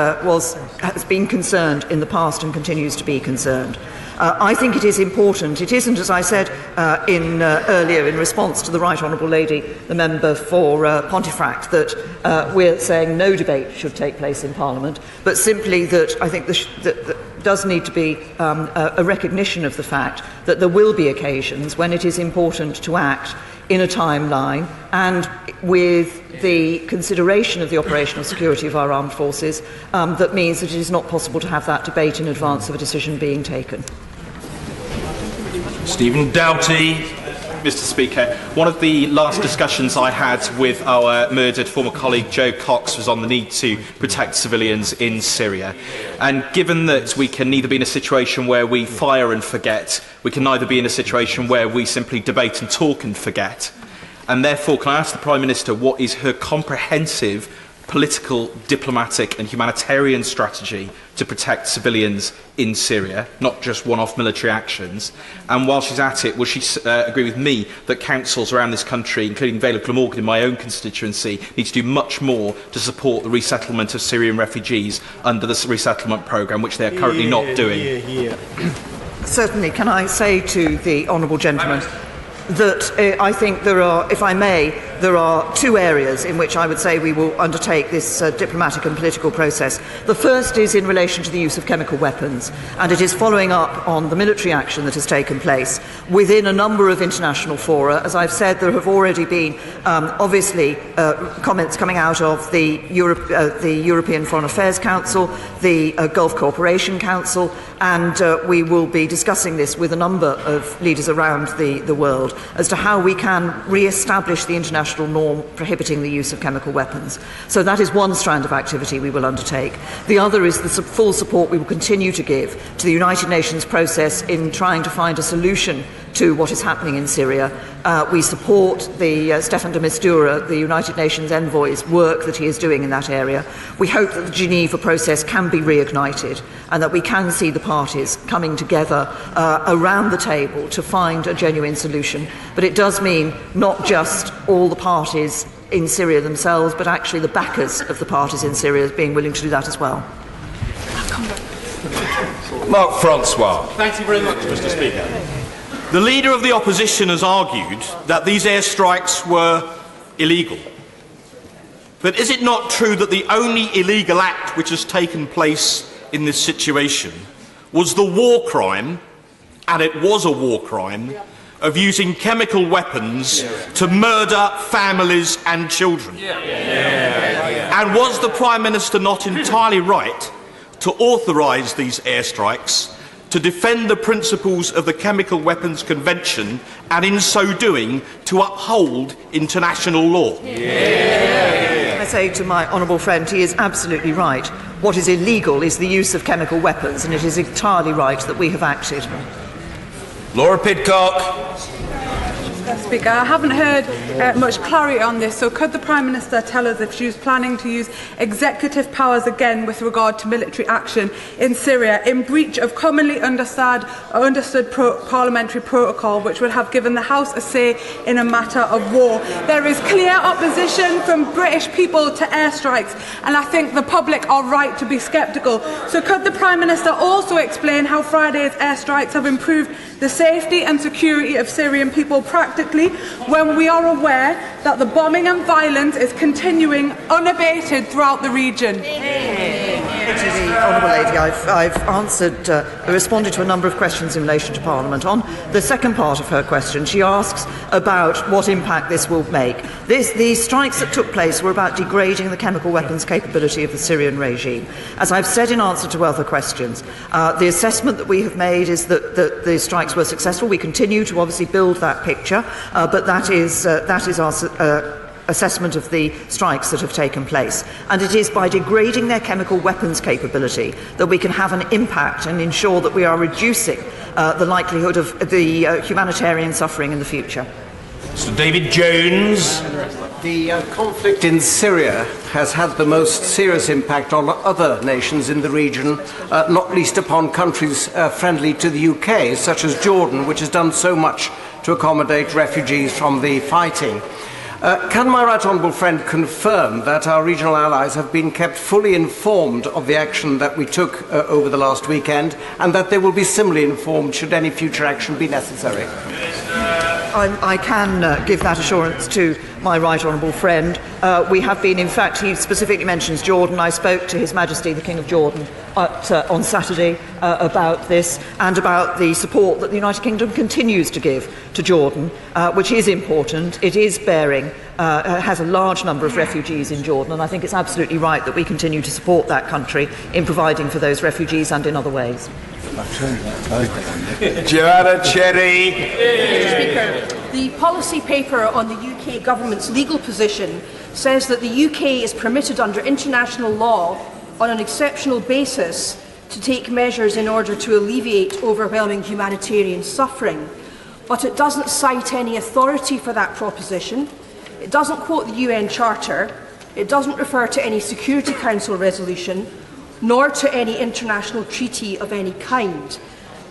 been concerned in the past and continues to be concerned. I think it is important. It isn't, as I said earlier in response to the Right Honourable Lady, the member for Pontefract, that we're saying no debate should take place in Parliament, but simply that I think that does need to be a recognition of the fact that there will be occasions when it is important to act in a timeline and with the consideration of the operational security of our armed forces that means that it is not possible to have that debate in advance of a decision being taken. Stephen Doughty. Mr. Speaker, one of the last discussions I had with our murdered former colleague Joe Cox was on the need to protect civilians in Syria. And given that we can neither be in a situation where we fire and forget, we can neither be in a situation where we simply debate and talk and forget. And therefore, can I ask the Prime Minister what is her comprehensive political, diplomatic and humanitarian strategy to protect civilians in Syria, not just one-off military actions? And while she's at it, will she agree with me that councils around this country, including Vale of Glamorgan in my own constituency, need to do much more to support the resettlement of Syrian refugees under the resettlement programme, which they are currently not doing? Certainly. Can I say to the honourable gentleman that I think there are, if I may, there are two areas in which I would say we will undertake this diplomatic and political process. The first is in relation to the use of chemical weapons, and it is following up on the military action that has taken place within a number of international fora. As I've said, there have already been obviously comments coming out of the European Foreign Affairs Council, the Gulf Cooperation Council, and we will be discussing this with a number of leaders around the world as to how we can re-establish the international norm prohibiting the use of chemical weapons. So that is one strand of activity we will undertake. The other is the full support we will continue to give to the United Nations process in trying to find a solution to what is happening in Syria. We support the Stefan de Mistura, the United Nations envoy's work that he is doing in that area. We hope that the Geneva process can be reignited and that we can see the parties coming together around the table to find a genuine solution. But it does mean not just all the parties in Syria themselves, but actually the backers of the parties in Syria being willing to do that as well. Mark Francois. Thank you very much, Mr. Speaker. The Leader of the Opposition has argued that these airstrikes were illegal. But is it not true that the only illegal act which has taken place in this situation was the war crime, and it was a war crime, of using chemical weapons to murder families and children? And was the Prime Minister not entirely right to authorise these airstrikes to defend the principles of the Chemical Weapons Convention and in so doing to uphold international law? I say to my honourable friend, he is absolutely right. What is illegal is the use of chemical weapons, and it is entirely right that we have acted. Laura Pidcock. Mr. Speaker, I haven't heard much clarity on this, so could the Prime Minister tell us if she was planning to use executive powers again with regard to military action in Syria in breach of commonly understood parliamentary protocol, which would have given the House a say in a matter of war? There is clear opposition from British people to airstrikes, and I think the public are right to be sceptical. So could the Prime Minister also explain how Friday's airstrikes have improved the safety and security of Syrian people practically, when we are aware that the bombing and violence is continuing unabated throughout the region? The Honourable Lady, I've answered, responded to a number of questions in relation to Parliament. On the second part of her question, she asks about what impact this will make. The strikes that took place were about degrading the chemical weapons capability of the Syrian regime. As I've said in answer to other questions, the assessment that we have made is that the strikes were successful. We continue to obviously build that picture, but that is our assessment of the strikes that have taken place. And it is by degrading their chemical weapons capability that we can have an impact and ensure that we are reducing the likelihood of the humanitarian suffering in the future. Mr. David Jones. The conflict in Syria has had the most serious impact on other nations in the region, not least upon countries friendly to the UK, such as Jordan, which has done so much to accommodate refugees from the fighting. Can my right honourable friend confirm that our regional allies have been kept fully informed of the action that we took over the last weekend, and that they will be similarly informed should any future action be necessary? I can give that assurance to my right honourable friend. We have been, in fact, he specifically mentions Jordan. I spoke to His Majesty the King of Jordan on Saturday about this and about the support that the United Kingdom continues to give to Jordan, which is important. It is has a large number of refugees in Jordan, and I think it's absolutely right that we continue to support that country in providing for those refugees and in other ways. Joanna Cherry. Mr. Speaker, the policy paper on the UK government's legal position says that the UK is permitted under international law on an exceptional basis to take measures in order to alleviate overwhelming humanitarian suffering. But it doesn't cite any authority for that proposition. It doesn't quote the UN Charter. It doesn't refer to any Security Council resolution, nor to any international treaty of any kind.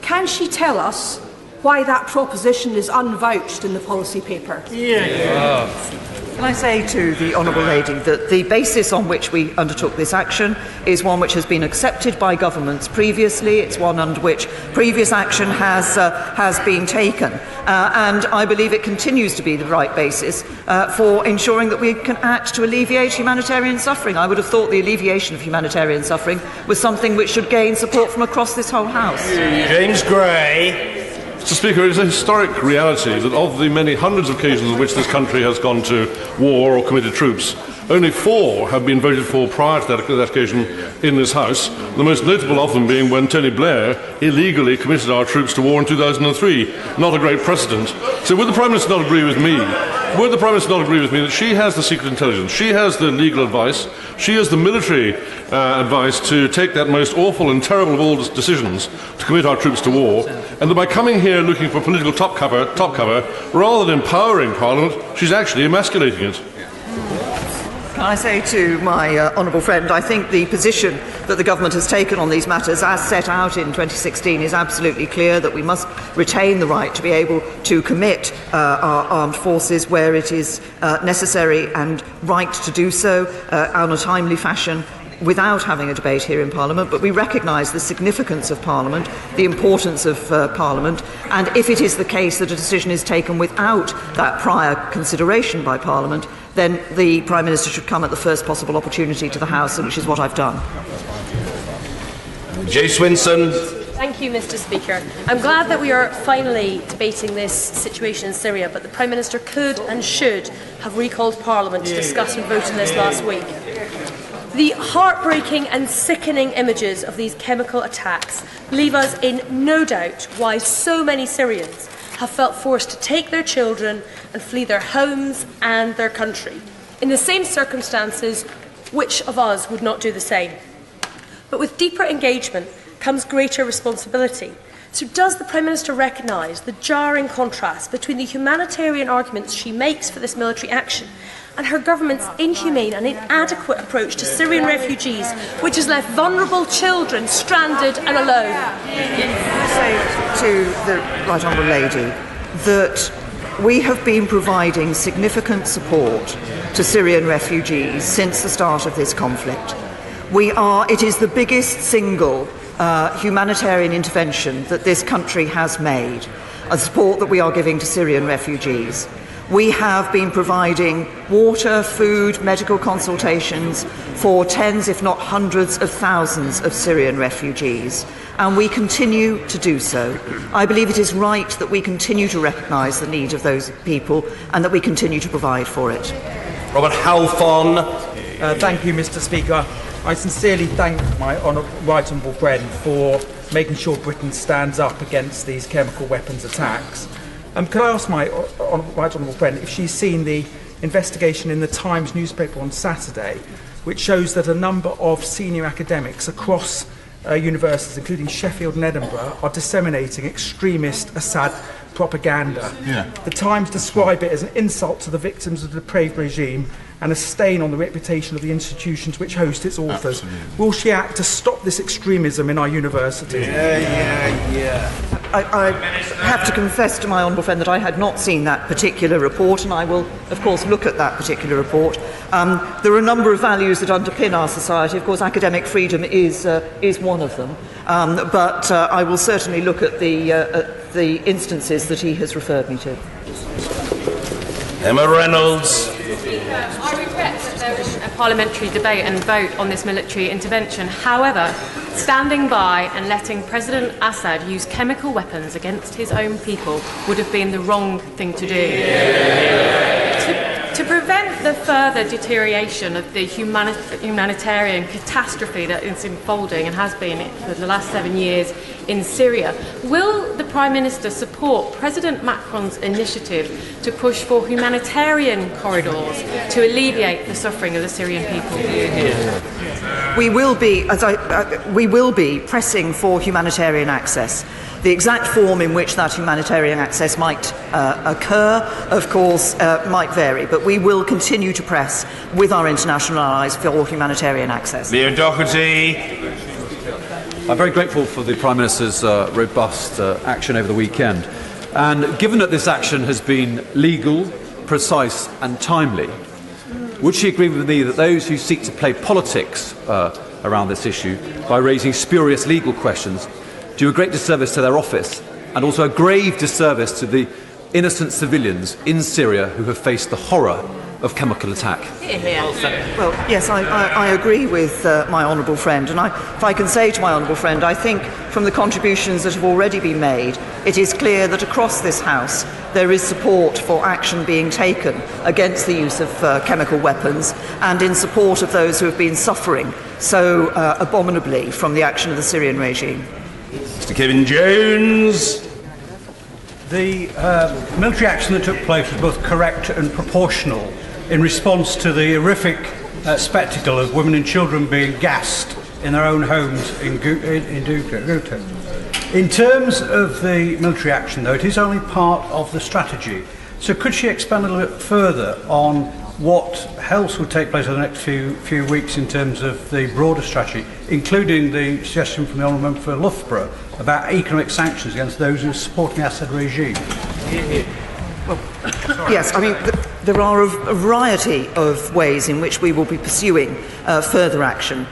Can she tell us why that proposition is unvouched in the policy paper? Can I say to the Honourable Lady that the basis on which we undertook this action is one which has been accepted by governments previously. It's one under which previous action has been taken. And I believe it continues to be the right basis for ensuring that we can act to alleviate humanitarian suffering. I would have thought the alleviation of humanitarian suffering was something which should gain support from across this whole House. James Gray. Mr. Speaker, it is a historic reality that of the many hundreds of occasions on which this country has gone to war or committed troops, only 4 have been voted for prior to that occasion in this House, the most notable of them being when Tony Blair illegally committed our troops to war in 2003. Not a great precedent. So would the Prime Minister not agree with me? Would the Prime Minister not agree with me that she has the secret intelligence, she has the legal advice, she has the military advice to take that most awful and terrible of all decisions to commit our troops to war, and that by coming here looking for political top cover, rather than empowering Parliament, she's actually emasculating it? Can I say to my honourable friend, I think the position that the government has taken on these matters, as set out in 2016, is absolutely clear, that we must retain the right to be able to commit our armed forces where it is necessary and right to do so on a timely fashion, without having a debate here in Parliament, but we recognise the significance of Parliament, the importance of Parliament, and if it is the case that a decision is taken without that prior consideration by Parliament, then the Prime Minister should come at the first possible opportunity to the House, which is what I've done. Jay Swinson. Thank you, Mr. Speaker. I'm glad that we are finally debating this situation in Syria, but the Prime Minister could and should have recalled Parliament to discuss and vote on this last week. The heartbreaking and sickening images of these chemical attacks leave us in no doubt why so many Syrians have felt forced to take their children and flee their homes and their country. In the same circumstances, which of us would not do the same? But with deeper engagement comes greater responsibility. So does the Prime Minister recognise the jarring contrast between the humanitarian arguments she makes for this military action and her government's inhumane and inadequate approach to Syrian refugees, which has left vulnerable children stranded and alone? I say to the Right Honourable Lady that we have been providing significant support to Syrian refugees since the start of this conflict. It is the biggest single humanitarian intervention that this country has made, a support that we are giving to Syrian refugees. We have been providing water, food, medical consultations for tens, if not hundreds of thousands of Syrian refugees, and we continue to do so. I believe it is right that we continue to recognise the need of those people and that we continue to provide for it. Robert Halfon. Thank you, Mr. Speaker. I sincerely thank my right honourable friend for making sure Britain stands up against these chemical weapons attacks. Could I ask my right honourable friend if she's seen the investigation in the Times newspaper on Saturday, which shows that a number of senior academics across universities, including Sheffield and Edinburgh, are disseminating extremist Assad propaganda. Yeah. The Times describe it as an insult to the victims of the depraved regime and a stain on the reputation of the institutions which host its authors. Absolutely. Will she act to stop this extremism in our universities? I have to confess to my honourable friend that I had not seen that particular report, and I will, of course, look at that particular report. There are a number of values that underpin our society. Of course, academic freedom is one of them. But I will certainly look at the instances that he has referred me to. Emma Reynolds. I regret that there is a parliamentary debate and vote on this military intervention. However, standing by and letting President Assad use chemical weapons against his own people would have been the wrong thing to do. To prevent the further deterioration of the humanitarian catastrophe that is unfolding and has been for the last 7 years in Syria, will the Prime Minister support President Macron's initiative to push for humanitarian corridors to alleviate the suffering of the Syrian people? We will be pressing for humanitarian access. The exact form in which that humanitarian access might occur, of course, might vary, but we will continue to press with our international allies for humanitarian access. Leo Doherty. I'm very grateful for the Prime Minister's robust action over the weekend. And given that this action has been legal, precise and timely, would she agree with me that those who seek to play politics around this issue by raising spurious legal questions do a great disservice to their office and also a grave disservice to the innocent civilians in Syria who have faced the horror of chemical attack? Well, yes, I agree with my honourable friend, and if I can say to my honourable friend, I think from the contributions that have already been made, it is clear that across this House there is support for action being taken against the use of chemical weapons and in support of those who have been suffering so abominably from the action of the Syrian regime. Mr. Kevin Jones. The military action that took place was both correct and proportional in response to the horrific spectacle of women and children being gassed in their own homes in Ghouta. In terms of the military action, though, it is only part of the strategy. So could she expand a little bit further on what else would take place over the next few weeks in terms of the broader strategy, including the suggestion from the Honourable Member for Loughborough about economic sanctions against those who are supporting the Assad regime? Well, yes, I mean, there are a variety of ways in which we will be pursuing further action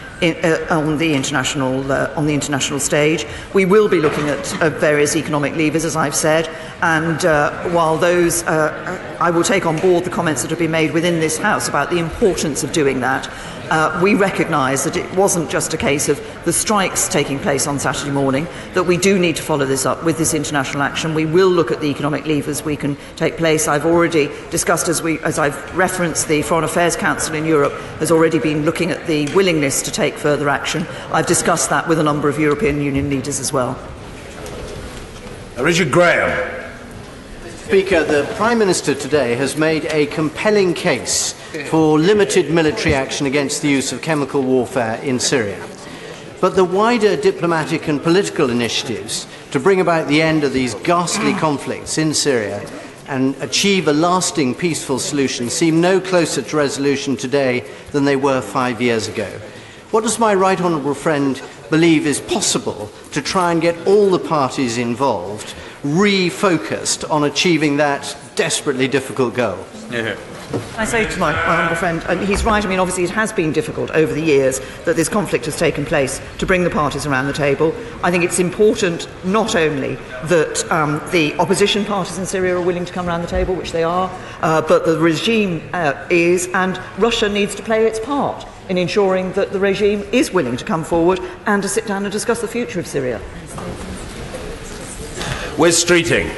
on the international stage. We will be looking at various economic levers, as I've said, and while those, I will take on board the comments that have been made within this House about the importance of doing that. We recognise that it wasn't just a case of the strikes taking place on Saturday morning, that we do need to follow this up with this international action. We will look at the economic levers we can take place. I've already discussed, as I've referenced, the Foreign Affairs Council in Europe has already been looking at the willingness to take further action. I've discussed that with a number of European Union leaders as well. Richard Graham. Speaker, the Prime Minister today has made a compelling case for limited military action against the use of chemical warfare in Syria. But the wider diplomatic and political initiatives to bring about the end of these ghastly conflicts in Syria and achieve a lasting peaceful solution seem no closer to resolution today than they were 5 years ago. What does my right honourable friend believe is possible to try and get all the parties involved refocused on achieving that desperately difficult goal? I say to my honourable friend, and he's right, I mean, obviously it has been difficult over the years that this conflict has taken place to bring the parties around the table. I think it's important not only that the opposition parties in Syria are willing to come around the table, which they are, but the regime is, and Russia needs to play its part in ensuring that the regime is willing to come forward and to sit down and discuss the future of Syria. Wes Streeting.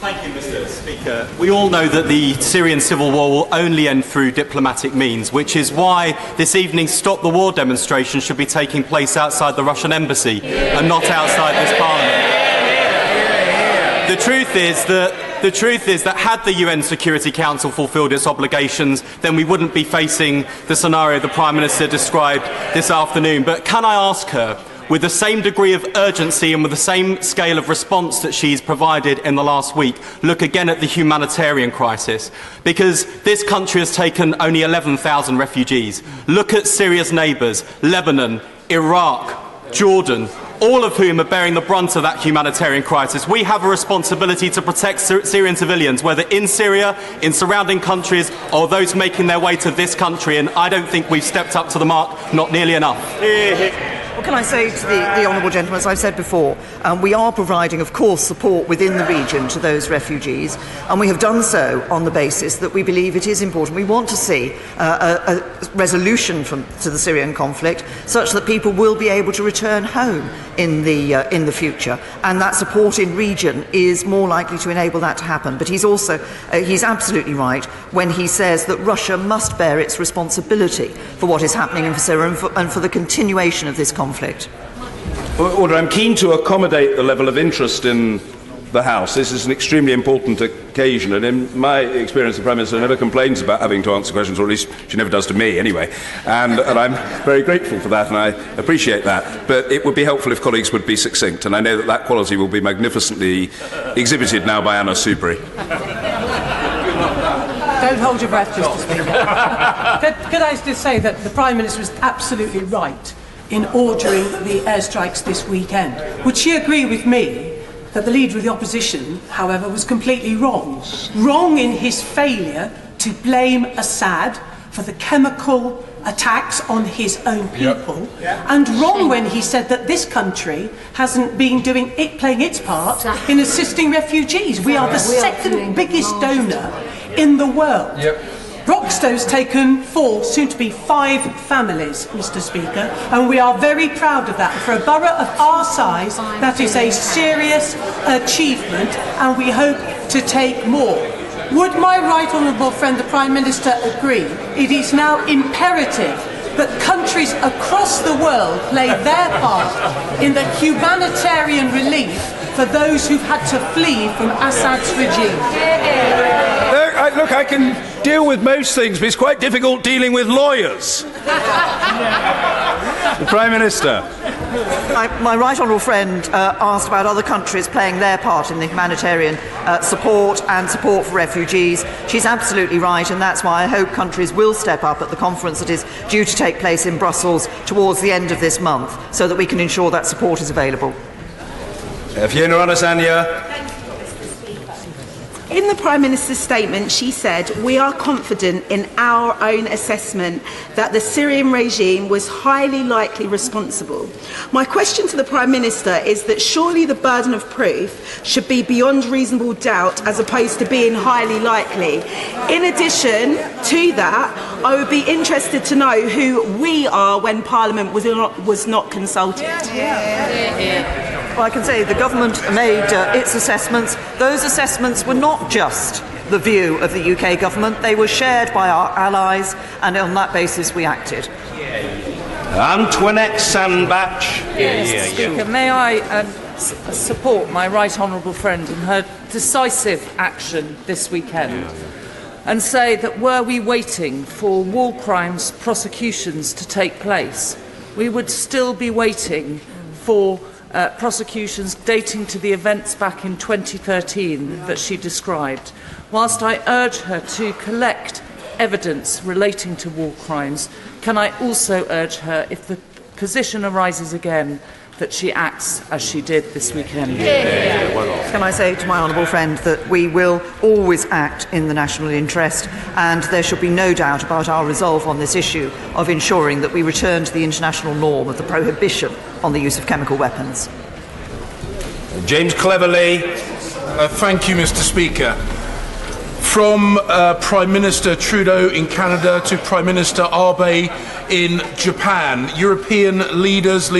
Thank you, Mr. Speaker. We all know that the Syrian civil war will only end through diplomatic means, which is why this evening's Stop the War demonstration should be taking place outside the Russian embassy and not outside this Parliament. The truth is that had the UN Security Council fulfilled its obligations, then we wouldn't be facing the scenario the Prime Minister described this afternoon. But can I ask her, with the same degree of urgency and with the same scale of response that she's provided in the last week, look again at the humanitarian crisis? Because this country has taken only 11,000 refugees. Look at Syria's neighbours, Lebanon, Iraq, Jordan, all of whom are bearing the brunt of that humanitarian crisis. We have a responsibility to protect Syrian civilians, whether in Syria, in surrounding countries, or those making their way to this country, and I don't think we've stepped up to the mark, not nearly enough. What can I say to the honourable gentleman? As I've said before, we are providing, of course, support within the region to those refugees, and we have done so on the basis that we believe it is important. We want to see a resolution to the Syrian conflict such that people will be able to return home in the future, and that support in region is more likely to enable that to happen. But he's absolutely right when he says that Russia must bear its responsibility for what is happening in Syria and for the continuation of this conflict. Order. I'm keen to accommodate the level of interest in the House. This is an extremely important occasion, and in my experience, the Prime Minister never complains about having to answer questions, or at least she never does to me anyway. And I'm very grateful for that, and I appreciate that. But it would be helpful if colleagues would be succinct, and I know that quality will be magnificently exhibited now by Anna Soubry. Don't hold your breath, Mr. Speaker. Could I just say that the Prime Minister was absolutely right in ordering the airstrikes this weekend? Would she agree with me that the Leader of the Opposition, however, was completely wrong? Wrong in his failure to blame Assad for the chemical attacks on his own people, and wrong when he said that this country hasn't been playing its part in assisting refugees. We are the second biggest donor in the world. Broxtow's taken 4, soon to be 5 families, Mr. Speaker, and we are very proud of that. For a borough of our size, that is a serious achievement, and we hope to take more. Would my right honourable friend, the Prime Minister, agree it is now imperative that countries across the world play their part in the humanitarian relief for those who've had to flee from Assad's regime? Look, I can deal with most things, but it's quite difficult dealing with lawyers. The Prime Minister. My right honourable friend asked about other countries playing their part in the humanitarian support and support for refugees. She's absolutely right, and that's why I hope countries will step up at the conference that is due to take place in Brussels towards the end of this month, so that we can ensure that support is available. Fiona Onasanya. In the Prime Minister's statement, she said, "We are confident in our own assessment that the Syrian regime was highly likely responsible." My question to the Prime Minister is that surely the burden of proof should be beyond reasonable doubt as opposed to being highly likely. In addition to that, I would be interested to know who we are when Parliament was not consulted. Well, I can say the government made its assessments. Those assessments were not just the view of the UK government. They were shared by our allies, and on that basis we acted. Antoinette Sandbach. Mr. Speaker, may I support my right honourable friend in her decisive action this weekend and say that were we waiting for war crimes prosecutions to take place, we would still be waiting for prosecutions dating to the events back in 2013 that she described. Whilst I urge her to collect evidence relating to war crimes, can I also urge her, if the position arises again, that she acts as she did this weekend? Can I say to my honourable friend that we will always act in the national interest, and there should be no doubt about our resolve on this issue of ensuring that we return to the international norm of the prohibition on the use of chemical weapons. James Cleverly. Thank you, Mr. Speaker. From Prime Minister Trudeau in Canada to Prime Minister Abe in Japan, European leaders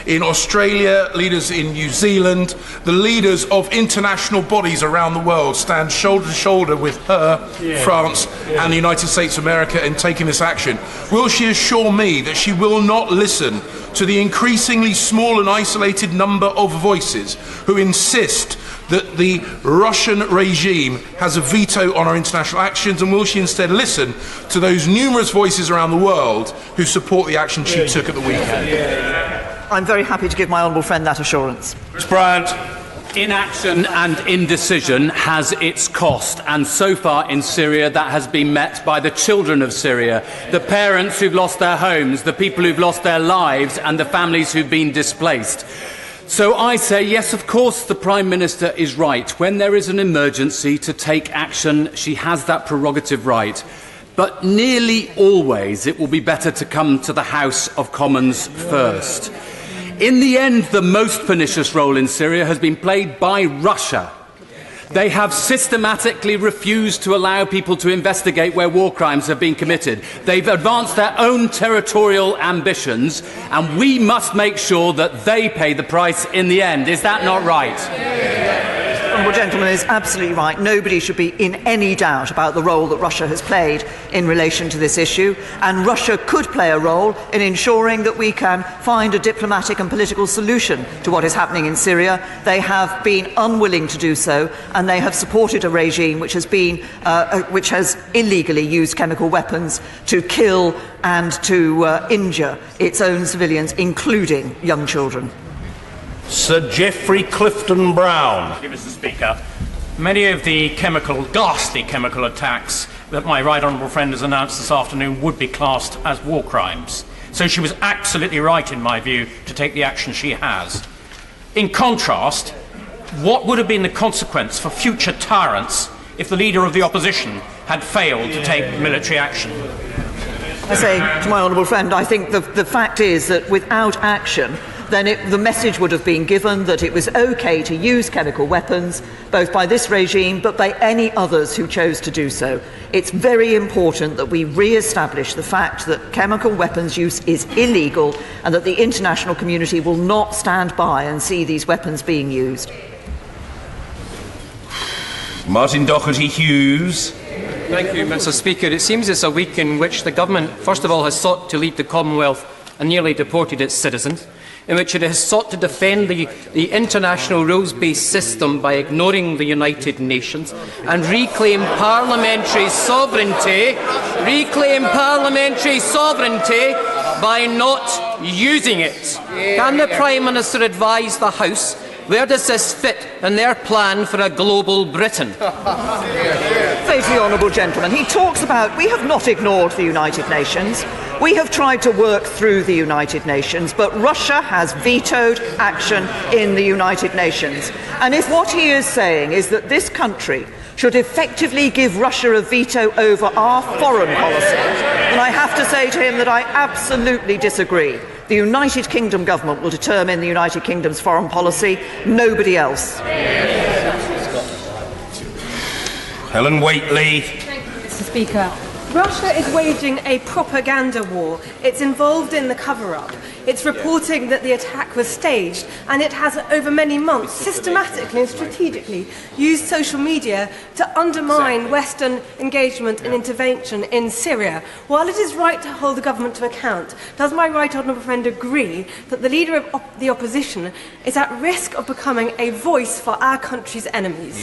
in Australia, leaders in New Zealand, the leaders of international bodies around the world stand shoulder to shoulder with her, France, and the United States of America in taking this action. Will she assure me that she will not listen to the increasingly small and isolated number of voices who insist that the Russian regime has a veto on our international actions, and will she instead listen to those numerous voices around the world who support the action she took at the weekend? I'm very happy to give my honourable friend that assurance. Mr. Bryant. Inaction and indecision has its cost, and so far in Syria that has been met by the children of Syria, the parents who've lost their homes, the people who've lost their lives, and the families who've been displaced. So I say, yes, of course, the Prime Minister is right. When there is an emergency to take action, she has that prerogative right. But nearly always it will be better to come to the House of Commons first. In the end, the most pernicious role in Syria has been played by Russia. They have systematically refused to allow people to investigate where war crimes have been committed. They've advanced their own territorial ambitions, and we must make sure that they pay the price in the end. Is that not right? The honourable gentleman is absolutely right. Nobody should be in any doubt about the role that Russia has played in relation to this issue, and Russia could play a role in ensuring that we can find a diplomatic and political solution to what is happening in Syria. They have been unwilling to do so, and they have supported a regime which has illegally used chemical weapons to kill and to injure its own civilians, including young children. Sir Geoffrey Clifton Brown. Thank you, Mr. Speaker. Many of the ghastly chemical attacks that my right honourable friend has announced this afternoon would be classed as war crimes. So she was absolutely right, in my view, to take the action she has. In contrast, what would have been the consequence for future tyrants if the leader of the opposition had failed to take military action? I say to my honourable friend, I think the fact is that without action, then the message would have been given that it was OK to use chemical weapons, both by this regime but by any others who chose to do so. It's very important that we re-establish the fact that chemical weapons use is illegal and that the international community will not stand by and see these weapons being used. Martin Doherty-Hughes. Thank you, Mr. Speaker. It seems it's a week in which the government, first of all, has sought to leave the Commonwealth and nearly deported its citizens, in which it has sought to defend the international rules-based system by ignoring the United Nations and reclaim parliamentary sovereignty by not using it. Can the Prime Minister advise the House where does this fit in their plan for a global Britain? Say to the honourable gentleman, he talks about we have not ignored the United Nations. We have tried to work through the United Nations, but Russia has vetoed action in the United Nations. And if what he is saying is that this country should effectively give Russia a veto over our foreign policy, then I have to say to him that I absolutely disagree. The United Kingdom government will determine the United Kingdom's foreign policy, nobody else. Helen Whately. Thank you, Mr. Speaker. Russia is waging a propaganda war. It's involved in the cover-up. It's reporting that the attack was staged, and it has, over many months, systematically and strategically used social media to undermine Western engagement and intervention in Syria. While it is right to hold the government to account, does my right honourable friend agree that the leader of the opposition is at risk of becoming a voice for our country's enemies?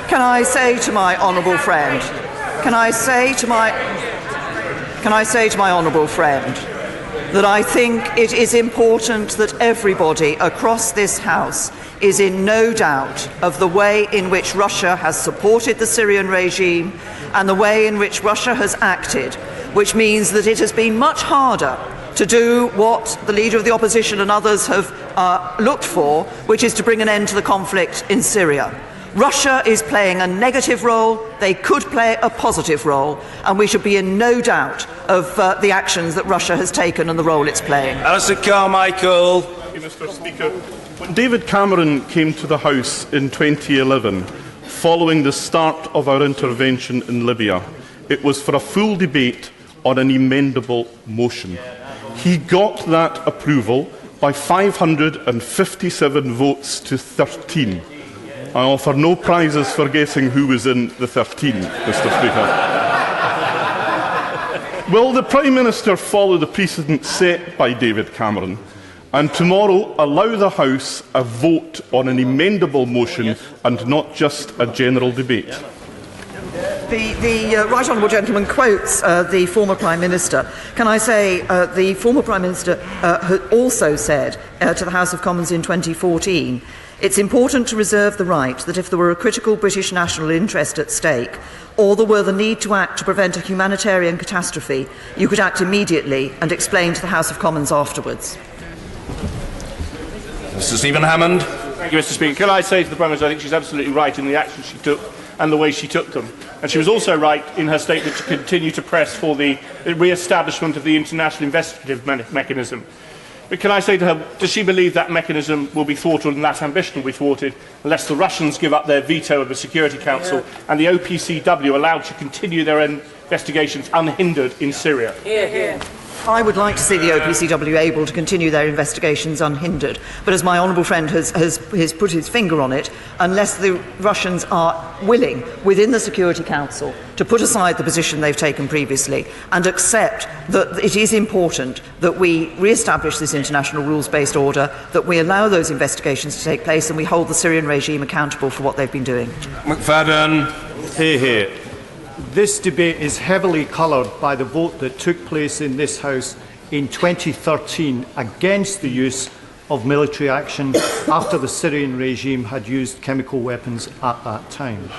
Can I say to my honourable friend? Can I say to my honourable friend that I think it is important that everybody across this House is in no doubt of the way in which Russia has supported the Syrian regime and the way in which Russia has acted, which means that it has been much harder to do what the Leader of the Opposition and others have looked for, which is to bring an end to the conflict in Syria. Russia is playing a negative role, they could play a positive role, and we should be in no doubt of the actions that Russia has taken and the role it's playing. Alistair Carmichael. Thank you, Mr. Speaker. When David Cameron came to the House in 2011, following the start of our intervention in Libya, it was for a full debate on an emendable motion. He got that approval by 557 votes to 13. I offer no prizes for guessing who was in the 13, Mr. Speaker. Will the Prime Minister follow the precedent set by David Cameron and tomorrow allow the House a vote on an emendable motion and not just a general debate? The right honourable gentleman quotes the former Prime Minister. Can I say the former Prime Minister had also said to the House of Commons in 2014, it's important to reserve the right that if there were a critical British national interest at stake, or there were the need to act to prevent a humanitarian catastrophe, you could act immediately and explain to the House of Commons afterwards. Mr. Stephen Hammond. Thank you, Mr. Speaker. Can I say to the Prime Minister, I think she's absolutely right in the actions she took and the way she took them. And she was also right in her statement to continue to press for the re-establishment of the international investigative mechanism. But can I say to her, does she believe that mechanism will be thwarted and that ambition will be thwarted unless the Russians give up their veto of the Security Council and the OPCW allowed to continue their investigations unhindered in Syria? I would like to see the OPCW able to continue their investigations unhindered, but as my honourable friend has put his finger on it, unless the Russians are willing, within the Security Council, to put aside the position they've taken previously and accept that it is important that we re-establish this international rules-based order, that we allow those investigations to take place and we hold the Syrian regime accountable for what they've been doing. McFadden. Hear, hear. This debate is heavily coloured by the vote that took place in this House in 2013 against the use of military action after the Syrian regime had used chemical weapons at that time.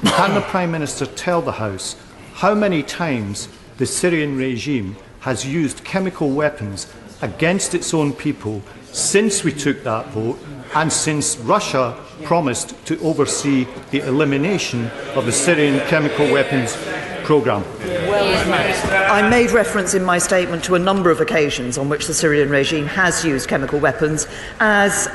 Can the Prime Minister tell the House how many times the Syrian regime has used chemical weapons against its own people since we took that vote, and since Russia promised to oversee the elimination of the Syrian chemical weapons programme. I made reference in my statement to a number of occasions on which the Syrian regime has used chemical weapons as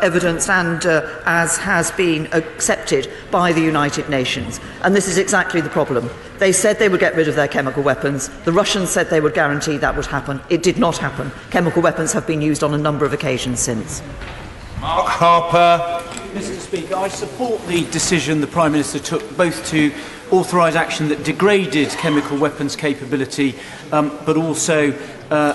evidenced and as has been accepted by the United Nations. And this is exactly the problem. They said they would get rid of their chemical weapons. The Russians said they would guarantee that would happen. It did not happen. Chemical weapons have been used on a number of occasions since. Mark Harper. Mr. Speaker, I support the decision the Prime Minister took both to authorise action that degraded chemical weapons capability but also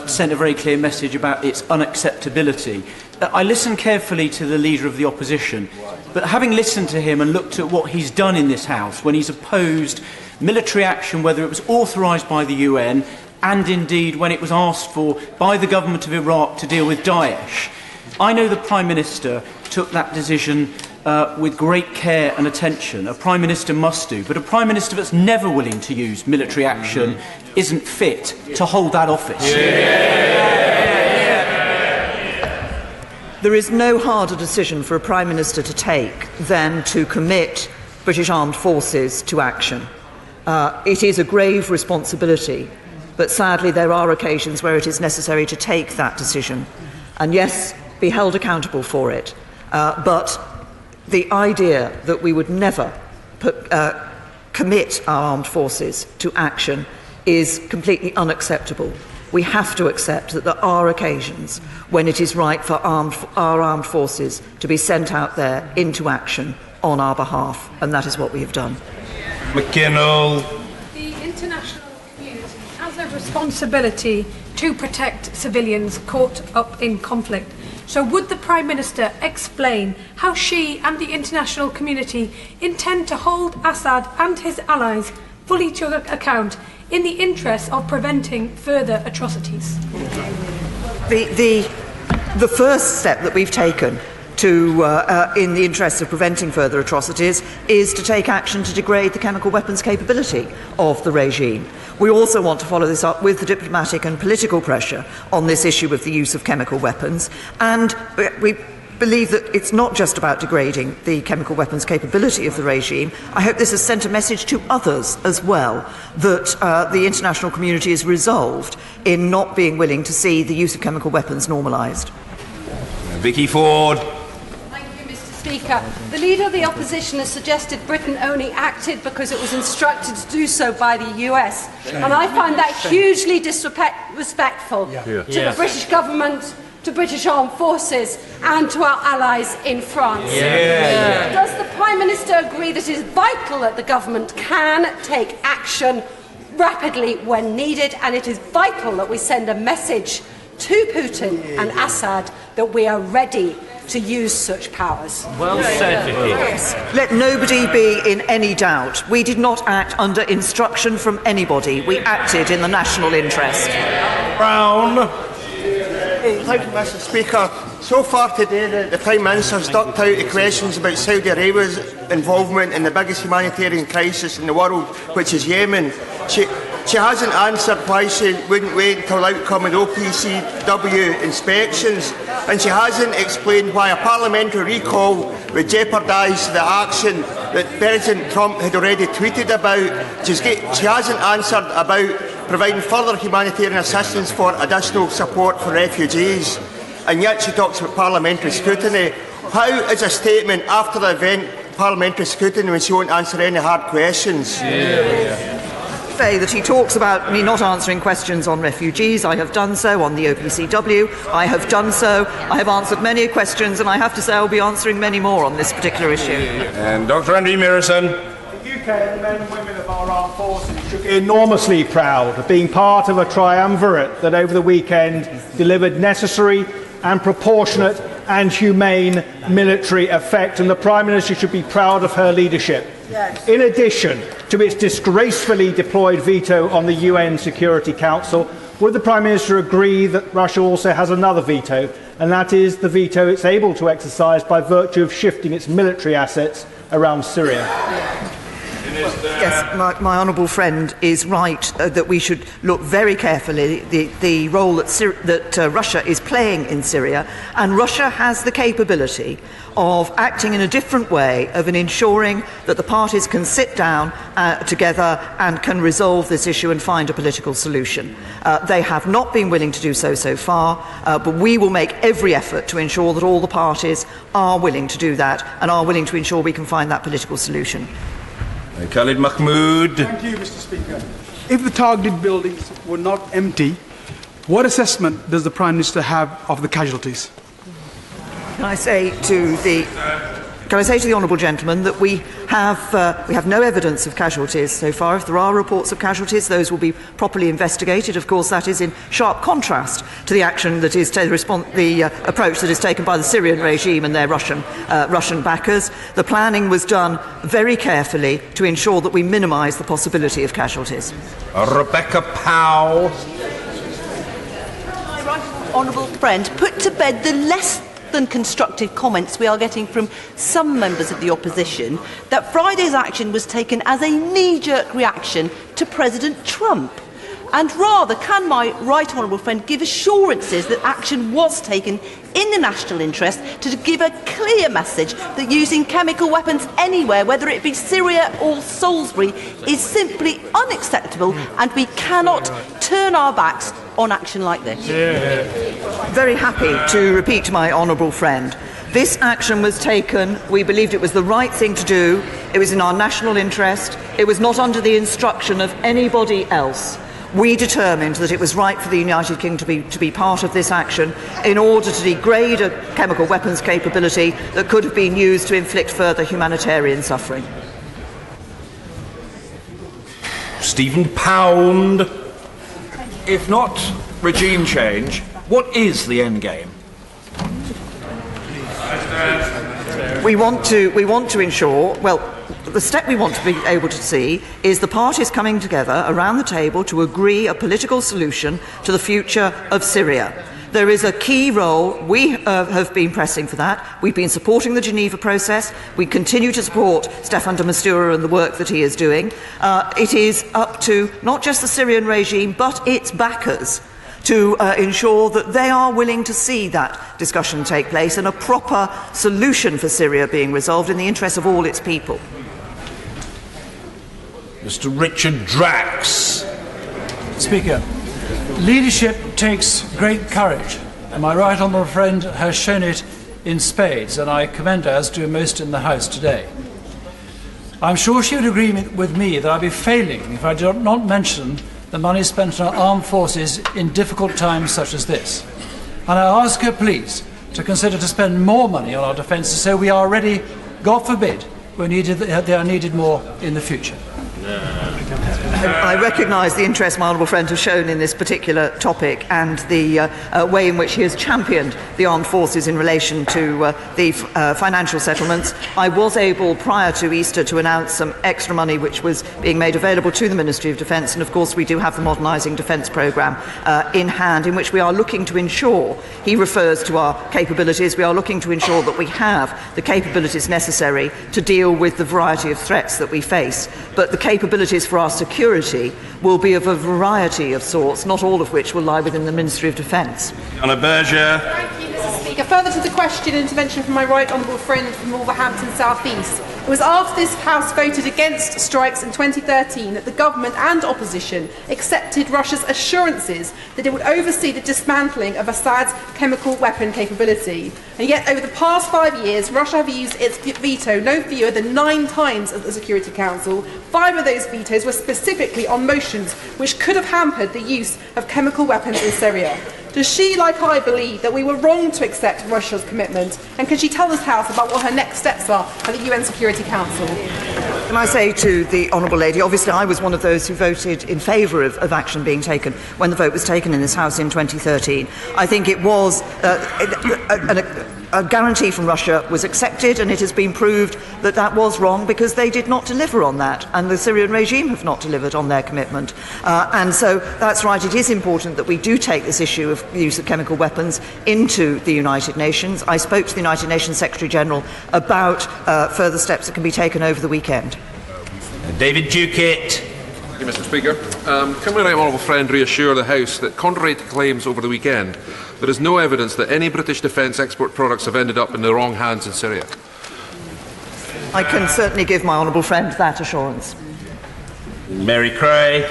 sent a very clear message about its unacceptability. I listened carefully to the Leader of the Opposition, but having listened to him and looked at what he's done in this House when he's opposed military action, whether it was authorised by the UN and indeed when it was asked for by the government of Iraq to deal with Daesh, I know the Prime Minister took that decision with great care and attention. A Prime Minister must do, but a Prime Minister that's never willing to use military action isn't fit to hold that office. There is no harder decision for a Prime Minister to take than to commit British armed forces to action. It is a grave responsibility, but sadly there are occasions where it is necessary to take that decision. And yes, be held accountable for it. But the idea that we would never commit our armed forces to action is completely unacceptable. We have to accept that there are occasions when it is right for our armed forces to be sent out there into action on our behalf, and that is what we have done. McKinnell. The international community has a responsibility to protect civilians caught up in conflict. So would the Prime Minister explain how she and the international community intend to hold Assad and his allies fully to account in the interest of preventing further atrocities? The first step that we've taken to, in the interest of preventing further atrocities, is to take action to degrade the chemical weapons capability of the regime. We also want to follow this up with the diplomatic and political pressure on this issue of the use of chemical weapons, and we believe that it's not just about degrading the chemical weapons capability of the regime. I hope this has sent a message to others as well that the international community is resolved in not being willing to see the use of chemical weapons normalised. Vicky Ford. Speaker, the Leader of the Opposition has suggested Britain only acted because it was instructed to do so by the US. And I find that hugely disrespectful to the British government, to British armed forces and to our allies in France. Does the Prime Minister agree that it is vital that the government can take action rapidly when needed, and it is vital that we send a message to Putin and Assad that we are ready to use such powers? Well said, Vicky. Let nobody be in any doubt. We did not act under instruction from anybody. We acted in the national interest. Brown. Thank you, Mr. Speaker. So far today, the Prime Minister has ducked out the questions about Saudi Arabia's involvement in the biggest humanitarian crisis in the world, which is Yemen. She hasn't answered why she wouldn't wait until the outcome of the OPCW inspections, and she hasn't explained why a parliamentary recall would jeopardise the action that President Trump had already tweeted about. She hasn't answered about providing further humanitarian assistance for additional support for refugees, and yet she talks about parliamentary scrutiny. How is a statement after the event parliamentary scrutiny when she won't answer any hard questions? Say that he talks about me not answering questions on refugees. I have done so on the OPCW. I have done so. I have answered many questions, and I have to say I'll be answering many more on this particular issue. And Dr. Andy Mearison. The UK and the men and women of our armed forces should be enormously proud of being part of a triumvirate that over the weekend delivered necessary and proportionate and humane military effect, and the Prime Minister should be proud of her leadership. Yes. In addition to its disgracefully deployed veto on the UN Security Council, would the Prime Minister agree that Russia also has another veto, and that is the veto it's able to exercise by virtue of shifting its military assets around Syria? Yes, my honourable friend is right that we should look very carefully at the role that Russia is playing in Syria, and Russia has the capability of acting in a different way, of ensuring that the parties can sit down together and can resolve this issue and find a political solution. They have not been willing to do so far, but we will make every effort to ensure that all the parties are willing to do that and are willing to ensure we can find that political solution. Khalid Mahmood. Thank you, Mr. Speaker. If the targeted buildings were not empty, what assessment does the Prime Minister have of the casualties? Can I say to the honourable gentleman that we have no evidence of casualties so far. If there are reports of casualties, those will be properly investigated. Of course, that is in sharp contrast to the action that is the approach that is taken by the Syrian regime and their Russian backers. The planning was done very carefully to ensure that we minimise the possibility of casualties. Rebecca Powell. Honourable friend, put to bed the less than constructive comments we are getting from some members of the opposition that Friday's action was taken as a knee-jerk reaction to President Trump. And rather, can my right honourable friend give assurances that action was taken in the national interest to give a clear message that using chemical weapons anywhere, whether it be Syria or Salisbury, is simply unacceptable, and we cannot turn our backs on action like this? Very happy to repeat to my honourable friend. This action was taken, we believed it was the right thing to do, it was in our national interest, it was not under the instruction of anybody else. We determined that it was right for the United Kingdom to be part of this action in order to degrade a chemical weapons capability that could have been used to inflict further humanitarian suffering. Stephen Pound. If not regime change, what is the end game? We want to ensure, well, the step we want to be able to see is the parties coming together around the table to agree a political solution to the future of Syria. There is a key role. We have been pressing for that. We've been supporting the Geneva process. We continue to support Staffan de Mistura and the work that he is doing. It is up to not just the Syrian regime, but its backers to ensure that they are willing to see that discussion take place and a proper solution for Syria being resolved in the interest of all its people. Mr. Richard Drax. Speaker, leadership takes great courage, and my right honourable friend has shown it in spades, and I commend her, as do most in the House today. I'm sure she would agree with me that I'd be failing if I did not mention the money spent on our armed forces in difficult times such as this. And I ask her, please, to consider to spend more money on our defences so we are ready, God forbid, when they are needed more in the future. I recognise the interest my honourable friend has shown in this particular topic and the way in which he has championed the armed forces in relation to the financial settlements. I was able, prior to Easter, to announce some extra money which was being made available to the Ministry of Defence, and of course we do have the Modernising Defence Programme in hand, in which we are looking to ensure, he refers to our capabilities, we are looking to ensure that we have the capabilities necessary to deal with the variety of threats that we face. But the capabilities for our security will be of a variety of sorts, not all of which will lie within the Ministry of Defence. Anna Berger. Thank you, Mr. Speaker. Further to the question and intervention from my right honourable friend from Wolverhampton South East, it was after this House voted against strikes in 2013 that the government and opposition accepted Russia's assurances that it would oversee the dismantling of Assad's chemical weapon capability. And yet, over the past 5 years, Russia have used its veto no fewer than 9 times at the Security Council. 5 of those vetoes were specifically on motions which could have hampered the use of chemical weapons in Syria. Does she, like I, believe that we were wrong to accept Russia's commitment? And can she tell this House about what her next steps are at the UN Security Council? Can I say to the honourable lady, obviously I was one of those who voted in favour of action being taken when the vote was taken in this House in 2013. I think it was a guarantee from Russia was accepted, and it has been proved that that was wrong because they did not deliver on that, and the Syrian regime have not delivered on their commitment. And so that's right, it is important that we do take this issue of the use of chemical weapons into the United Nations. I spoke to the United Nations Secretary General about further steps that can be taken over the weekend. David Duckett. Thank you, Mr. Speaker. Can my right honourable friend reassure the House that, contrary to claims over the weekend, there is no evidence that any British defence export products have ended up in the wrong hands in Syria? I can certainly give my honourable friend that assurance. Mary Cray.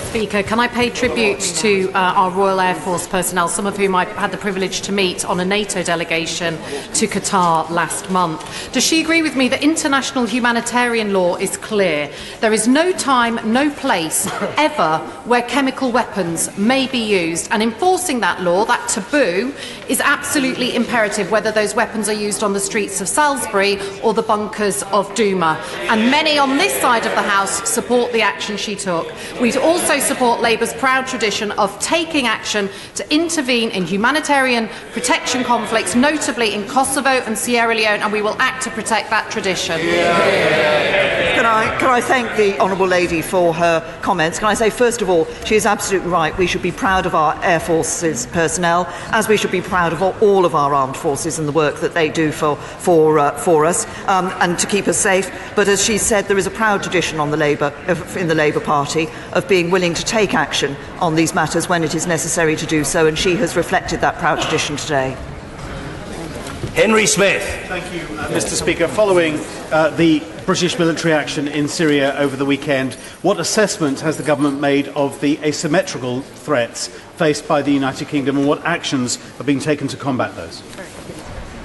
Speaker, can I pay tribute to our Royal Air Force personnel, some of whom I had the privilege to meet on a NATO delegation to Qatar last month? Does she agree with me that international humanitarian law is clear? There is no time, no place ever where chemical weapons may be used, and enforcing that law, that taboo, is absolutely imperative, whether those weapons are used on the streets of Salisbury or the bunkers of Douma. And many on this side of the House support the action she took. We'd also support Labour's proud tradition of taking action to intervene in humanitarian protection conflicts, notably in Kosovo and Sierra Leone, and we will act to protect that tradition. Can I thank the honourable lady for her comments? Can I say, first of all, she is absolutely right. We should be proud of our Air Force's personnel, as we should be proud of all of our armed forces and the work that they do for us and to keep us safe. But as she said, there is a proud tradition in the Labour Party of being willing to take action on these matters when it is necessary to do so, and she has reflected that proud tradition today. Henry Smith. Thank you, Mr. Speaker. Following the British military action in Syria over the weekend, what assessment has the government made of the asymmetrical threats faced by the United Kingdom, and what actions are being taken to combat those?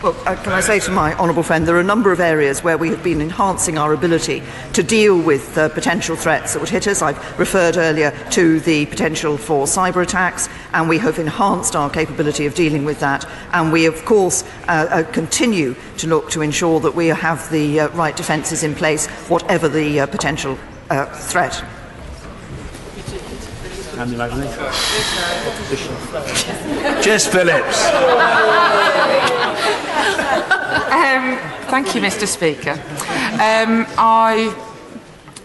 Well, can I say to my honourable friend, there are a number of areas where we have been enhancing our ability to deal with potential threats that would hit us. I've referred earlier to the potential for cyber attacks, and we have enhanced our capability of dealing with that. And we, of course, continue to look to ensure that we have the right defences in place, whatever the potential threat. Jess Phillips. Thank you, Mr. Speaker. I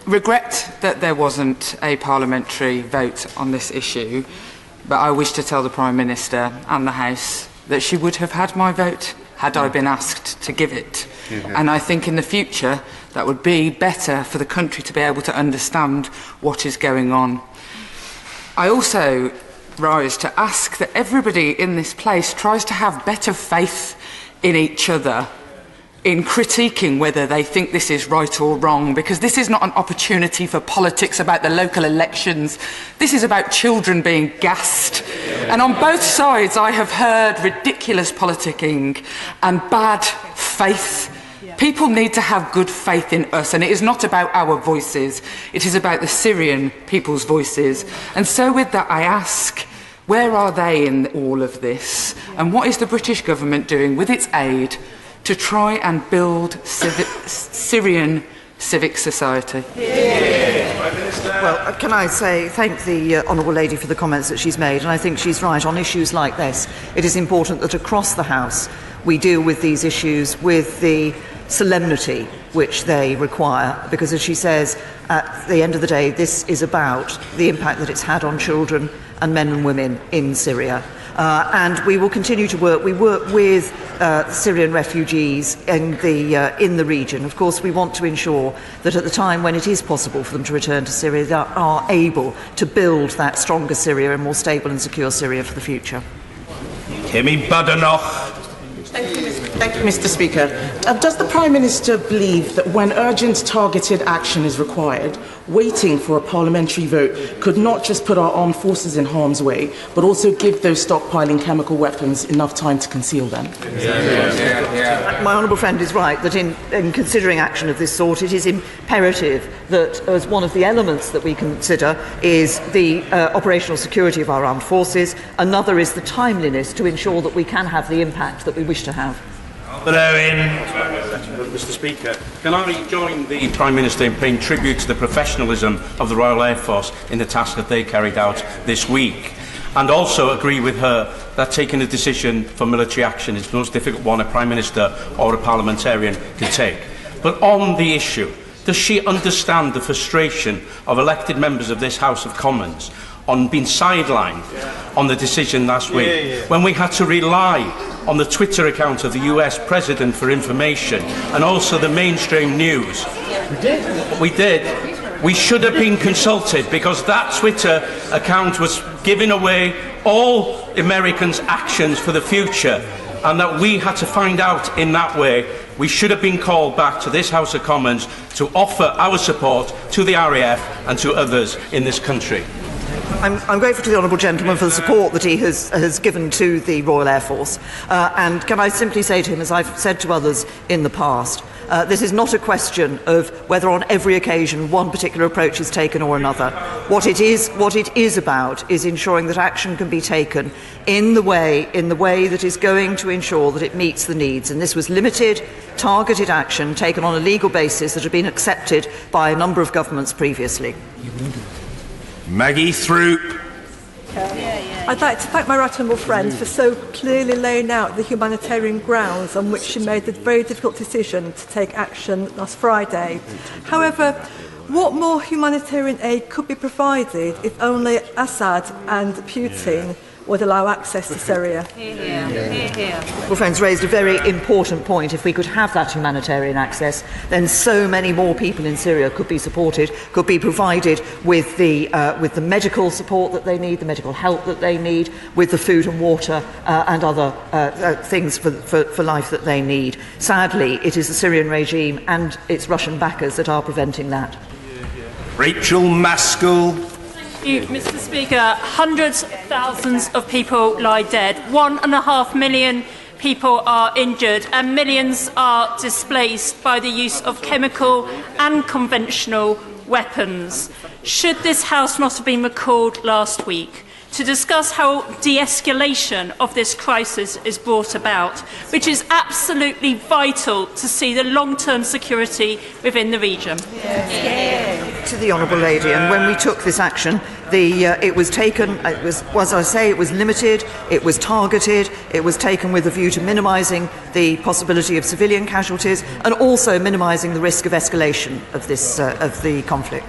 regret that there wasn't a parliamentary vote on this issue, but I wish to tell the Prime Minister and the House that she would have had my vote had I been asked to give it. And I think in the future that would be better for the country to be able to understand what is going on. I also rise to ask that everybody in this place tries to have better faith in each other in critiquing whether they think this is right or wrong, because this is not an opportunity for politics about the local elections. This is about children being gassed. And on both sides I have heard ridiculous politicking and bad faith. People need to have good faith in us, and it is not about our voices. It is about the Syrian people's voices. And so with that I ask, where are they in all of this? And what is the British government doing with its aid to try and build Syrian civic society? Well, can I say thank the honourable lady for the comments that she's made, and I think she's right. On issues like this, it is important that across the House we deal with these issues with the solemnity which they require, because as she says, at the end of the day, this is about the impact that it's had on children and men and women in Syria. And we will continue to work. We work with Syrian refugees in the region. Of course, we want to ensure that at the time when it is possible for them to return to Syria, they are able to build that stronger Syria, a more stable and secure Syria for the future. Timmy Badenoch. Thank you, Mr. Speaker. Does the Prime Minister believe that when urgent targeted action is required, waiting for a parliamentary vote could not just put our armed forces in harm's way, but also give those stockpiling chemical weapons enough time to conceal them? My honourable friend is right that in considering action of this sort, it is imperative that as one of the elements that we consider is the operational security of our armed forces. Another is the timeliness to ensure that we can have the impact that we wish to have. Mr. Speaker, can I join the Prime Minister in paying tribute to the professionalism of the Royal Air Force in the task that they carried out this week, and also agree with her that taking a decision for military action is the most difficult one a Prime Minister or a parliamentarian can take. But on the issue, does she understand the frustration of elected members of this House of Commons on being sidelined on the decision last week, when we had to rely on the Twitter account of the US President for information, and also the mainstream news We did. We should have been consulted because that Twitter account was giving away all Americans' actions for the future, and that we had to find out in that way. We should have been called back to this House of Commons to offer our support to the RAF and to others in this country. I'm grateful to the Honourable Gentleman for the support that he has given to the Royal Air Force. And can I simply say to him, as I've said to others in the past, this is not a question of whether on every occasion one particular approach is taken or another. What it is about is ensuring that action can be taken in the way that is going to ensure that it meets the needs. And this was limited, targeted action taken on a legal basis that had been accepted by a number of governments previously. Maggie Throop. I'd like to thank my right honourable friend for so clearly laying out the humanitarian grounds on which she made the very difficult decision to take action last Friday. However, what more humanitarian aid could be provided if only Assad and Putin would allow access to Syria? Well, friends raised a very important point. If we could have that humanitarian access, then so many more people in Syria could be supported, could be provided with the medical support that they need, the medical help that they need, with the food and water and other things for life that they need. Sadly, it is the Syrian regime and its Russian backers that are preventing that. Rachel Maskell. Thank you, Mr. Speaker. Hundreds of thousands of people lie dead. 1.5 million people are injured and millions are displaced by the use of chemical and conventional weapons. Should this House not have been recalled last week to discuss how de-escalation of this crisis is brought about, which is absolutely vital to see the long-term security within the region? To the Honourable Lady, and when we took this action, it was taken, as I say, it was limited, it was targeted, it was taken with a view to minimising the possibility of civilian casualties and also minimising the risk of escalation of the conflict.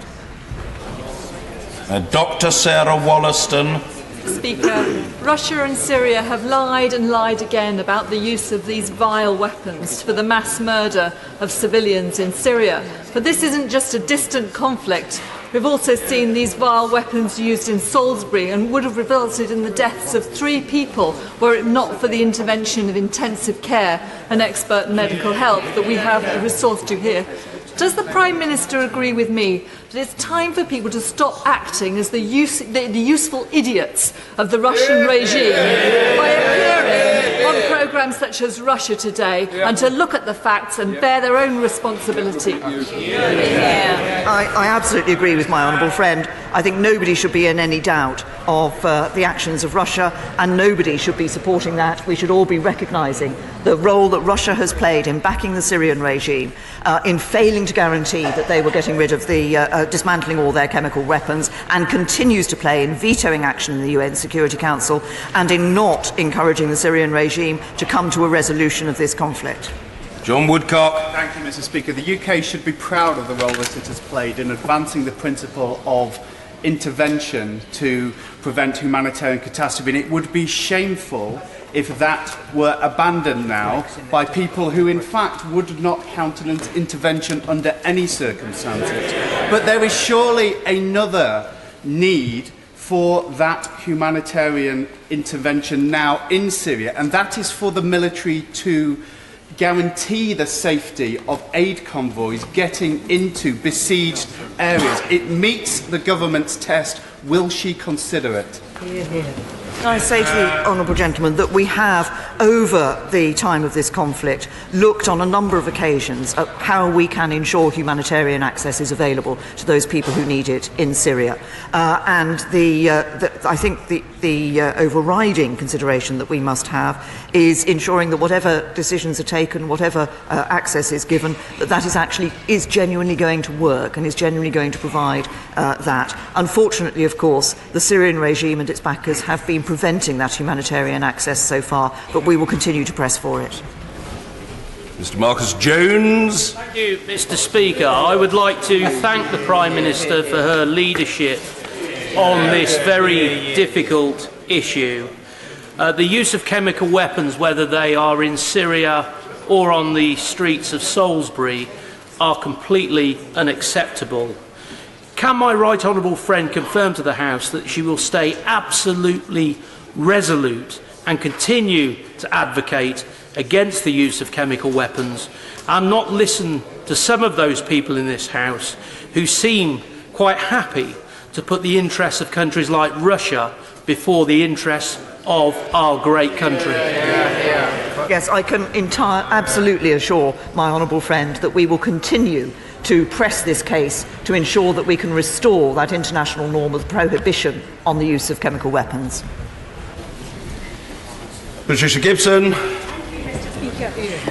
Dr. Sarah Wollaston. Speaker, Russia and Syria have lied and lied again about the use of these vile weapons for the mass murder of civilians in Syria. But this isn't just a distant conflict. We've also seen these vile weapons used in Salisbury and would have resulted in the deaths of 3 people were it not for the intervention of intensive care and expert medical help that we have a resource to here. Does the Prime Minister agree with me that it's time for people to stop acting as the useful idiots of the Russian regime by appearing on programmes such as Russia Today and to look at the facts and bear their own responsibility? I absolutely agree with my honourable friend. I think nobody should be in any doubt of the actions of Russia, and nobody should be supporting that. We should all be recognising the role that Russia has played in backing the Syrian regime, in failing to guarantee that they were getting rid of the dismantling all their chemical weapons, and continues to play in vetoing action in the UN Security Council and in not encouraging the Syrian regime to come to a resolution of this conflict. John Woodcock. Thank you, Mr. Speaker. The UK should be proud of the role that it has played in advancing the principle of intervention to prevent humanitarian catastrophe. And it would be shameful if that were abandoned now by people who in fact would not countenance intervention under any circumstances. But there is surely another need for that humanitarian intervention now in Syria, and that is for the military to guarantee the safety of aid convoys getting into besieged areas. It meets the government's test. Will she consider it? I say to the honourable gentleman that we have, over the time of this conflict, looked on a number of occasions at how we can ensure humanitarian access is available to those people who need it in Syria. And I think the overriding consideration that we must have is ensuring that whatever decisions are taken, whatever access is given, that is genuinely going to work and is genuinely going to provide that. Unfortunately, of course, the Syrian regime and its backers have been preventing that humanitarian access so far, but we will continue to press for it. Mr. Marcus Jones. Thank you, Mr. Speaker. I would like to thank the Prime Minister for her leadership on this very difficult issue. The use of chemical weapons, whether they are in Syria or on the streets of Salisbury, are completely unacceptable. Can my right honourable friend confirm to the House that she will stay absolutely resolute and continue to advocate against the use of chemical weapons and not listen to some of those people in this House who seem quite happy to put the interests of countries like Russia before the interests of our great country? Yes, I can absolutely assure my honourable friend that we will continue to press this case to ensure that we can restore that international norm of prohibition on the use of chemical weapons. Patricia Gibson.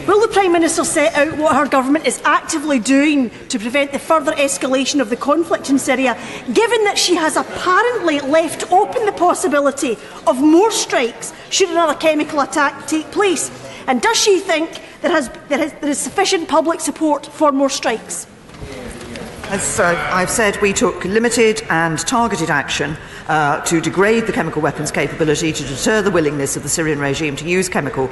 Will the Prime Minister set out what her government is actively doing to prevent the further escalation of the conflict in Syria, given that she has apparently left open the possibility of more strikes should another chemical attack take place? And does she think there is sufficient public support for more strikes? As I've said, we took limited and targeted action to degrade the chemical weapons capability, to deter the willingness of the Syrian regime to use chemical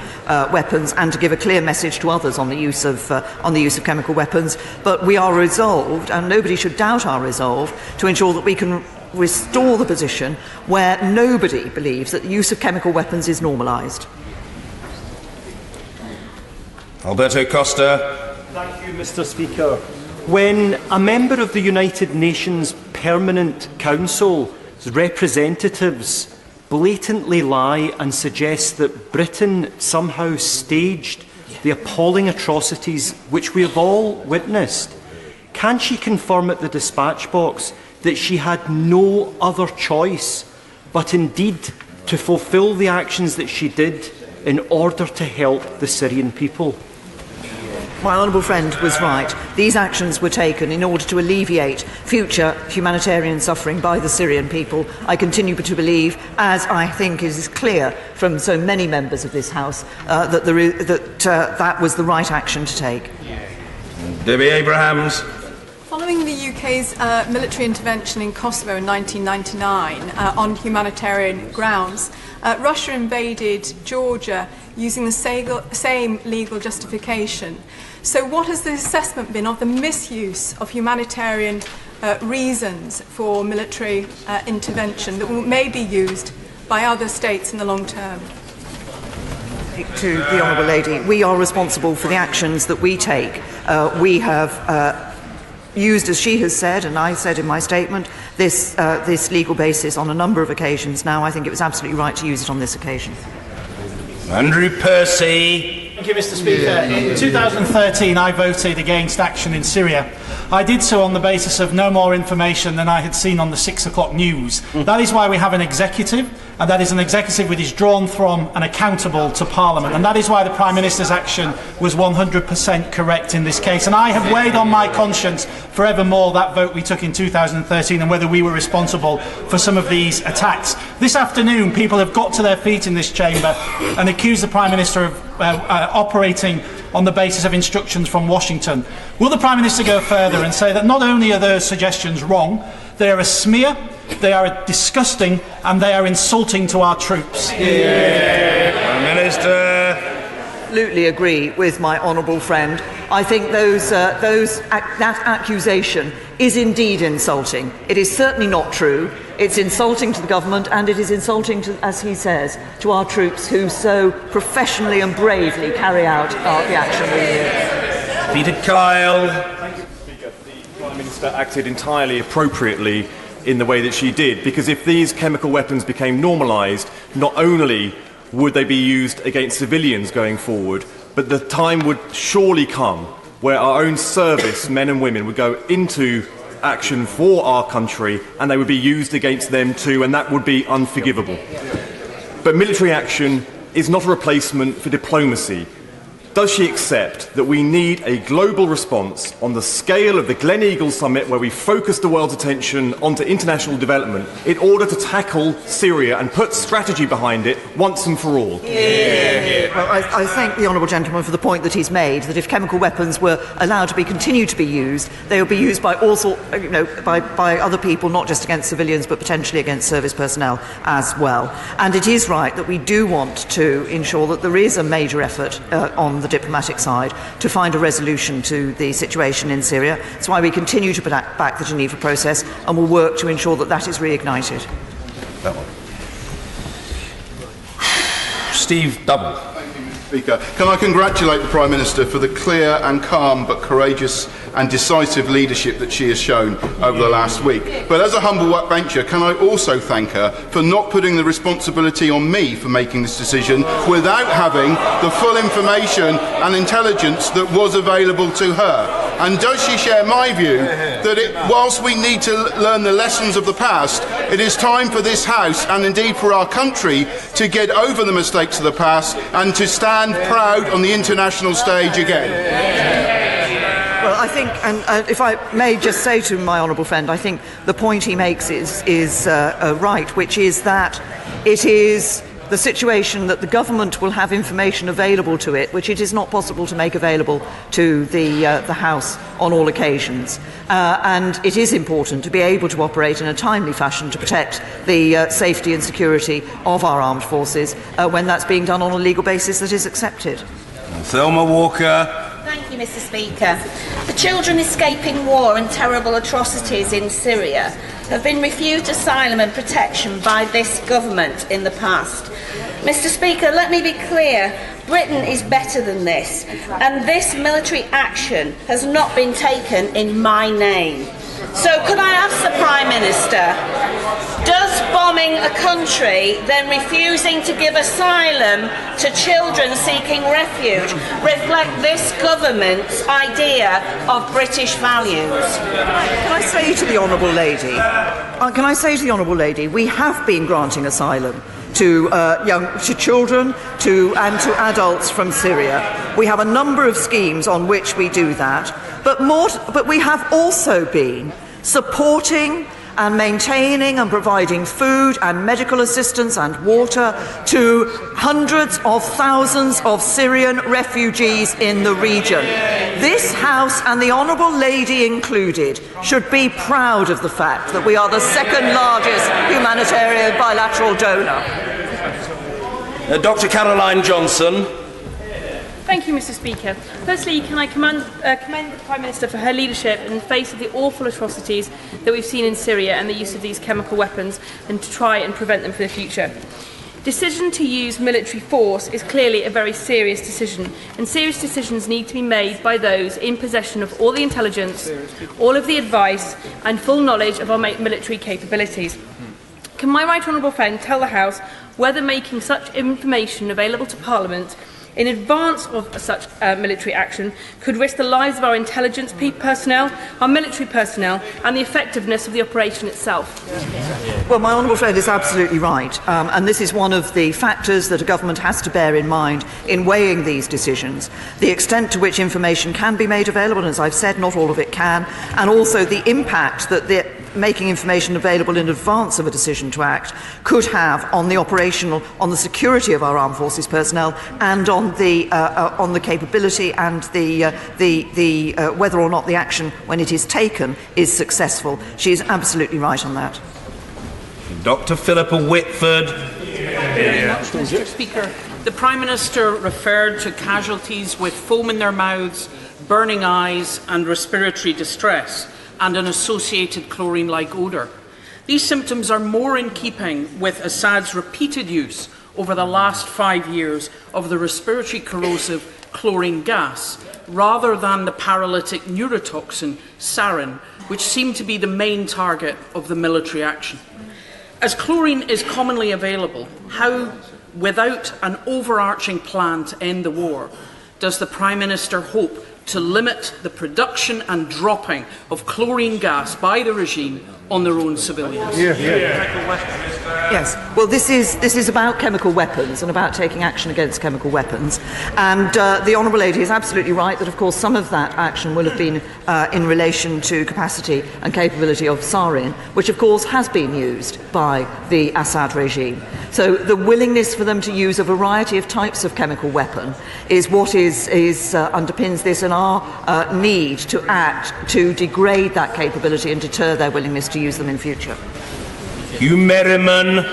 weapons, and to give a clear message to others on the use of chemical weapons. But we are resolved, and nobody should doubt our resolve, to ensure that we can restore the position where nobody believes that the use of chemical weapons is normalised. Alberto Costa. Thank you, Mr. Speaker. When a member of the United Nations Permanent Council's representatives blatantly lie and suggest that Britain somehow staged the appalling atrocities which we have all witnessed, can she confirm at the dispatch box that she had no other choice but indeed to fulfil the actions that she did in order to help the Syrian people? My honourable friend was right. These actions were taken in order to alleviate future humanitarian suffering by the Syrian people. I continue to believe, as I think is clear from so many members of this House, that was the right action to take. Debbie Abrahams. Following the UK's military intervention in Kosovo in 1999 on humanitarian grounds, Russia invaded Georgia using the same legal justification. So what has the assessment been of the misuse of humanitarian reasons for military intervention that may be used by other states in the long term? To the Honourable Lady, we are responsible for the actions that we take. We have used, as she has said, and I said in my statement, this legal basis on a number of occasions now. I think it was absolutely right to use it on this occasion. Andrew Percy. Thank you, Mr. Speaker. In 2013, I voted against action in Syria. I did so on the basis of no more information than I had seen on the 6 o'clock news. That is why we have an executive, and that is an executive which is drawn from and accountable to Parliament. And that is why the Prime Minister's action was 100% correct in this case. And I have weighed on my conscience forevermore that vote we took in 2013 and whether we were responsible for some of these attacks. This afternoon, people have got to their feet in this chamber and accused the Prime Minister of operating on the basis of instructions from Washington. Will the Prime Minister go further and say that not only are those suggestions wrong, they are a smear, they are disgusting, and they are insulting to our troops? Prime Minister. Absolutely agree with my honourable friend. I think that accusation is indeed insulting. It is certainly not true. It's insulting to the government, and it is insulting, to, as he says, to our troops who so professionally and bravely carry out the action we do. Peter Kyle. Thank you, Mr. Speaker. The Prime Minister acted entirely appropriately in the way that she did, because if these chemical weapons became normalised, not only would they be used against civilians going forward, but the time would surely come where our own service men and women would go into action for our country and they would be used against them too, and that would be unforgivable. But military action is not a replacement for diplomacy. Does she accept that we need a global response on the scale of the Gleneagles Summit, where we focus the world's attention onto international development, in order to tackle Syria and put strategy behind it once and for all? Well, I thank the honourable gentleman for the point that he's made, that if chemical weapons were allowed to continue to be used, they would be used by by other people, not just against civilians, but potentially against service personnel as well. And it is right that we do want to ensure that there is a major effort on from the diplomatic side to find a resolution to the situation in Syria. That's why we continue to back the Geneva process and will work to ensure that that is reignited. Steve Double. Speaker, can I congratulate the Prime Minister for the clear and calm but courageous and decisive leadership that she has shown over the last week. But as a humble backbencher, can I also thank her for not putting the responsibility on me for making this decision without having the full information and intelligence that was available to her? And does she share my view that whilst we need to learn the lessons of the past, it is time for this House and indeed for our country to get over the mistakes of the past and to stand proud on the international stage again? Well, I think, and if I may just say to my honourable friend, I think the point he makes is right, which is that it is the situation that the government will have information available to it, which it is not possible to make available to the House on all occasions. And it is important to be able to operate in a timely fashion to protect the safety and security of our armed forces when that's being done on a legal basis that is accepted. Thelma Walker. Thank you, Mr. Speaker. The children escaping war and terrible atrocities in Syria have been refused asylum and protection by this government in the past. Mr. Speaker, let me be clear. Britain is better than this, and this military action has not been taken in my name. So could I ask the Prime Minister, does bombing a country, then refusing to give asylum to children seeking refuge, reflect this government's idea of British values? Can I say to the Honourable Lady, we have been granting asylum to children and to adults from Syria. We have a number of schemes on which we do that, but we have also been supporting and maintaining and providing food and medical assistance and water to hundreds of thousands of Syrian refugees in the region. This House, and the Honourable Lady included, should be proud of the fact that we are the second largest humanitarian bilateral donor. Dr. Caroline Johnson. Thank you, Mr. Speaker. Firstly, can I commend the Prime Minister for her leadership in the face of the awful atrocities that we've seen in Syria and the use of these chemical weapons, and to try and prevent them for the future. Decision to use military force is clearly a very serious decision, and serious decisions need to be made by those in possession of all the intelligence, all of the advice and full knowledge of our military capabilities. Can my right honourable friend tell the House whether making such information available to Parliament in advance of such military action could risk the lives of our intelligence personnel, our military personnel, and the effectiveness of the operation itself? Well, my honourable friend is absolutely right, and this is one of the factors that a government has to bear in mind in weighing these decisions. The extent to which information can be made available, and as I've said, not all of it can, and also the impact that making information available in advance of a decision to act could have on the security of our armed forces personnel, and on the capability and the whether or not the action, when it is taken, is successful. She is absolutely right on that. Dr. Philippa Whitford. Mr. Speaker, the Prime Minister referred to casualties with foam in their mouths, burning eyes and respiratory distress, and an associated chlorine-like odour. These symptoms are more in keeping with Assad's repeated use over the last 5 years of the respiratory corrosive chlorine gas, rather than the paralytic neurotoxin sarin, which seemed to be the main target of the military action. As chlorine is commonly available, how, without an overarching plan to end the war, does the Prime Minister hope to limit the production and dropping of chlorine gas by the regime on their own civilians? Yes. Well, this is about chemical weapons and about taking action against chemical weapons. And the Honourable Lady is absolutely right that, of course, some of that action will have been in relation to capacity and capability of sarin, which, of course, has been used by the Assad regime. So the willingness for them to use a variety of types of chemical weapon is what underpins this, and our need to act to degrade that capability and deter their willingness to use them in future. Hugh Merriman.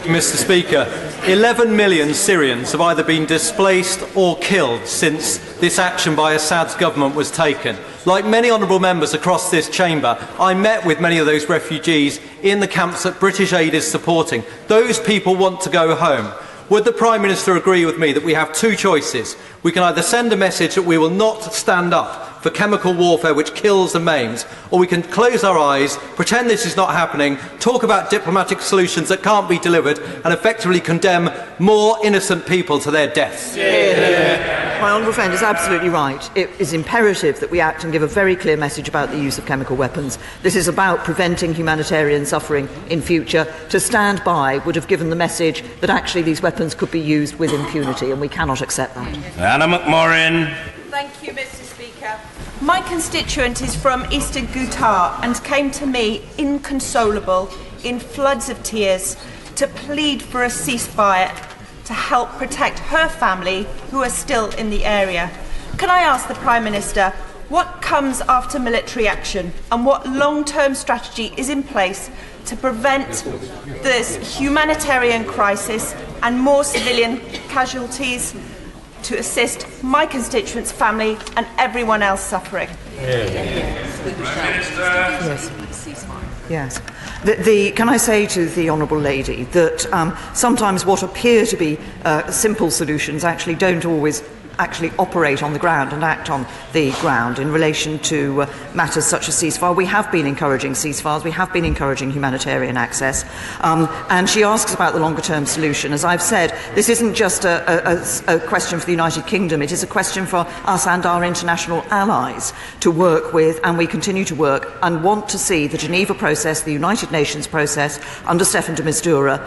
Mr. Speaker, 11 million Syrians have either been displaced or killed since this action by Assad's government was taken. Like many honourable members across this chamber, I met with many of those refugees in the camps that British aid is supporting. Those people want to go home. Would the Prime Minister agree with me that we have two choices? We can either send a message that we will not stand up for chemical warfare which kills and maims, or we can close our eyes, pretend this is not happening, talk about diplomatic solutions that can't be delivered, and effectively condemn more innocent people to their deaths. My honourable friend is absolutely right. It is imperative that we act and give a very clear message about the use of chemical weapons. This is about preventing humanitarian suffering in future. To stand by would have given the message that actually these weapons could be used with impunity, and we cannot accept that. Anna McMorrin. Thank you, Mr. Speaker. My constituent is from Eastern Ghouta and came to me inconsolable, in floods of tears, to plead for a ceasefire to help protect her family who are still in the area. Can I ask the Prime Minister, what comes after military action and what long-term strategy is in place to prevent this humanitarian crisis and more civilian casualties, to assist my constituent's family and everyone else suffering? Yes. Can I say to the Honourable Lady that sometimes what appear to be simple solutions actually don't always actually operate on the ground and act on the ground in relation to matters such as ceasefire. We have been encouraging ceasefires, we have been encouraging humanitarian access, and she asks about the longer-term solution. As I've said, this isn't just a question for the United Kingdom, it is a question for us and our international allies to work with, and we continue to work and want to see the Geneva process, the United Nations process under Staffan de Mistura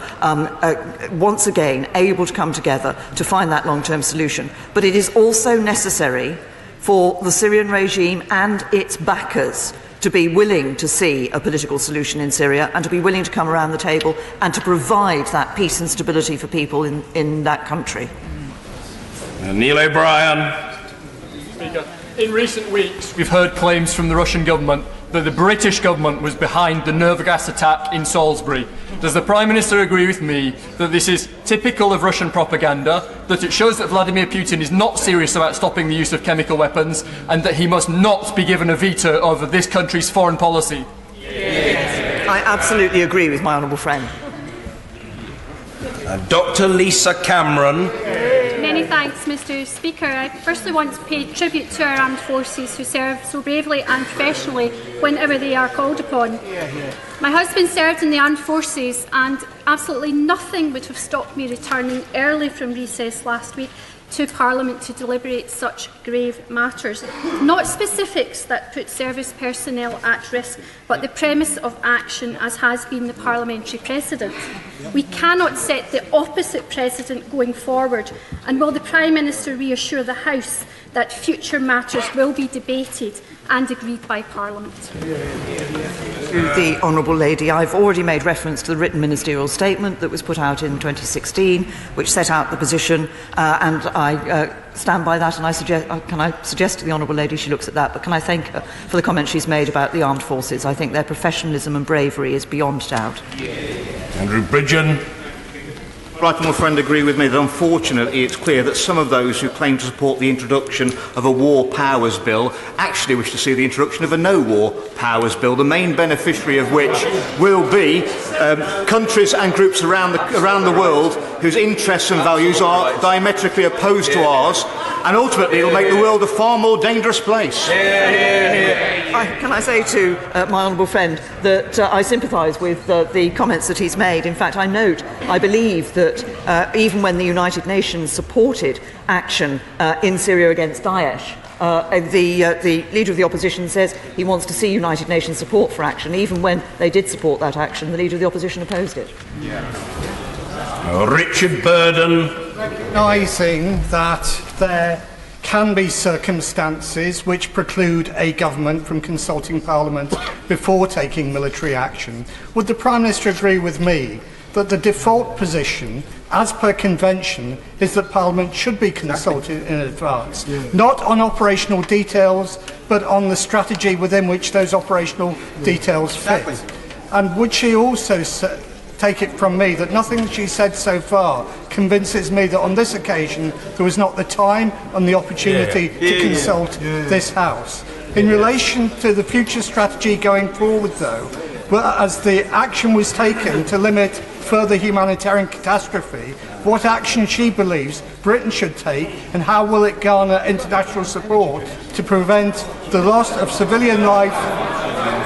once again able to come together to find that long-term solution. But it is also necessary for the Syrian regime and its backers to be willing to see a political solution in Syria and to be willing to come around the table and to provide that peace and stability for people in that country. Neil O'Brien. Speaker, in recent weeks we've heard claims from the Russian government that the British government was behind the nerve gas attack in Salisbury. Does the Prime Minister agree with me that this is typical of Russian propaganda, that it shows that Vladimir Putin is not serious about stopping the use of chemical weapons, and that he must not be given a veto over this country's foreign policy? Yes. I absolutely agree with my honourable friend. Dr. Lisa Cameron. Many thanks, Mr. Speaker. I firstly want to pay tribute to our armed forces who serve so bravely and professionally whenever they are called upon. My husband served in the armed forces, and absolutely nothing would have stopped me returning early from recess last week to Parliament to deliberate such grave matters. Not specifics that put service personnel at risk, but the premise of action as has been the parliamentary precedent. We cannot set the opposite precedent going forward, and will the Prime Minister reassure the House that future matters will be debated and agreed by Parliament? To the Honourable Lady, I've already made reference to the written ministerial statement that was put out in 2016, which set out the position, and I stand by that, and can I suggest to the Honourable Lady she looks at that, but can I thank her for the comment she's made about the armed forces. I think their professionalism and bravery is beyond doubt. Andrew Bridgen. Right honourable friend agree with me that unfortunately it's clear that some of those who claim to support the introduction of a war powers bill actually wish to see the introduction of a no war powers bill, the main beneficiary of which will be countries and groups around the world whose interests and values are diametrically opposed to ours, and ultimately it will make the world a far more dangerous place. Can I say to my honourable friend that I sympathise with the comments that he's made. In fact, I believe that even when the United Nations supported action in Syria against Daesh, the Leader of the Opposition says he wants to see United Nations support for action. Even when they did support that action, the Leader of the Opposition opposed it. Richard Burden. Recognising that there can be circumstances which preclude a government from consulting Parliament before taking military action, would the Prime Minister agree with me that the default position, as per convention, is that Parliament should be consulted in advance, not on operational details, but on the strategy within which those operational details fit? And would she also take it from me that nothing she said so far convinces me that on this occasion there was not the time and the opportunity to consult this House. In relation to the future strategy going forward, though, as the action was taken to limit further humanitarian catastrophe, what action she believes Britain should take, and how will it garner international support to prevent the loss of civilian life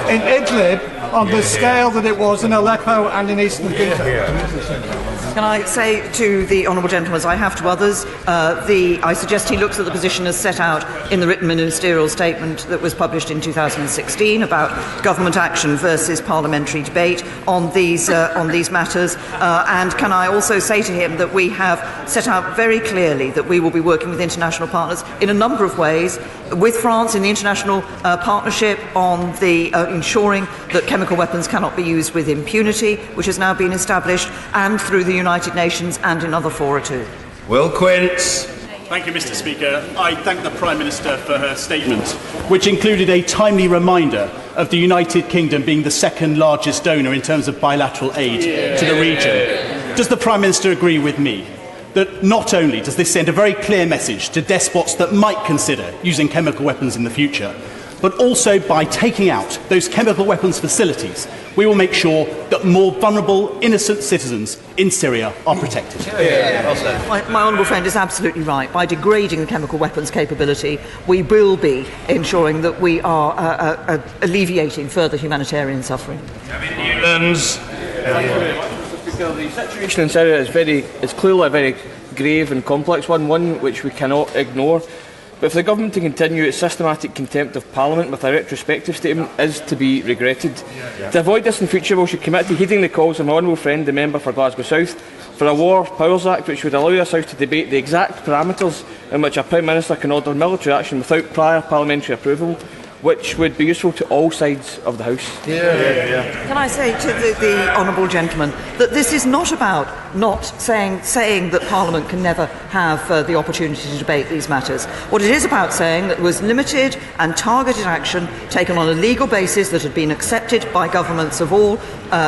in Idlib on the scale that it was in Aleppo and in eastern Ghouta? Can I say to the honourable gentleman, as I have to others, I suggest he looks at the position as set out in the written ministerial statement that was published in 2016 about government action versus parliamentary debate on these matters. And can I also say to him that we have set out very clearly that we will be working with international partners in a number of ways, with France in the international partnership on the ensuring that chemical weapons cannot be used with impunity, which has now been established, and through the United Nations and in other fora too. Will Quince. Thank you, Mr. Speaker. I thank the Prime Minister for her statement, which included a timely reminder of the United Kingdom being the second largest donor in terms of bilateral aid to the region. Does the Prime Minister agree with me that not only does this send a very clear message to despots that might consider using chemical weapons in the future, but also by taking out those chemical weapons facilities, we will make sure that more vulnerable, innocent citizens in Syria are protected? My honourable friend is absolutely right. By degrading the chemical weapons capability, we will be ensuring that we are alleviating further humanitarian suffering. The situation in Syria is clearly a very grave and complex one which we cannot ignore. But for the government to continue its systematic contempt of Parliament with a retrospective statement is to be regretted. To avoid this in future, we should commit to heeding the calls of my honourable friend, the member for Glasgow South, for a War Powers Act which would allow this House to debate the exact parameters in which a Prime Minister can order military action without prior parliamentary approval, which would be useful to all sides of the House. Can I say to the honourable gentleman that this is not about not saying that Parliament can never have the opportunity to debate these matters. What it is about saying that was limited and targeted action taken on a legal basis that had been accepted by governments of all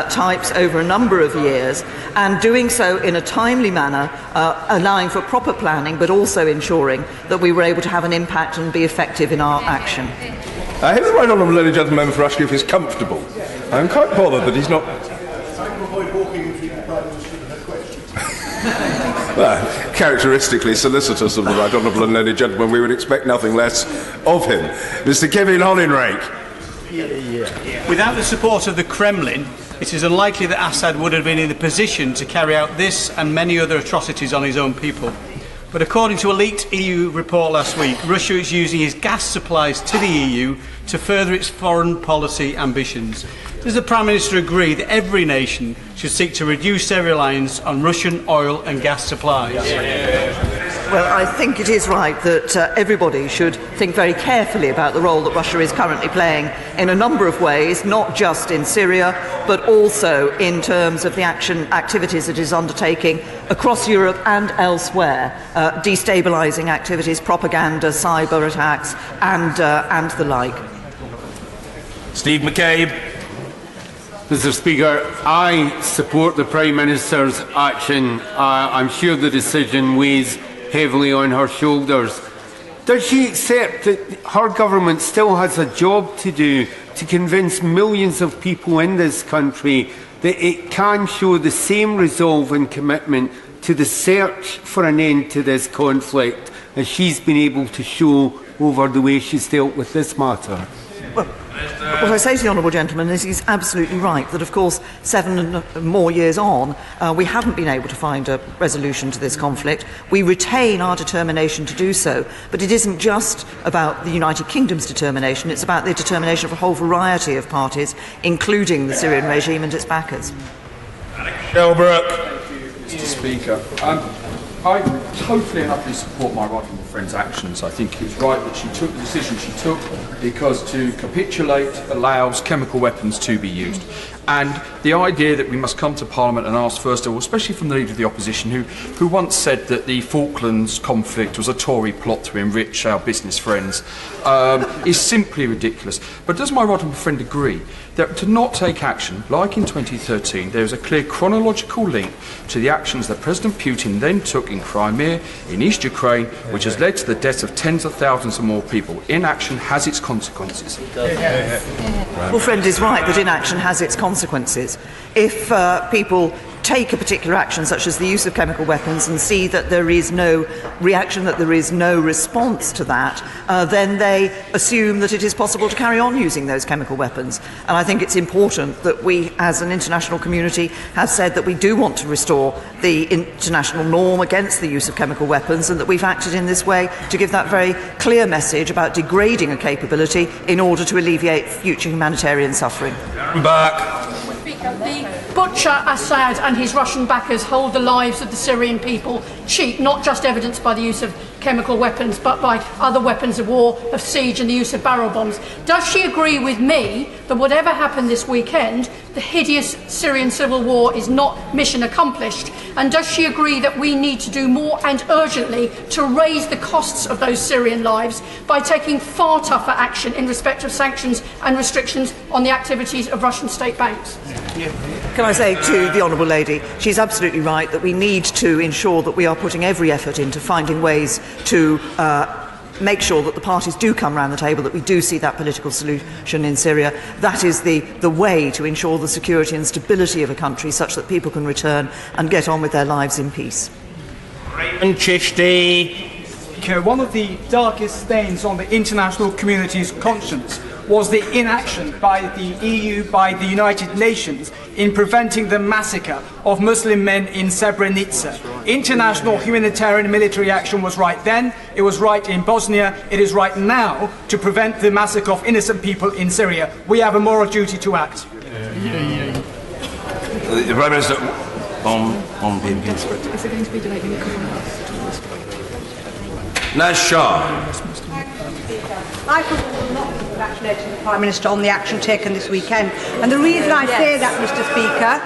types over a number of years, and doing so in a timely manner, allowing for proper planning, but also ensuring that we were able to have an impact and be effective in our action. I have the right honourable lady gentleman for asking if he's comfortable. I'm quite bothered that he's not. Well, characteristically solicitous of the right honourable and lady gentleman, we would expect nothing less of him. Mr. Kevin Holinrake. Without the support of the Kremlin, it is unlikely that Assad would have been in the position to carry out this and many other atrocities on his own people. But according to a leaked EU report last week, Russia is using its gas supplies to the EU to further its foreign policy ambitions. Does the Prime Minister agree that every nation should seek to reduce their reliance on Russian oil and gas supplies? Well, I think it is right that everybody should think very carefully about the role that Russia is currently playing in a number of ways, not just in Syria, but also in terms of the activities it is undertaking across Europe and elsewhere, destabilising activities, propaganda, cyber attacks, and the like. Steve McCabe. Mr. Speaker, I support the Prime Minister's action. I'm sure the decision weighs heavily on her shoulders. Does she accept that her government still has a job to do to convince millions of people in this country that it can show the same resolve and commitment to the search for an end to this conflict as she's been able to show over the way she's dealt with this matter? What I say to the honourable gentleman is he's absolutely right that, of course, 7 more years on, we haven't been able to find a resolution to this conflict. We retain our determination to do so, but it isn't just about the United Kingdom's determination, it's about the determination of a whole variety of parties, including the Syrian regime and its backers. Shelbrook. Mr. Speaker, I totally and utterly support my right honourable friend's actions. I think it was right that she took the decision she took because to capitulate allows chemical weapons to be used. And the idea that we must come to Parliament and ask first of all, especially from the Leader of the Opposition, who once said that the Falklands conflict was a Tory plot to enrich our business friends, is simply ridiculous. But does my right honourable friend agree that to not take action, like in 2013, there is a clear chronological link to the actions that President Putin then took in Crimea, in East Ukraine, which has led to the deaths of tens of thousands of more people. Inaction has its consequences. Well, friend is right that inaction has its consequences. If people take a particular action, such as the use of chemical weapons, and see that there is no reaction, that there is no response to that, then they assume that it is possible to carry on using those chemical weapons. And I think it's important that we, as an international community, have said that we do want to restore the international norm against the use of chemical weapons, and that we've acted in this way to give that very clear message about degrading a capability in order to alleviate future humanitarian suffering. The butcher Assad and his Russian backers hold the lives of the Syrian people cheap, not just evidenced by the use of chemical weapons, but by other weapons of war, of siege and the use of barrel bombs. Does she agree with me that whatever happened this weekend, the hideous Syrian civil war is not mission accomplished? And does she agree that we need to do more and urgently to raise the costs of those Syrian lives by taking far tougher action in respect of sanctions and restrictions on the activities of Russian state banks? Can I say to the Honourable Lady, she's absolutely right that we need to ensure that we are putting every effort into finding ways to make sure that the parties do come round the table, that we do see that political solution in Syria. That is the way to ensure the security and stability of a country such that people can return and get on with their lives in peace. One of the darkest stains on the international community's conscience was the inaction by the EU, by the United Nations, in preventing the massacre of Muslim men in Srebrenica. International humanitarian military action was right then, it was right in Bosnia, it is right now to prevent the massacre of innocent people in Syria. We have a moral duty to act. The Prime Minister on being Is it going to be delayed? Naz Shah. I will not be congratulating the Prime Minister on the action taken this weekend. And the reason I say that, Mr. Speaker,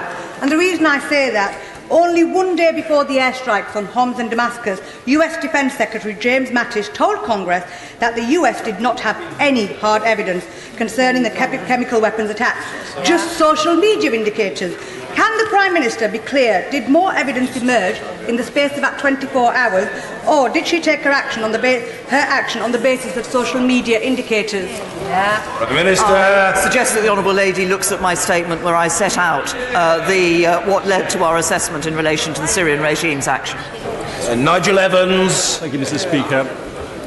only one day before the airstrikes on Homs and Damascus, US Defence Secretary James Mattis told Congress that the US did not have any hard evidence concerning the chemical weapons attacks, just social media indicators. Can the Prime Minister be clear, did more evidence emerge in the space of about 24 hours, or did she take her action on the basis of social media indicators? Prime Minister. I suggest that the Honourable Lady looks at my statement where I set out what led to our assessment in relation to the Syrian regime's action. Nigel Evans. Thank you, Mr. Speaker.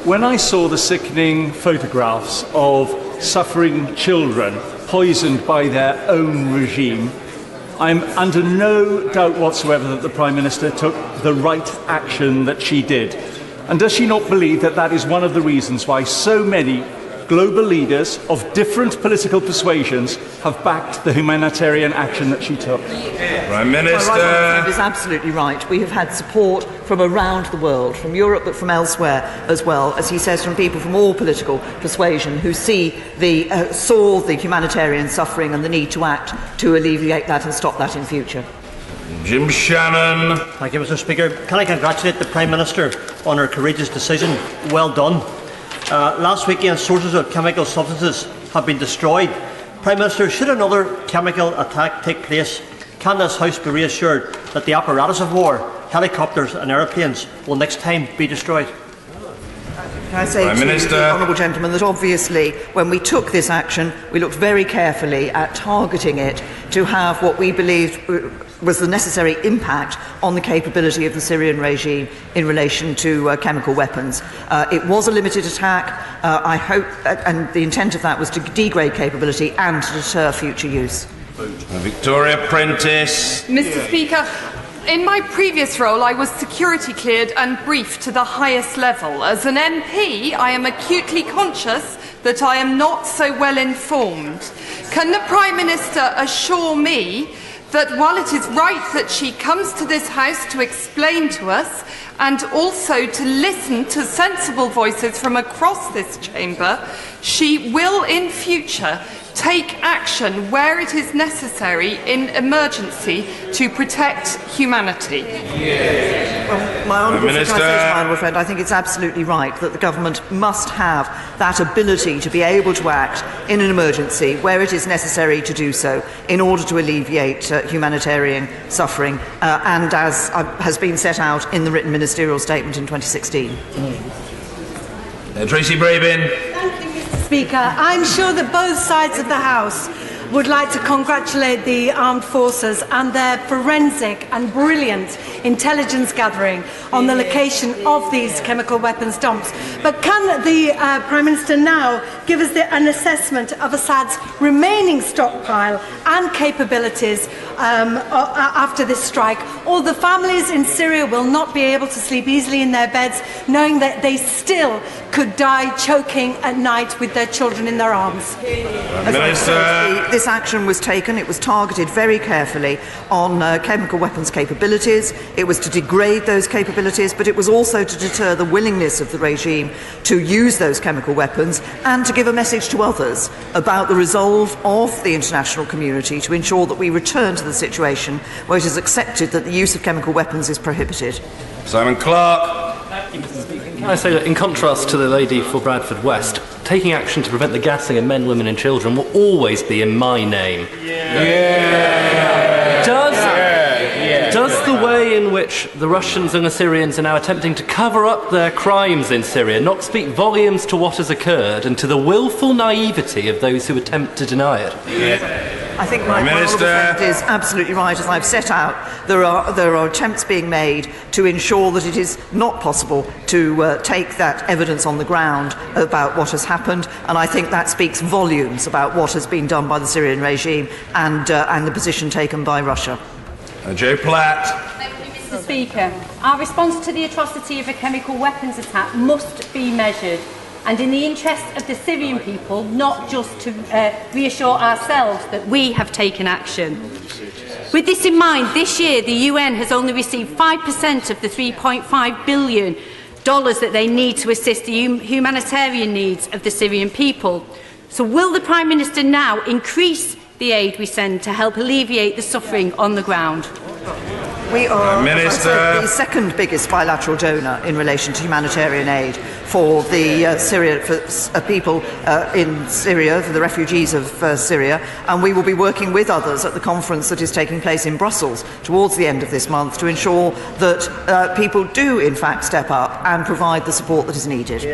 When I saw the sickening photographs of suffering children poisoned by their own regime, I'm under no doubt whatsoever that the Prime Minister took the right action that she did. And does she not believe that that is one of the reasons why so many global leaders of different political persuasions have backed the humanitarian action that she took? Prime Minister. My right friend is absolutely right. We have had support from around the world, from Europe but from elsewhere as well, as he says, from people from all political persuasion who saw the humanitarian suffering and the need to act to alleviate that and stop that in future. Jim Shannon. Thank you, Mr. Speaker. Can I congratulate the Prime Minister on her courageous decision? Well done. Last weekend, sources of chemical substances have been destroyed. Prime Minister, should another chemical attack take place, can this House be reassured that the apparatus of war, helicopters and aeroplanes, will next time be destroyed? Can I say to the honourable gentleman that obviously when we took this action we looked very carefully at targeting it to have what we believed was the necessary impact on the capability of the Syrian regime in relation to chemical weapons. It was a limited attack, I hope, and the intent of that was to degrade capability and to deter future use. Victoria Prentice. Mr. Speaker, in my previous role, I was security cleared and briefed to the highest level. As an MP, I am acutely conscious that I am not so well informed. Can the Prime Minister assure me that while it is right that she comes to this House to explain to us and also to listen to sensible voices from across this chamber, she will in future take action where it is necessary in emergency to protect humanity? Well, My honourable friend, I think it's absolutely right that the government must have that ability to be able to act in an emergency where it is necessary to do so in order to alleviate humanitarian suffering, and as has been set out in the written ministerial statement in 2016. Tracy Brabin. Thank you, Mr. Speaker. I'm sure that both sides of the House would like to congratulate the armed forces and their forensic and brilliant intelligence gathering on the location of these chemical weapons dumps. But can the Prime Minister now give us an assessment of Assad's remaining stockpile and capabilities after this strike? All the families in Syria will not be able to sleep easily in their beds, knowing that they still could die choking at night with their children in their arms. This action was taken, it was targeted very carefully on chemical weapons capabilities. It was to degrade those capabilities, but it was also to deter the willingness of the regime to use those chemical weapons and to give a message to others about the resolve of the international community to ensure that we return to the situation where it is accepted that the use of chemical weapons is prohibited. Simon Clark. Can I say that in contrast to the lady for Bradford West, taking action to prevent the gassing of men, women and children will always be in my name. Does the way in which the Russians and the Syrians are now attempting to cover up their crimes in Syria not speak volumes to what has occurred and to the willful naivety of those who attempt to deny it? I think my honourable friend is absolutely right. As I've set out, there are attempts being made to ensure that it is not possible to take that evidence on the ground about what has happened, and I think that speaks volumes about what has been done by the Syrian regime and the position taken by Russia. Joe Platt. Thank you, Mr. Speaker. Our response to the atrocity of a chemical weapons attack must be measured, and in the interest of the Syrian people, not just to reassure ourselves that we have taken action. With this in mind, this year the UN has only received 5% of the $3.5 billion that they need to assist the humanitarian needs of the Syrian people. So will the Prime Minister now increase the aid we send to help alleviate the suffering on the ground? We are the second biggest bilateral donor in relation to humanitarian aid for the people in Syria, for the refugees of Syria, and we will be working with others at the conference that is taking place in Brussels towards the end of this month to ensure that people do in fact step up and provide the support that is needed.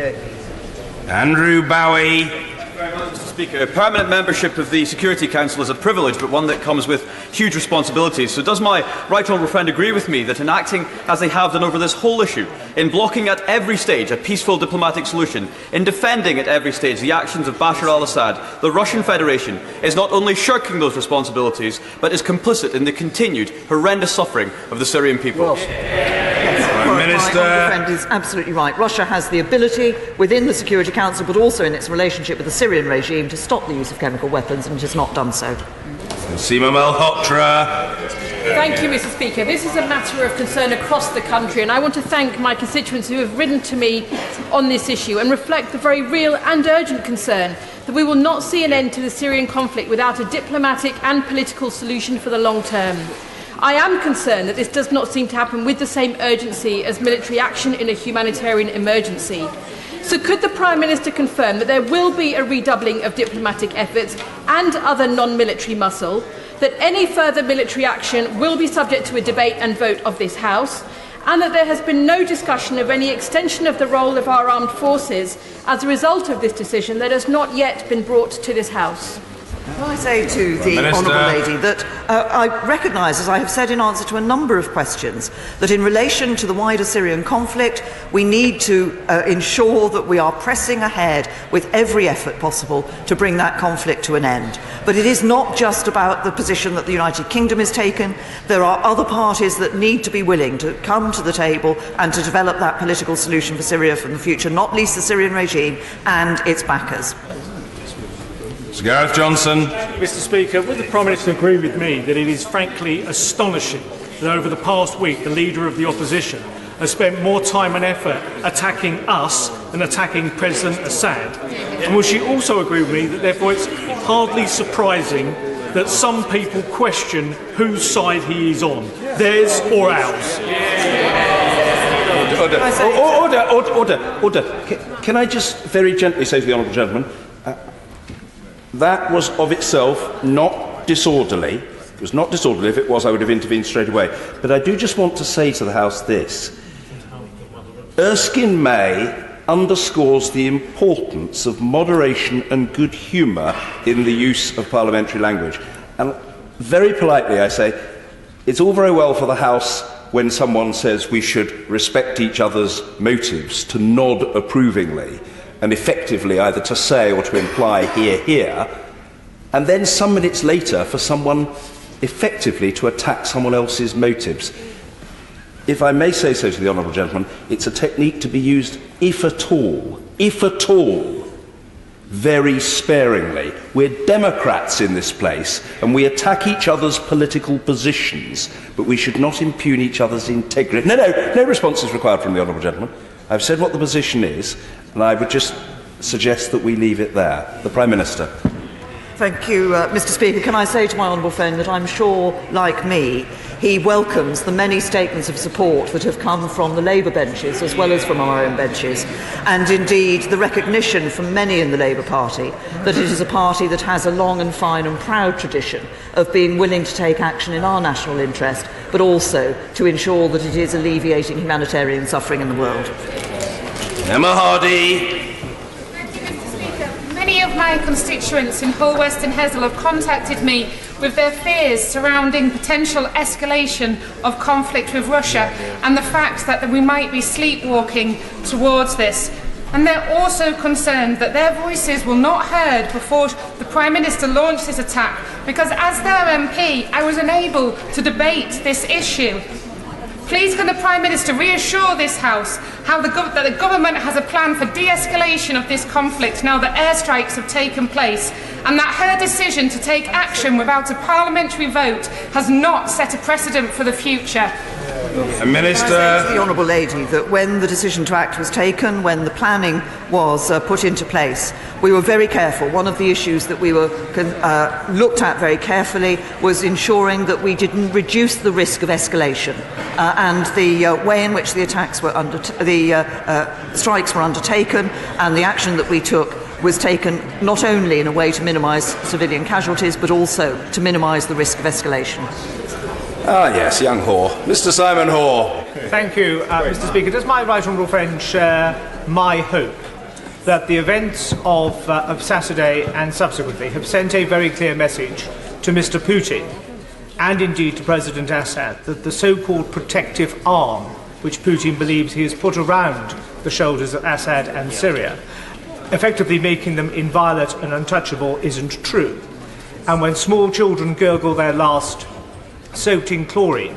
Andrew Bowie. Mr. Speaker, permanent membership of the Security Council is a privilege, but one that comes with huge responsibilities. So does my right honourable friend agree with me that in acting as they have done over this whole issue, in blocking at every stage a peaceful diplomatic solution, in defending at every stage the actions of Bashar al-Assad, the Russian Federation is not only shirking those responsibilities, but is complicit in the continued horrendous suffering of the Syrian people? My friend is absolutely right. Russia has the ability within the Security Council, but also in its relationship with the Syrian regime, to stop the use of chemical weapons, and it has not done so. Seema Malhotra. Thank you, Mr. Speaker. This is a matter of concern across the country, and I want to thank my constituents who have written to me on this issue and reflect the very real and urgent concern that we will not see an end to the Syrian conflict without a diplomatic and political solution for the long term. I am concerned that this does not seem to happen with the same urgency as military action in a humanitarian emergency. So could the Prime Minister confirm that there will be a redoubling of diplomatic efforts and other non-military muscle, that any further military action will be subject to a debate and vote of this House, and that there has been no discussion of any extension of the role of our armed forces as a result of this decision that has not yet been brought to this House? Can I say to the honourable lady that I recognise, as I have said in answer to a number of questions, that in relation to the wider Syrian conflict, we need to ensure that we are pressing ahead with every effort possible to bring that conflict to an end. But it is not just about the position that the United Kingdom has taken. There are other parties that need to be willing to come to the table and to develop that political solution for Syria from the future, not least the Syrian regime and its backers. Sir Gareth Johnson. Mr. Speaker, would the Prime Minister agree with me that it is frankly astonishing that over the past week the Leader of the Opposition has spent more time and effort attacking us than attacking President Assad? And will she also agree with me that therefore it's hardly surprising that some people question whose side he is on, theirs or ours? Order. Can I just very gently say to the honourable gentleman, that was of itself not disorderly. It was not disorderly. If it was, I would have intervened straight away. But I do just want to say to the House this. Erskine May underscores the importance of moderation and good humour in the use of parliamentary language. And very politely I say, it's all very well for the House when someone says we should respect each other's motives to nod approvingly and effectively either to say or to imply hear, hear, and then some minutes later for someone effectively to attack someone else's motives. If I may say so to the honourable gentleman, it's a technique to be used, if at all, very sparingly. We're democrats in this place, and we attack each other's political positions, but we should not impugn each other's integrity. No response is required from the honourable gentleman. I've said what the position is, and I would just suggest that we leave it there. The Prime Minister. Thank you, Mr. Speaker. Can I say to my honourable friend that I'm sure, like me, he welcomes the many statements of support that have come from the Labour benches as well as from our own benches, and indeed the recognition from many in the Labour Party that it is a party that has a long and fine and proud tradition of being willing to take action in our national interest, but also to ensure that it is alleviating humanitarian suffering in the world. Emma Hardy. Many of my constituents in Hull, West and Hessel have contacted me with their fears surrounding potential escalation of conflict with Russia and the fact that we might be sleepwalking towards this. And they're also concerned that their voices were not heard before the Prime Minister launched this attack, because as their MP, I was unable to debate this issue. Please can the Prime Minister reassure this House that the government has a plan for de-escalation of this conflict now that airstrikes have taken place, and that her decision to take action without a parliamentary vote has not set a precedent for the future? Minister. I say to the honourable lady that when the decision to act was taken, when the planning was put into place, we were very careful. One of the issues that we were looked at very carefully was ensuring that we didn't reduce the risk of escalation, and the way in which the attacks were strikes were undertaken, and the action that we took was taken not only in a way to minimise civilian casualties, but also to minimise the risk of escalation. Ah, yes, young Hoare. Mr. Simon Hoare. Thank you, Mr. Speaker. Does my right honourable friend share my hope that the events of Saturday and subsequently have sent a very clear message to Mr. Putin and indeed to President Assad that the so-called protective arm which Putin believes he has put around the shoulders of Assad and Syria, effectively making them inviolate and untouchable, isn't true. And when small children gurgle their last soaked in chlorine,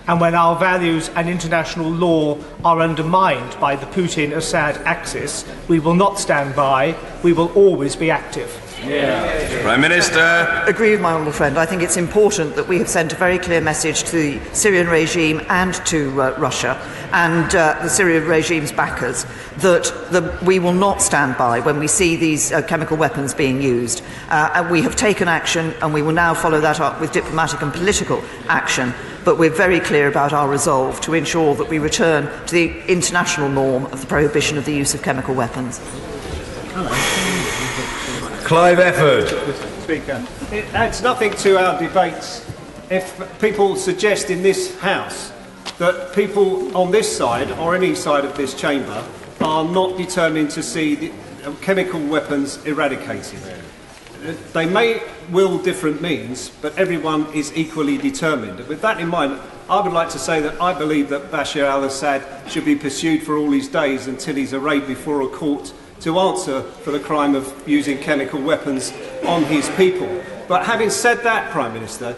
and when our values and international law are undermined by the Putin-Assad axis, we will not stand by, we will always be active. Prime Minister. Agree with my honourable friend. I think it's important that we have sent a very clear message to the Syrian regime and to Russia and the Syrian regime's backers that we will not stand by when we see these chemical weapons being used. And we have taken action, and we will now follow that up with diplomatic and political action. But we're very clear about our resolve to ensure that we return to the international norm of the prohibition of the use of chemical weapons. Clive Efford. Mr. Speaker, it adds nothing to our debates if people suggest in this House that people on this side or any side of this chamber are not determined to see the chemical weapons eradicated. They may will different means, but everyone is equally determined. With that in mind, I would like to say that I believe that Bashar al-Assad should be pursued for all his days until he's arraigned before a court to answer for the crime of using chemical weapons on his people. But having said that, Prime Minister,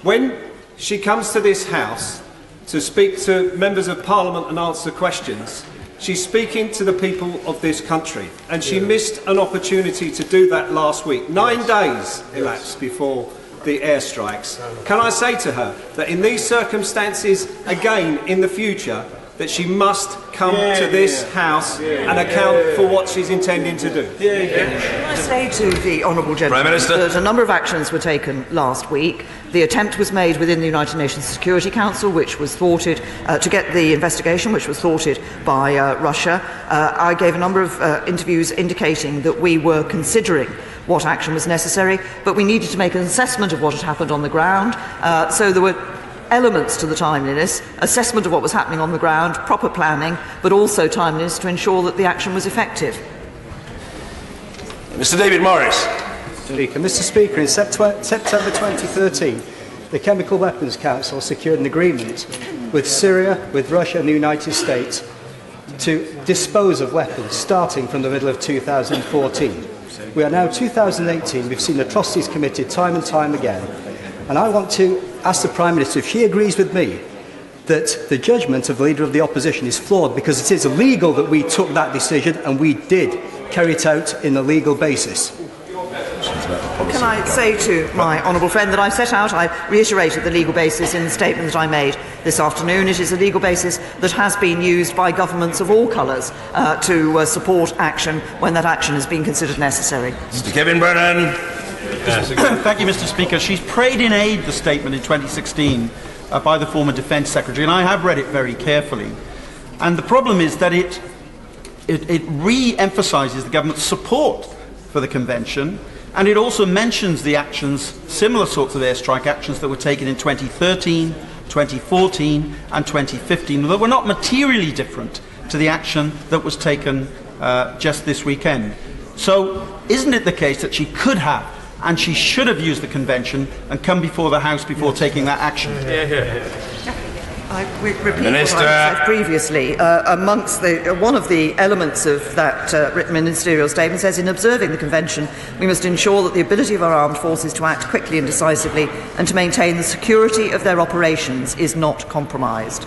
when she comes to this House to speak to members of Parliament and answer questions, she's speaking to the people of this country, and she missed an opportunity to do that last week. 9 days elapsed before the airstrikes. Can I say to her that in these circumstances, again, in the future, that she must come to this House and account for what she's intending to do. Can I say to the Honourable Gentleman that a number of actions were taken last week. The attempt was made within the United Nations Security Council, which was thwarted, to get the investigation, which was thwarted by Russia. I gave a number of interviews indicating that we were considering what action was necessary, but we needed to make an assessment of what had happened on the ground. So there were elements to the timeliness, assessment of what was happening on the ground, proper planning, but also timeliness to ensure that the action was effective. Mr. David Morris. Mr. Speaker, in September 2013, the Chemical Weapons Council secured an agreement with Syria, with Russia and the United States to dispose of weapons starting from the middle of 2014. We are now 2018, we've seen atrocities committed time and time again, and I want to ask the Prime Minister if she agrees with me that the judgment of the Leader of the Opposition is flawed, because it is illegal that we took that decision and we did carry it out in a legal basis. Can I say to my honourable friend that I set out, I reiterated the legal basis in the statement that I made this afternoon. It is a legal basis that has been used by governments of all colours to support action when that action has been considered necessary. Mr. Kevin Brennan. Thank you, Mr. Speaker. She's prayed in aid the statement in 2016 by the former Defence Secretary, and I have read it very carefully. And the problem is that it re-emphasises the government's support for the Convention, and it also mentions the actions, similar sorts of airstrike actions that were taken in 2013, 2014 and 2015, that were not materially different to the action that was taken just this weekend. So isn't it the case that she could have and she should have used the Convention and come before the House before taking that action? I repeat Minister. What I said previously. Amongst one of the elements of that written ministerial statement says, in observing the Convention, we must ensure that the ability of our armed forces to act quickly and decisively and to maintain the security of their operations is not compromised.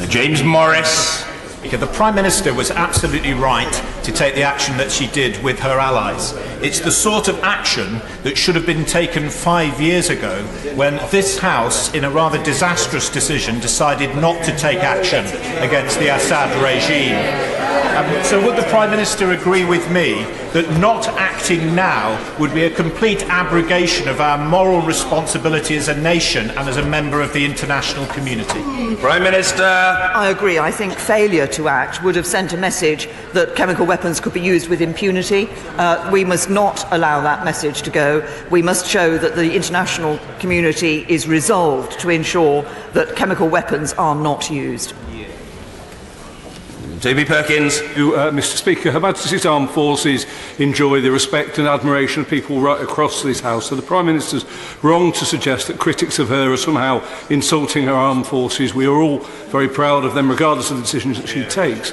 James Morris. The Prime Minister was absolutely right to take the action that she did with her allies. It's the sort of action that should have been taken 5 years ago when this House, in a rather disastrous decision, decided not to take action against the Assad regime. So would the Prime Minister agree with me that not acting now would be a complete abrogation of our moral responsibility as a nation and as a member of the international community? Prime Minister. I agree. I think failure to act would have sent a message that chemical weapons could be used with impunity. We must not allow that message to go. We must show that the international community is resolved to ensure that chemical weapons are not used. J.B. Perkins. Mr. Speaker, Her Majesty's Armed Forces enjoy the respect and admiration of people right across this House, so the Prime Minister's wrong to suggest that critics of her are somehow insulting her armed forces. We are all very proud of them, regardless of the decisions that she takes.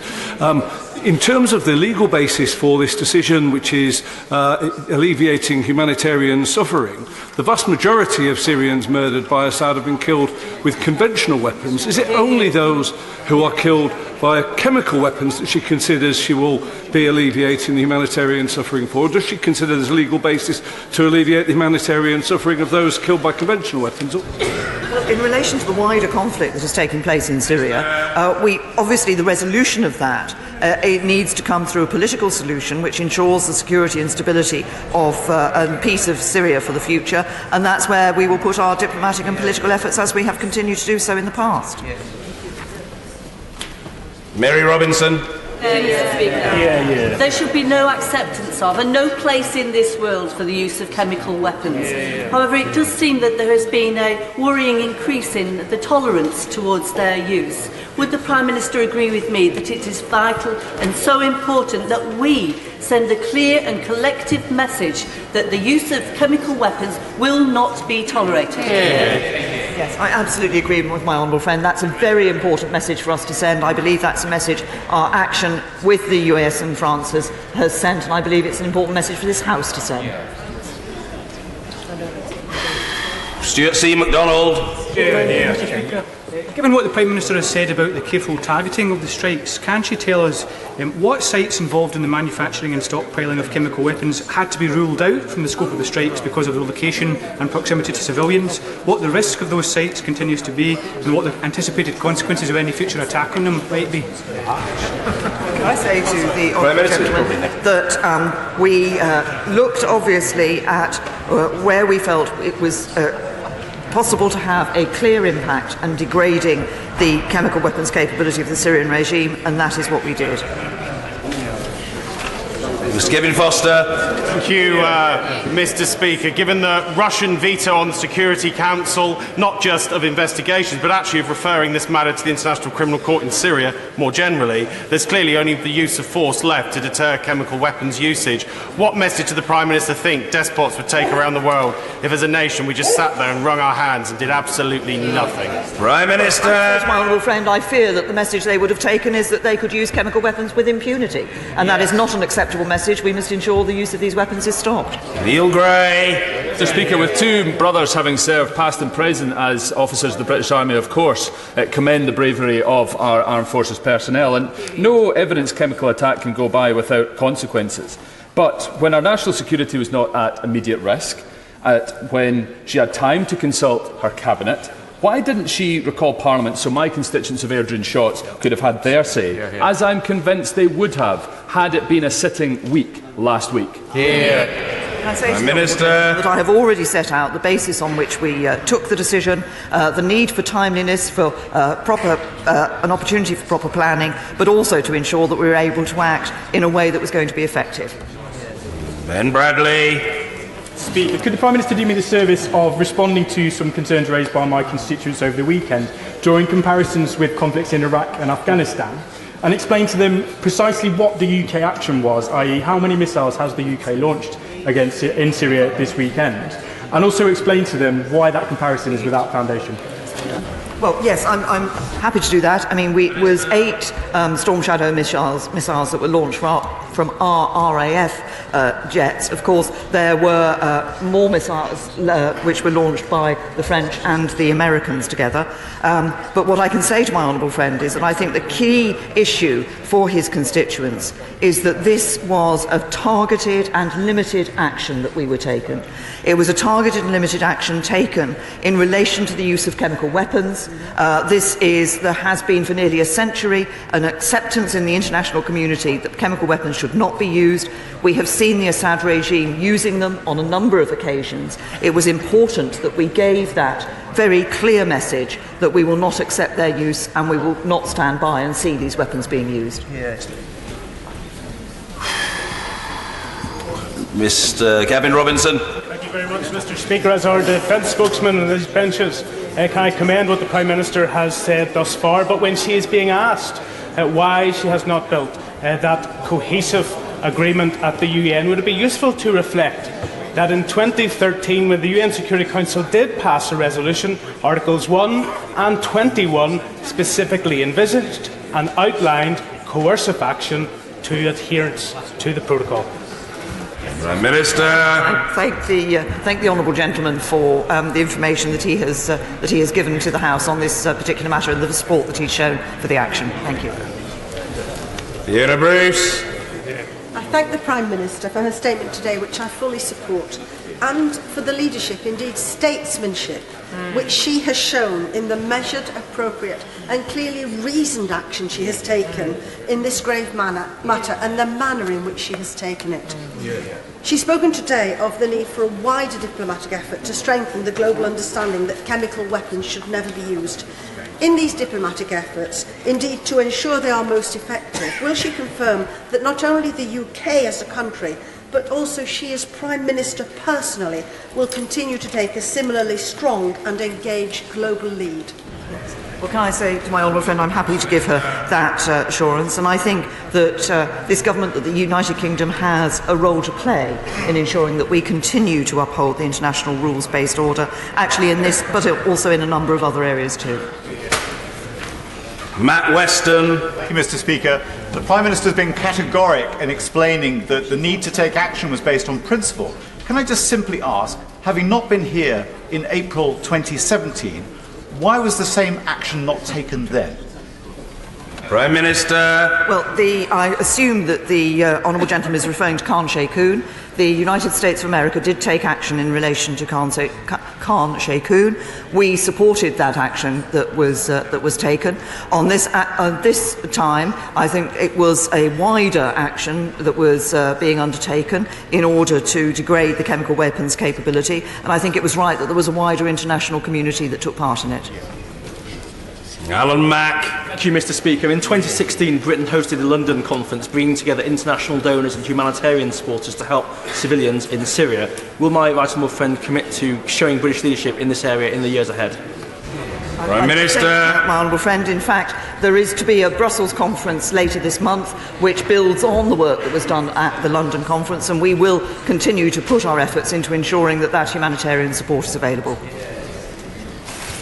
In terms of the legal basis for this decision, which is alleviating humanitarian suffering, the vast majority of Syrians murdered by Assad have been killed with conventional weapons. Is it only those who are killed by chemical weapons that she considers she will be alleviating the humanitarian suffering for? Or does she consider there's a legal basis to alleviate the humanitarian suffering of those killed by conventional weapons? Well, in relation to the wider conflict that is taking place in Syria, obviously the resolution of that it needs to come through a political solution which ensures the security and stability of and peace of Syria for the future, and that's where we will put our diplomatic and political efforts, as we have continued to do so in the past. Mary Robinson. Mr. Speaker. There should be no acceptance of and no place in this world for the use of chemical weapons. However, it does seem that there has been a worrying increase in the tolerance towards their use. Would the Prime Minister agree with me that it is vital and so important that we send a clear and collective message that the use of chemical weapons will not be tolerated? Yes, I absolutely agree with my honourable friend. That's a very important message for us to send. I believe that's a message our action with the US and France has sent, and I believe it's an important message for this House to send. Stuart C. MacDonald. Given what the Prime Minister has said about the careful targeting of the strikes, can she tell us what sites involved in the manufacturing and stockpiling of chemical weapons had to be ruled out from the scope of the strikes because of their location and proximity to civilians, what the risk of those sites continues to be, and what the anticipated consequences of any future attack on them might be? Can I say to the honourable gentleman that we looked obviously at where we felt it was possible to have a clear impact and degrading the chemical weapons capability of the Syrian regime, and that is what we did. Mr. Kevin Foster. Thank you, Mr. Speaker. Given the Russian veto on the Security Council, not just of investigations, but actually of referring this matter to the International Criminal Court in Syria more generally, there's clearly only the use of force left to deter chemical weapons usage. What message did the Prime Minister think despots would take around the world if, as a nation, we just sat there and wrung our hands and did absolutely nothing? Prime Minister. My honourable friend, I fear that the message they would have taken is that they could use chemical weapons with impunity, and that is not an acceptable message. We must ensure the use of these weapons is stopped. Neil Gray. Mr. Speaker, with two brothers having served past and present as officers of the British Army, of course, commend the bravery of our armed forces personnel, and no evidence chemical attack can go by without consequences. But when our national security was not at immediate risk, when she had time to consult her cabinet, why didn't she recall Parliament so my constituents of Airdrie Shotts could have had their say, as I'm convinced they would have, had it been a sitting week last week? Can I say to the Minister that I have already set out the basis on which we took the decision, the need for timeliness, for an opportunity for proper planning, but also to ensure that we were able to act in a way that was going to be effective. Ben Bradley. Speaker, could the Prime Minister do me the service of responding to some concerns raised by my constituents over the weekend, drawing comparisons with conflicts in Iraq and Afghanistan, and explain to them precisely what the UK action was, i.e. how many missiles has the UK launched in Syria this weekend, and also explain to them why that comparison is without foundation? Well, yes, I'm happy to do that. I mean, it was 8 Storm Shadow missiles that were launched from our RAF jets. Of course, there were more missiles which were launched by the French and the Americans together. But what I can say to my honourable friend is that I think the key issue for his constituents is that this was a targeted and limited action that we were taken. It was a targeted and limited action taken in relation to the use of chemical weapons. There has been for nearly a century an acceptance in the international community that chemical weapons should not be used. We have seen the Assad regime using them on a number of occasions. It was important that we gave that very clear message that we will not accept their use and we will not stand by and see these weapons being used. Yes. Mr. Gavin Robinson. Thank you very much, Mr. Speaker. As our defence spokesman on these benches, can I commend what the Prime Minister has said thus far, but when she is being asked why she has not built that cohesive agreement at the UN, would it be useful to reflect that in 2013, when the UN Security Council did pass a resolution, Articles 1 and 21 specifically envisaged and outlined coercive action to adherence to the protocol? Prime Minister. Thank the honourable gentleman for the information that he has given to the House on this particular matter and the support that he's shown for the action. Thank you. Fiona Bruce. I thank the Prime Minister for her statement today, which I fully support, and for the leadership, indeed statesmanship, which she has shown in the measured, appropriate and clearly reasoned action she has taken in this grave matter and the manner in which she has taken it. She's spoken today of the need for a wider diplomatic effort to strengthen the global understanding that chemical weapons should never be used. In these diplomatic efforts, indeed to ensure they are most effective, will she confirm that not only the UK as a country, but also she as Prime Minister personally will continue to take a similarly strong and engaged global lead? Well, can I say to my honourable friend, I'm happy to give her that assurance, and I think that this government, that the United Kingdom has a role to play in ensuring that we continue to uphold the international rules-based order, actually in this, but also in a number of other areas too. Matt Weston. Thank you, Mr. Speaker. The Prime Minister has been categoric in explaining that the need to take action was based on principle. Can I just simply ask, having not been here in April 2017, why was the same action not taken then? Prime Minister. Well, I assume that the honourable gentleman is referring to Khan Sheikhoun. The United States of America did take action in relation to Khan Sheikhoun. We supported that action that was taken. On this time, I think it was a wider action that was being undertaken in order to degrade the chemical weapons capability, and I think it was right that there was a wider international community that took part in it. Alan Mack. Thank you, Mr. Speaker. In 2016, Britain hosted the London conference, bringing together international donors and humanitarian supporters to help civilians in Syria. Will my right honourable friend commit to showing British leadership in this area in the years ahead? Prime Minister. My honourable friend, in fact, there is to be a Brussels conference later this month which builds on the work that was done at the London conference, and we will continue to put our efforts into ensuring that that humanitarian support is available.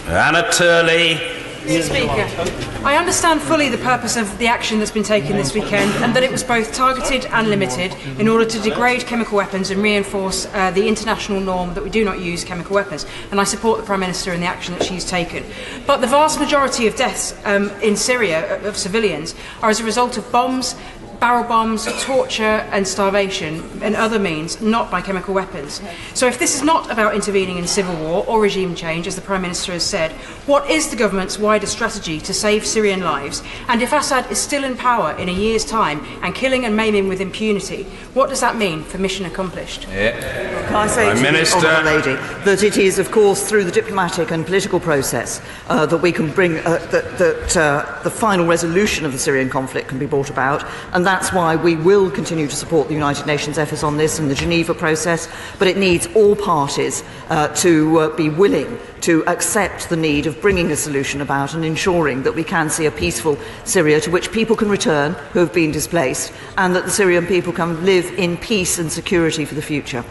Anna Turley. Mr. Speaker, I understand fully the purpose of the action that's been taken this weekend, and that it was both targeted and limited in order to degrade chemical weapons and reinforce the international norm that we do not use chemical weapons. And I support the Prime Minister in the action that she's taken. But the vast majority of deaths in Syria of civilians are as a result of bombs, barrel bombs, torture and starvation and other means, not by chemical weapons. So if this is not about intervening in civil war or regime change, as the Prime Minister has said, what is the government's wider strategy to save Syrian lives? And if Assad is still in power in a year's time and killing and maiming with impunity, what does that mean for mission accomplished? Can I say to the Honourable Lady that it is, of course, through the diplomatic and political process that we can bring the final resolution of the Syrian conflict can be brought about, and that's why we will continue to support the United Nations efforts on this and the Geneva process, but it needs all parties to be willing to accept the need of bringing a solution about and ensuring that we can see a peaceful Syria to which people can return who have been displaced, and that the Syrian people can live in peace and security for the future.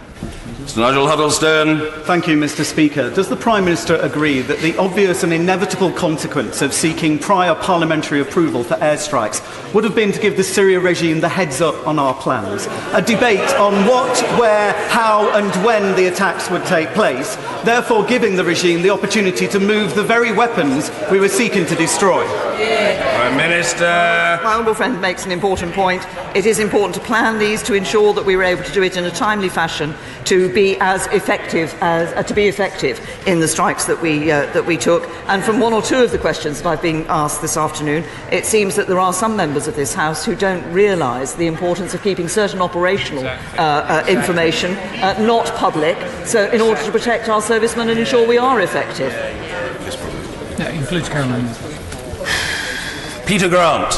Mr. Nigel Huddleston. Thank you, Mr. Speaker. Does the Prime Minister agree that the obvious and inevitable consequence of seeking prior parliamentary approval for airstrikes would have been to give the Syria regime the heads up on our plans? A debate on what, where, how and when the attacks would take place, therefore giving the regime the opportunity to move the very weapons we were seeking to destroy. Prime Minister. My honourable friend makes an important point. It is important to plan these to ensure that we were able to do it in a timely fashion to be as effective in the strikes that we took. And from one or two of the questions that I've been asked this afternoon, it seems that there are some members of this House who don't realise the importance of keeping certain operational information not public, so in order to protect our servicemen and ensure we are effective. That includes Caroline. Peter Grant.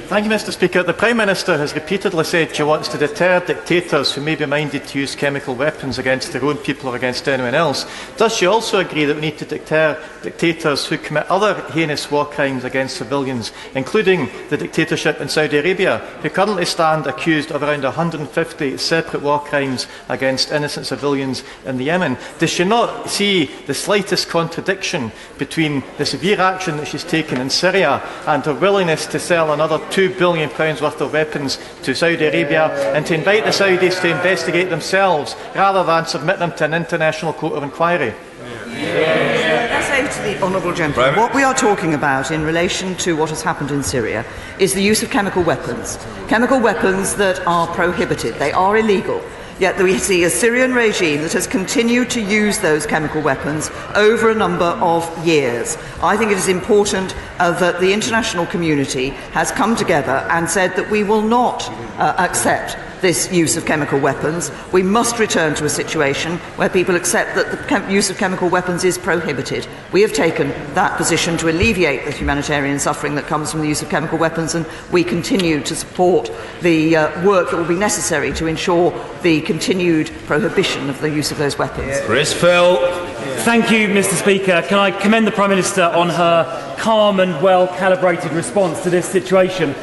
Thank you, Mr. Speaker. The Prime Minister has repeatedly said she wants to deter dictators who may be minded to use chemical weapons against their own people or against anyone else. Does she also agree that we need to deter dictators who commit other heinous war crimes against civilians, including the dictatorship in Saudi Arabia, who currently stand accused of around 150 separate war crimes against innocent civilians in the Yemen? Does she not see the slightest contradiction between the severe action that she's taken in Syria and her willingness to sell another £2 billion worth of weapons to Saudi Arabia and to invite the Saudis to investigate themselves rather than submit them to an international court of inquiry? Let's say to the honourable gentleman, what we are talking about in relation to what has happened in Syria is the use of chemical weapons that are prohibited. They are illegal. Yet we see a Syrian regime that has continued to use those chemical weapons over a number of years. I think it is important that the international community has come together and said that we will not accept this use of chemical weapons. We must return to a situation where people accept that the use of chemical weapons is prohibited. We have taken that position to alleviate the humanitarian suffering that comes from the use of chemical weapons, and we continue to support the work that will be necessary to ensure the continued prohibition of the use of those weapons. Chris Phil. Thank you, Mr. Speaker. Can I commend the Prime Minister on her calm and well-calibrated response to this situation?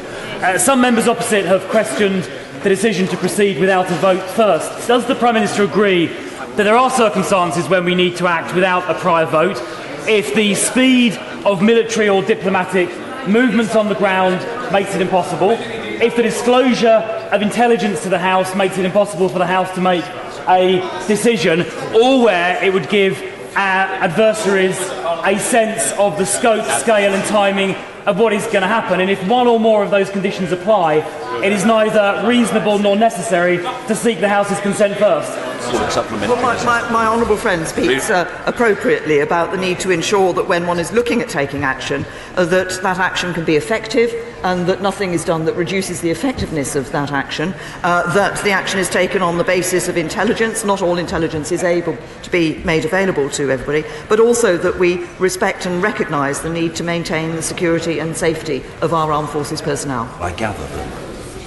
Some members opposite have questioned the decision to proceed without a vote first. Does the Prime Minister agree that there are circumstances when we need to act without a prior vote if the speed of military or diplomatic movements on the ground makes it impossible, if the disclosure of intelligence to the House makes it impossible for the House to make a decision, or where it would give adversaries a sense of the scope, scale and timing of what is going to happen. And if one or more of those conditions apply, it is neither reasonable nor necessary to seek the House's consent first. Well, my honourable friend speaks appropriately about the need to ensure that when one is looking at taking action, that action can be effective and that nothing is done that reduces the effectiveness of that action, that the action is taken on the basis of intelligence. Not all intelligence is able to be made available to everybody, but also that we respect and recognise the need to maintain the security and safety of our armed forces personnel. I gather them.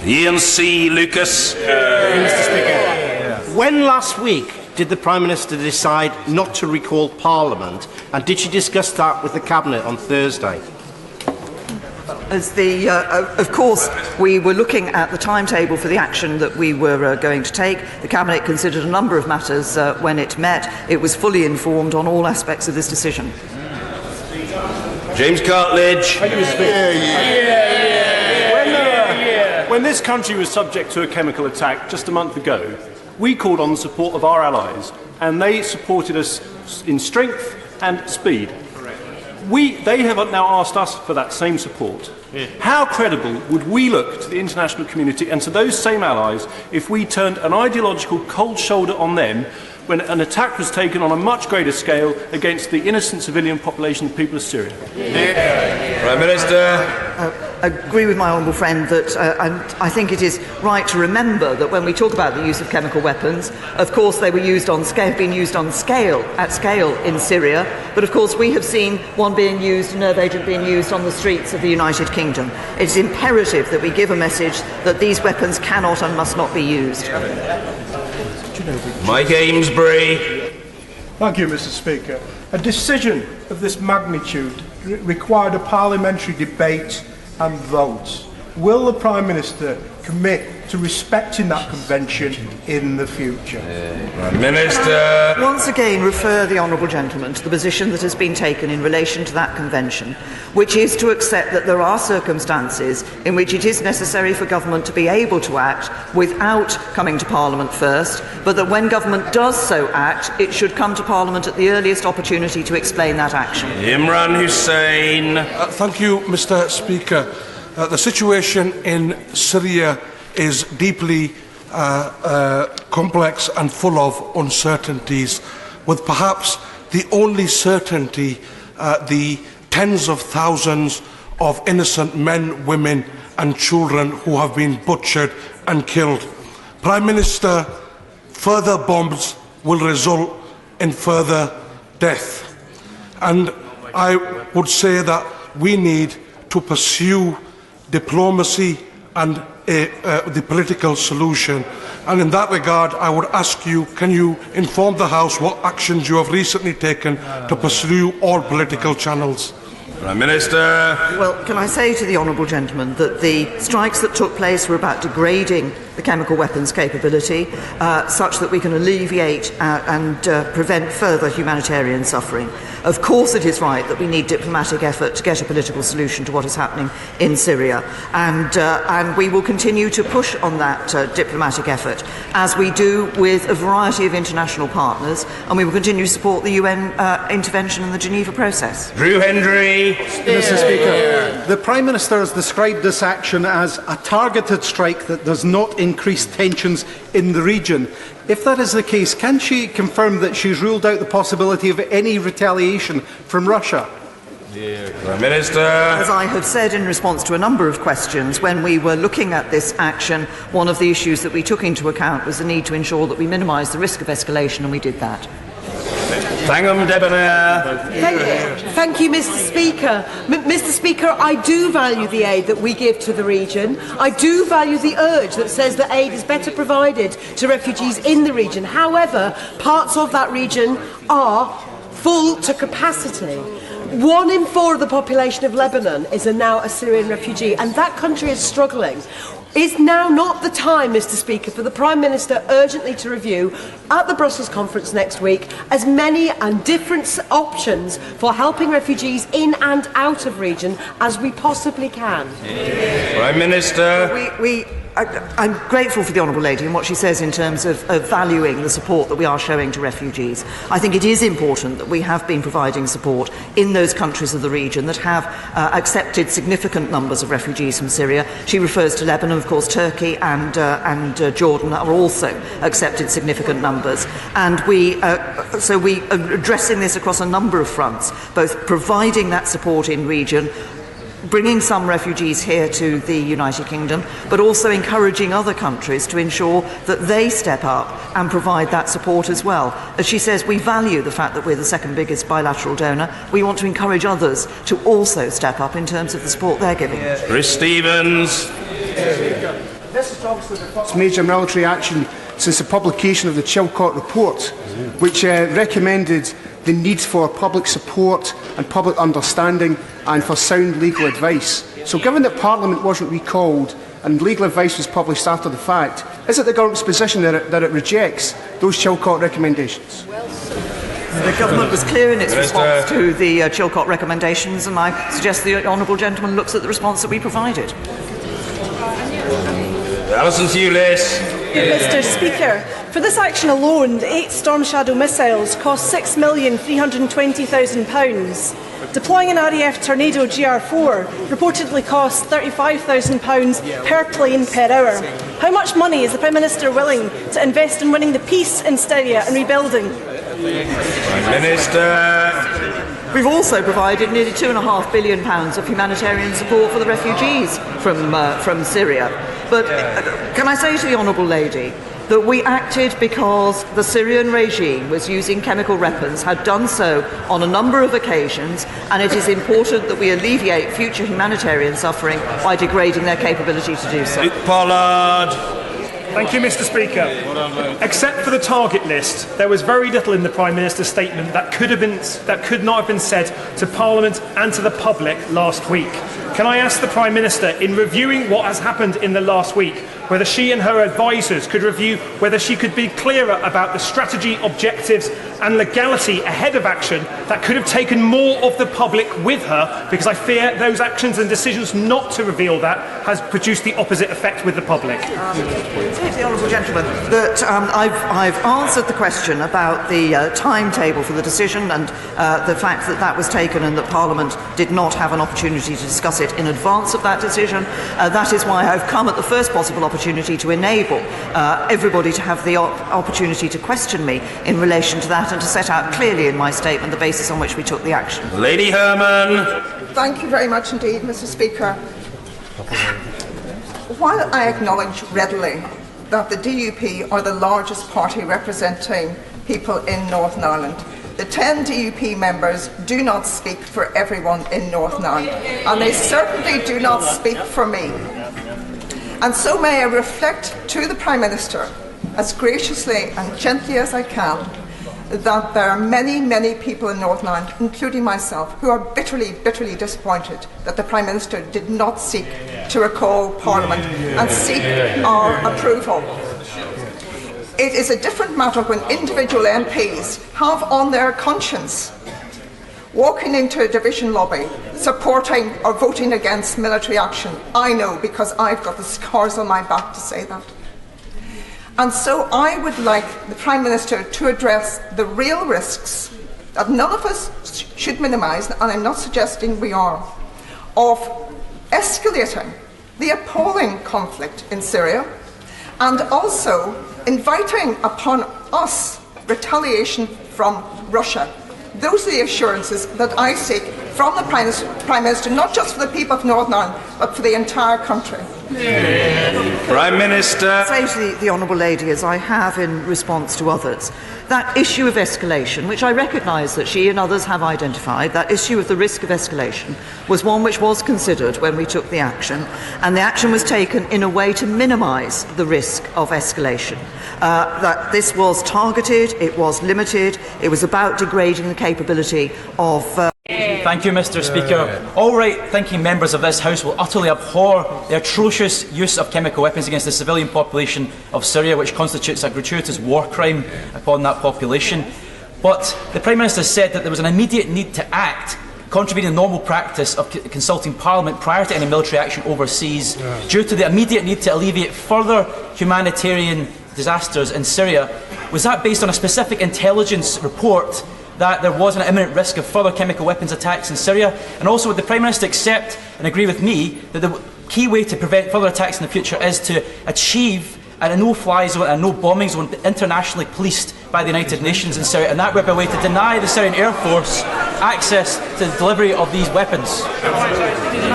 Ian C. Lucas. Mr. Speaker. When last week did the Prime Minister decide not to recall Parliament, and did she discuss that with the Cabinet on Thursday? Of course, we were looking at the timetable for the action that we were going to take. The Cabinet considered a number of matters when it met. It was fully informed on all aspects of this decision. James Cartledge. When this country was subject to a chemical attack just a month ago, we called on the support of our allies, and they supported us in strength and speed. They have now asked us for that same support. How credible would we look to the international community and to those same allies if we turned an ideological cold shoulder on them when an attack was taken on a much greater scale against the innocent civilian population of the people of Syria? Prime Minister. I agree with my honourable friend that I think it is right to remember that when we talk about the use of chemical weapons, of course they were used on scale, been used on scale, at scale in Syria, but of course we have seen one being used, a nerve agent being used on the streets of the United Kingdom. It is imperative that we give a message that these weapons cannot and must not be used. Mike Amesbury. Thank you, Mr. Speaker. A decision of this magnitude required a parliamentary debate and vote. Will the Prime Minister commit to respecting that convention in the future? Prime Minister. Once again refer the honourable gentleman to the position that has been taken in relation to that convention, which is to accept that there are circumstances in which it is necessary for government to be able to act without coming to Parliament first, but that when government does so act, it should come to Parliament at the earliest opportunity to explain that action. Imran Hussain. Thank you, Mr. Speaker. The situation in Syria is deeply complex and full of uncertainties, with perhaps the only certainty the tens of thousands of innocent men, women and children who have been butchered and killed. Prime Minister, further bombs will result in further death. And I would say that we need to pursue diplomacy and the political solution. And in that regard, I would ask you, can you inform the House what actions you have recently taken to pursue all political channels? Prime Minister. Well, can I say to the honourable gentleman that the strikes that took place were about degrading the chemical weapons capability such that we can alleviate and prevent further humanitarian suffering. Of course it is right that we need diplomatic effort to get a political solution to what is happening in Syria, and we will continue to push on that diplomatic effort, as we do with a variety of international partners, and we will continue to support the UN intervention in the Geneva process. Drew Hendry. Mr. Speaker, the Prime Minister has described this action as a targeted strike that does not increase tensions in the region. If that is the case, can she confirm that she's ruled out the possibility of any retaliation from Russia? Prime Minister. As I have said in response to a number of questions, when we were looking at this action, one of the issues that we took into account was the need to ensure that we minimise the risk of escalation, and we did that. Thangham Debonair. Thank you, Mr. Speaker. Mr. Speaker, I do value the aid that we give to the region. I do value the urge that says that aid is better provided to refugees in the region. However, parts of that region are full to capacity. 1 in 4 of the population of Lebanon is now a Syrian refugee, and that country is struggling. Is now not the time, Mr. Speaker, for the Prime Minister urgently to review at the Brussels conference next week as many and different options for helping refugees in and out of region as we possibly can? Prime Minister. We I'm grateful for the Honourable Lady and what she says in terms of valuing the support that we are showing to refugees. I think it is important that we have been providing support in those countries of the region that have accepted significant numbers of refugees from Syria. She refers to Lebanon, of course, Turkey and Jordan are also accepted significant numbers. And we are addressing this across a number of fronts, both providing that support in region, bringing some refugees here to the United Kingdom, but also encouraging other countries to ensure that they step up and provide that support as well. As she says, we value the fact that we're the second biggest bilateral donor. We want to encourage others to also step up in terms of the support they're giving. Chris Stevens. This is obviously the first major military action since the publication of the Chilcot Report, which recommended the need for public support and public understanding and for sound legal advice. So given that Parliament wasn't recalled and legal advice was published after the fact, is it the government's position that it rejects those Chilcot recommendations? The government was clear in its response to the Chilcot recommendations, and I suggest the honourable gentleman looks at the response that we provided. Alison Hewlett. Mr. Speaker, for this action alone, the 8 Storm Shadow missiles cost £6,320,000. Deploying an RAF Tornado GR4 reportedly costs £35,000 per plane per hour. How much money is the Prime Minister willing to invest in winning the peace in Syria and rebuilding? Prime Minister. We've also provided nearly £2.5 billion of humanitarian support for the refugees from Syria. But can I say to the Honourable Lady that we acted because the Syrian regime was using chemical weapons, had done so on a number of occasions, and it is important that we alleviate future humanitarian suffering by degrading their capability to do so. Pollard. Thank you, Mr. Speaker. Except for the target list, there was very little in the Prime Minister's statement that could not have been said to Parliament and to the public last week. Can I ask the Prime Minister, in reviewing what has happened in the last week, whether she and her advisers could review whether she could be clearer about the strategy, objectives and legality ahead of action that could have taken more of the public with her, because I fear those actions and decisions not to reveal that has produced the opposite effect with the public. To the honourable gentleman that I've answered the question about the timetable for the decision and the fact that that was taken and that Parliament did not have an opportunity to discuss it in advance of that decision. That is why I've come at the first possible opportunity to enable everybody to have the opportunity to question me in relation to that and to set out clearly in my statement the basis on which we took the action. Lady Herman. Thank you very much indeed, Mr. Speaker. While I acknowledge readily that the DUP are the largest party representing people in Northern Ireland, the 10 DUP members do not speak for everyone in Northern Ireland, and they certainly do not speak for me. And so may I reflect to the Prime Minister, as graciously and gently as I can, that there are many, many people in Northern Ireland, including myself, who are bitterly, bitterly disappointed that the Prime Minister did not seek to recall Parliament and seek our approval. It is a different matter when individual MPs have on their conscience walking into a division lobby, supporting or voting against military action. I know, because I've got the scars on my back to say that. And so I would like the Prime Minister to address the real risks that none of us should minimise, and I'm not suggesting we are, of escalating the appalling conflict in Syria, and also inviting upon us retaliation from Russia. Those are the assurances that I seek from the Prime Minister, not just for the people of Northern Ireland, but for the entire country. Prime Minister. I say to the Honourable Lady, as I have in response to others, that issue of escalation, which I recognise that she and others have identified, that issue of the risk of escalation, was one which was considered when we took the action, and the action was taken in a way to minimise the risk of escalation. That this was targeted, it was limited, it was about degrading the capability of... Thank you, Mr. Speaker. All right-thinking members of this House will utterly abhor the atrocious use of chemical weapons against the civilian population of Syria, which constitutes a gratuitous war crime upon that population. But the Prime Minister said that there was an immediate need to act, contravening the normal practice of consulting Parliament prior to any military action overseas, due to the immediate need to alleviate further humanitarian disasters in Syria. Was that based on a specific intelligence report that there was an imminent risk of further chemical weapons attacks in Syria? And also, would the Prime Minister accept and agree with me that the key way to prevent further attacks in the future is to achieve a no-fly zone and no bombing zone internationally policed by the United Nations in Syria, and that would be a way to deny the Syrian Air Force access to the delivery of these weapons?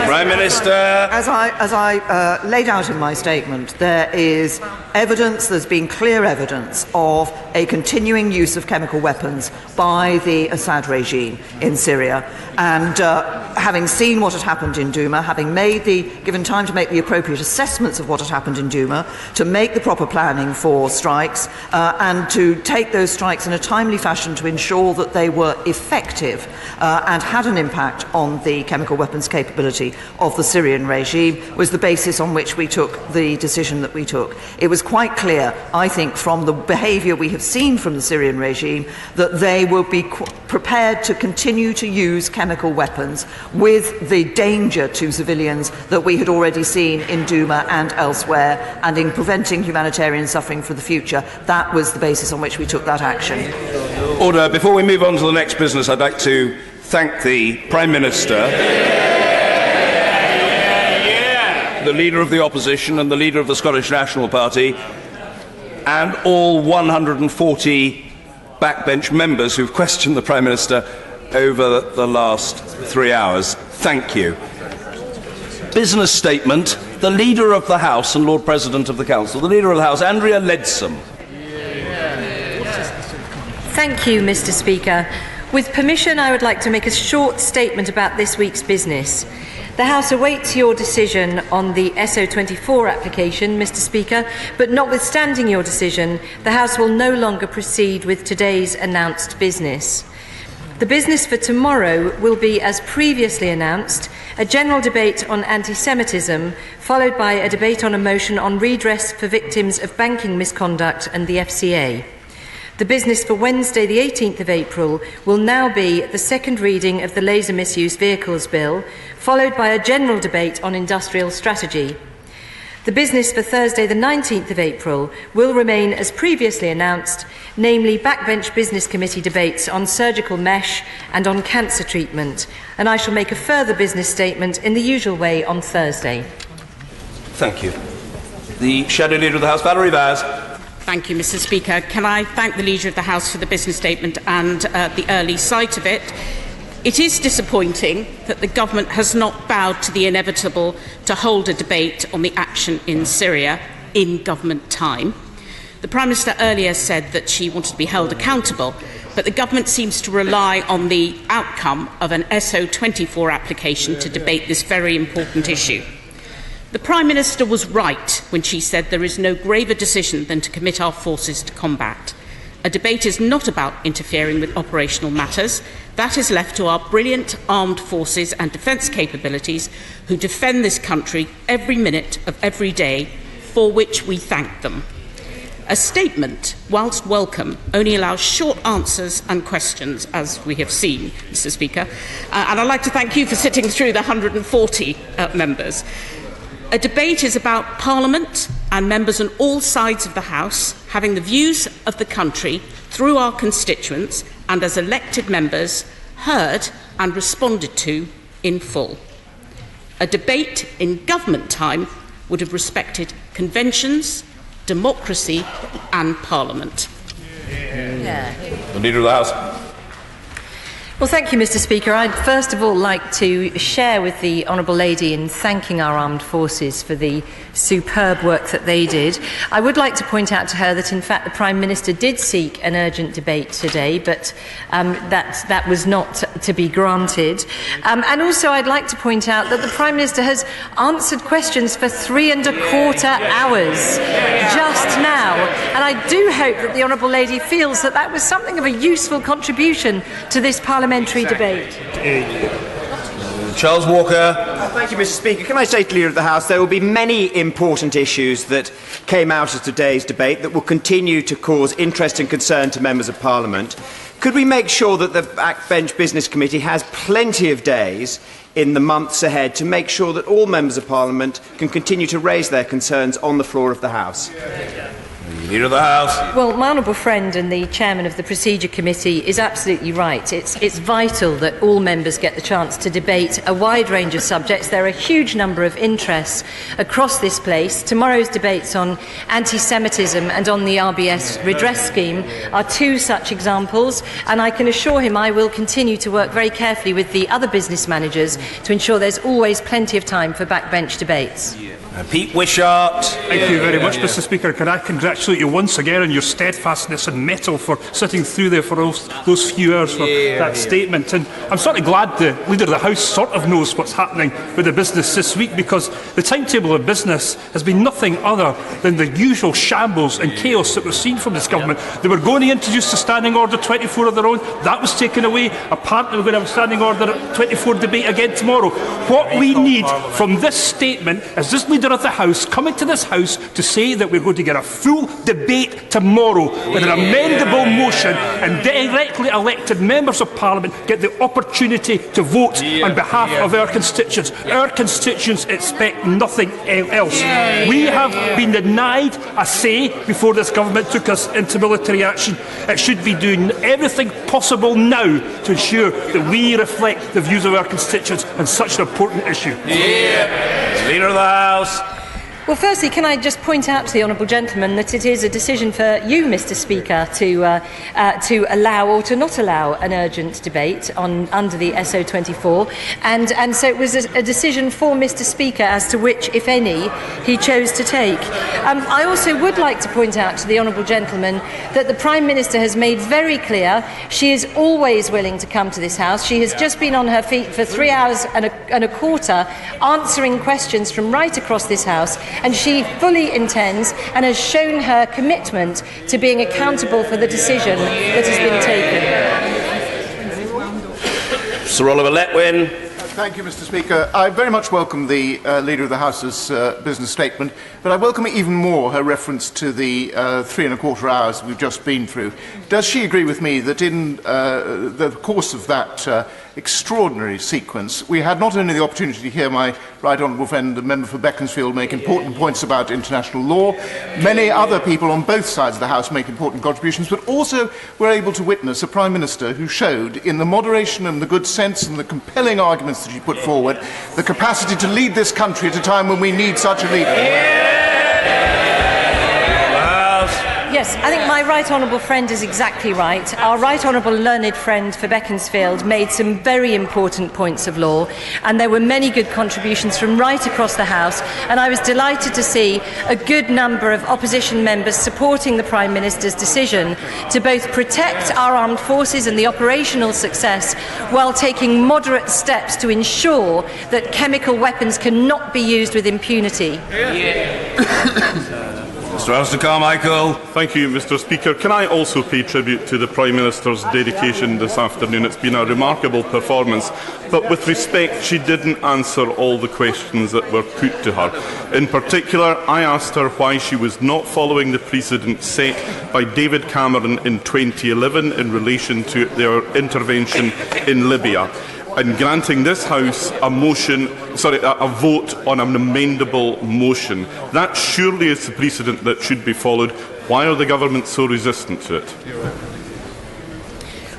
Prime Minister. As I laid out in my statement, there is evidence, there's been clear evidence of a continuing use of chemical weapons by the Assad regime in Syria. And having seen what had happened in Douma, having given time to make the appropriate assessments of what had happened in Douma, to make the proper planning for strikes, and to take those strikes in a timely fashion to ensure that they were effective and had an impact on the chemical weapons capability of the Syrian regime, was the basis on which we took the decision that we took. It was quite clear, I think, from the behaviour we have seen from the Syrian regime, that they will be prepared to continue to use chemical weapons with the danger to civilians that we had already seen in Douma and elsewhere, and in preventing humanitarian suffering for the future. That was the basis on which we took that action. Order. Before we move on to the next business, I'd like to thank the Prime Minister, the Leader of the Opposition and the Leader of the Scottish National Party, and all 140 backbench members who've questioned the Prime Minister over the last 3 hours. Thank you. Business statement. The Leader of the House and Lord President of the Council. The Leader of the House, Andrea Leadsom. Thank you, Mr. Speaker. With permission, I would like to make a short statement about this week's business. The House awaits your decision on the SO24 application, Mr. Speaker, but notwithstanding your decision, the House will no longer proceed with today's announced business. The business for tomorrow will be, as previously announced, a general debate on anti-Semitism, followed by a debate on a motion on redress for victims of banking misconduct and the FCA. The business for Wednesday, the 18th of April, will now be the second reading of the Laser Misuse Vehicles Bill, followed by a general debate on industrial strategy. The business for Thursday, the 19th of April, will remain as previously announced, namely Backbench Business Committee debates on surgical mesh and on cancer treatment, and I shall make a further business statement in the usual way on Thursday. Thank you. The Shadow Leader of the House, Valerie Vaz. Thank you, Mr. Speaker. Can I thank the Leader of the House for the business statement and the early sight of it? It is disappointing that the government has not bowed to the inevitable to hold a debate on the action in Syria in government time. The Prime Minister earlier said that she wanted to be held accountable, but the government seems to rely on the outcome of an SO24 application to debate this very important issue. The Prime Minister was right when she said there is no graver decision than to commit our forces to combat. A debate is not about interfering with operational matters. That is left to our brilliant armed forces and defence capabilities who defend this country every minute of every day, for which we thank them. A statement, whilst welcome, only allows short answers and questions, as we have seen, Mr. Speaker. And I'd like to thank you for sitting through the 140 members. A debate is about Parliament and members on all sides of the House having the views of the country through our constituents and as elected members heard and responded to in full. A debate in government time would have respected conventions, democracy and Parliament. The Leader of the House. Well, thank you, Mr. Speaker. I'd first of all like to share with the Honourable Lady in thanking our armed forces for the superb work that they did. I would like to point out to her that, in fact, the Prime Minister did seek an urgent debate today, but that was not to be granted. And also I'd like to point out that the Prime Minister has answered questions for 3¼ hours just now. And I do hope that the Honourable Lady feels that that was something of a useful contribution to this parliamentary debate. Charles Walker. Thank you, Mr. Speaker. Can I say to the Leader of the House, there will be many important issues that came out of today's debate that will continue to cause interest and concern to members of Parliament. Could we make sure that the Backbench Business Committee has plenty of days in the months ahead to make sure that all members of Parliament can continue to raise their concerns on the floor of the House? Leader of the House. Well, my honourable friend and the chairman of the Procedure Committee is absolutely right. It's vital that all members get the chance to debate a wide range of subjects. There are a huge number of interests across this place. Tomorrow's debates on anti-Semitism and on the RBS redress scheme are two such examples, and I can assure him I will continue to work very carefully with the other business managers to ensure there's always plenty of time for backbench debates. Pete Wishart. Thank you very much, Mr. Speaker. Can I congratulate you once again on your steadfastness and mettle for sitting through there for those few hours for that statement. And I'm certainly glad the Leader of the House sort of knows what's happening with the business this week, because the timetable of business has been nothing other than the usual shambles and chaos that we've seen from this government. They were going to introduce a Standing Order 24 of their own. That was taken away. Apparently we're going to have a Standing Order 24 debate again tomorrow. What we need from this statement is this Leader of the House coming to this House to say that we're going to get a full debate tomorrow with an amendable motion, and directly elected members of Parliament get the opportunity to vote on behalf of our constituents. Our constituents expect nothing else. We have been denied a say before this government took us into military action. It should be doing everything possible now to ensure that we reflect the views of our constituents on such an important issue. Leader of the House. Well, firstly, can I just point out to the honourable gentleman that it is a decision for you, Mr. Speaker, to allow or to not allow an urgent debate under the SO24, and so it was a decision for Mr. Speaker as to which, if any, he chose to take. I also would like to point out to the honourable gentleman that the Prime Minister has made very clear she is always willing to come to this House. She has just been on her feet for 3 hours and a quarter answering questions from right across this House, and she fully intends and has shown her commitment to being accountable for the decision that has been taken. Sir Oliver Letwin. Thank you, Mr. Speaker. I very much welcome the Leader of the House's business statement, but I welcome even more her reference to the 3¼ hours we've just been through. Does she agree with me that in the course of that extraordinary sequence, we had not only the opportunity to hear my right honourable friend, the member for Beaconsfield, make important points about international law, many other people on both sides of the House make important contributions, but also were able to witness a Prime Minister who showed, in the moderation and the good sense and the compelling arguments that she put forward, the capacity to lead this country at a time when we need such a leader. Yes, I think my right honourable friend is exactly right. Our right honourable learned friend for Beaconsfield made some very important points of law, and there were many good contributions from right across the House, and I was delighted to see a good number of opposition members supporting the Prime Minister's decision to both protect our armed forces and the operational success while taking moderate steps to ensure that chemical weapons cannot be used with impunity. Mr. Alistair Carmichael. Thank you, Mr. Speaker. Can I also pay tribute to the Prime Minister's dedication this afternoon? It's been a remarkable performance, but with respect, she didn't answer all the questions that were put to her. In particular, I asked her why she was not following the precedent set by David Cameron in 2011 in relation to their intervention in Libya, and granting this House a vote on an amendable motion. That surely is the precedent that should be followed. Why are the government so resistant to it?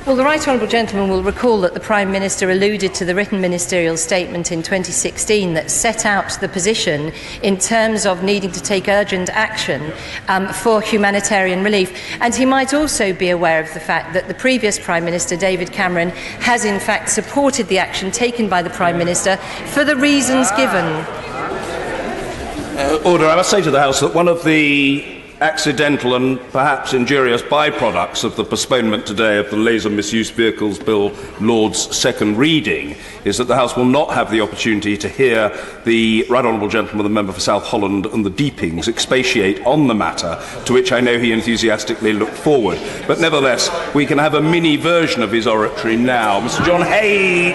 Well, the right honourable gentleman will recall that the Prime Minister alluded to the written ministerial statement in 2016 that set out the position in terms of needing to take urgent action for humanitarian relief. And he might also be aware of the fact that the previous Prime Minister, David Cameron, has in fact supported the action taken by the Prime Minister for the reasons given. Order. I must say to the House that one of the accidental and perhaps injurious byproducts of the postponement today of the Laser Misuse Vehicles Bill Lord's second reading is that the House will not have the opportunity to hear the Right Honourable Gentleman, the member for South Holland and the Deepings, expatiate on the matter, to which I know he enthusiastically looked forward. But nevertheless, we can have a mini version of his oratory now. Mr. John Hay.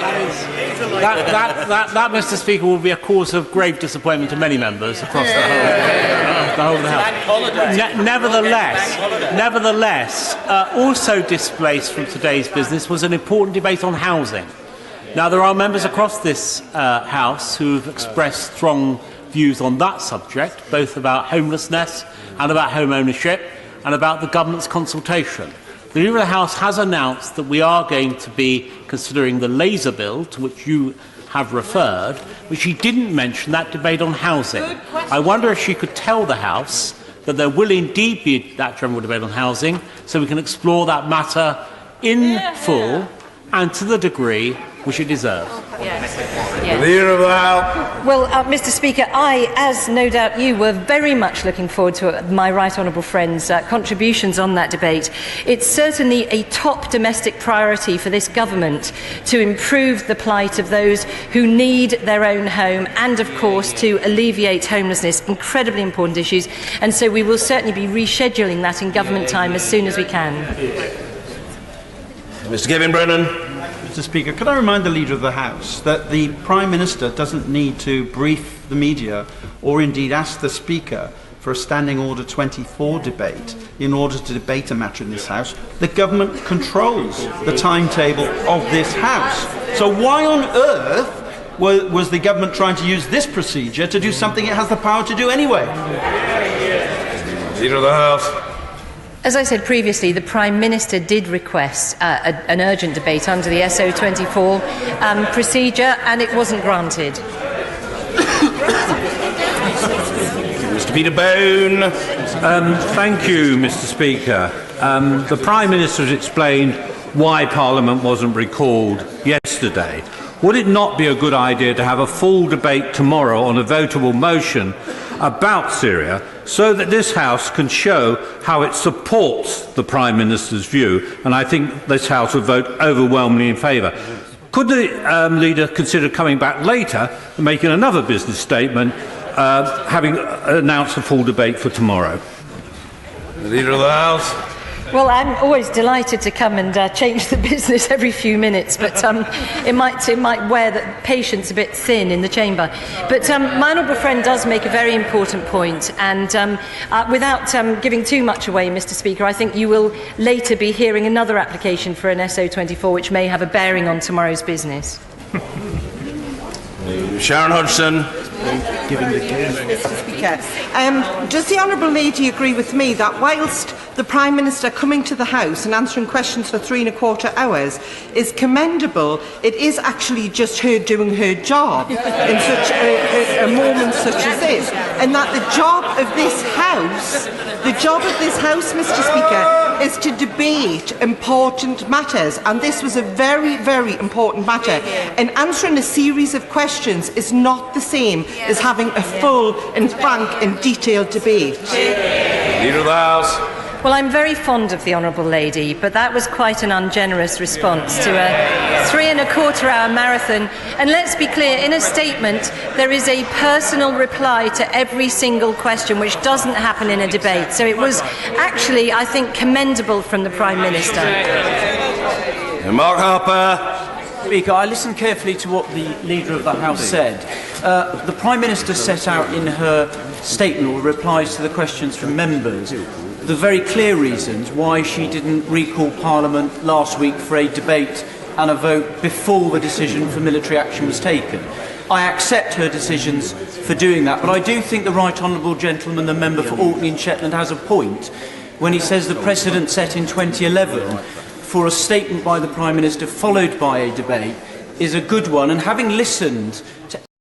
That, Mr. Speaker, will be a cause of grave disappointment to many members across the whole. the whole of the House. Nevertheless, also displaced from today's business was an important debate on housing. Now, there are members across this House who have expressed strong views on that subject, both about homelessness and about home ownership and about the government's consultation. The Leader of the House has announced that we are going to be considering the laser bill, to which you have referred, but she didn't mention that debate on housing. I wonder if she could tell the House that there will indeed be that general debate on housing, so we can explore that matter in full and to the degree which it deserves. The Leader of the House. Well, Mr. Speaker, I, as no doubt you, were very much looking forward to my right honourable friend's contributions on that debate. It's certainly a top domestic priority for this government to improve the plight of those who need their own home and, of course, to alleviate homelessness. Incredibly important issues. And so we will certainly be rescheduling that in government time as soon as we can. Mr. Kevin Brennan. Mr. Speaker, could I remind the Leader of the House that the Prime Minister doesn't need to brief the media or indeed ask the Speaker for a Standing Order 24 debate in order to debate a matter in this House. The government controls the timetable of this House. So why on earth was the government trying to use this procedure to do something it has the power to do anyway? Leader of the House. As I said previously, the Prime Minister did request an urgent debate under the SO24 procedure, and it wasn't granted. Mr. Peter Bone. Thank you, Mr. Speaker. The Prime Minister has explained why Parliament wasn't recalled yesterday. Would it not be a good idea to have a full debate tomorrow on a votable motion about Syria, so that this House can show how it supports the Prime Minister's view? And I think this House would vote overwhelmingly in favour. Could the Leader consider coming back later and making another business statement, having announced a full debate for tomorrow? The Leader of the House. Well, I'm always delighted to come and change the business every few minutes, but it might wear the patience a bit thin in the chamber. But my honourable friend does make a very important point, and without giving too much away, Mr. Speaker, I think you will later be hearing another application for an SO24 which may have a bearing on tomorrow's business. Sharon Hodgson. Mr. Speaker, does the Honourable Lady agree with me that whilst the Prime Minister coming to the House and answering questions for 3¼ hours is commendable, it is actually just her doing her job in such a moment such as this, and that the job of this House, Mr. Speaker, is to debate important matters, and this was a very, very important matter, and answering a series of questions is not the same as having a full and frank and detailed debate. Leader of the House. Well, I'm very fond of the Honourable Lady, but that was quite an ungenerous response to a 3¼ hour marathon. And let's be clear, in a statement, there is a personal reply to every single question, which doesn't happen in a debate. So it was actually, I think, commendable from the Prime Minister. Mark Harper. Speaker, I listened carefully to what the Leader of the House said. The Prime Minister set out in her statement or replies to the questions from members the very clear reasons why she didn't recall Parliament last week for a debate and a vote before the decision for military action was taken. I accept her decisions for doing that, but I do think the Right Honourable Gentleman, the member for Orkney and Shetland, has a point when he says the precedent set in 2011 for a statement by the Prime Minister followed by a debate is a good one, and having listened to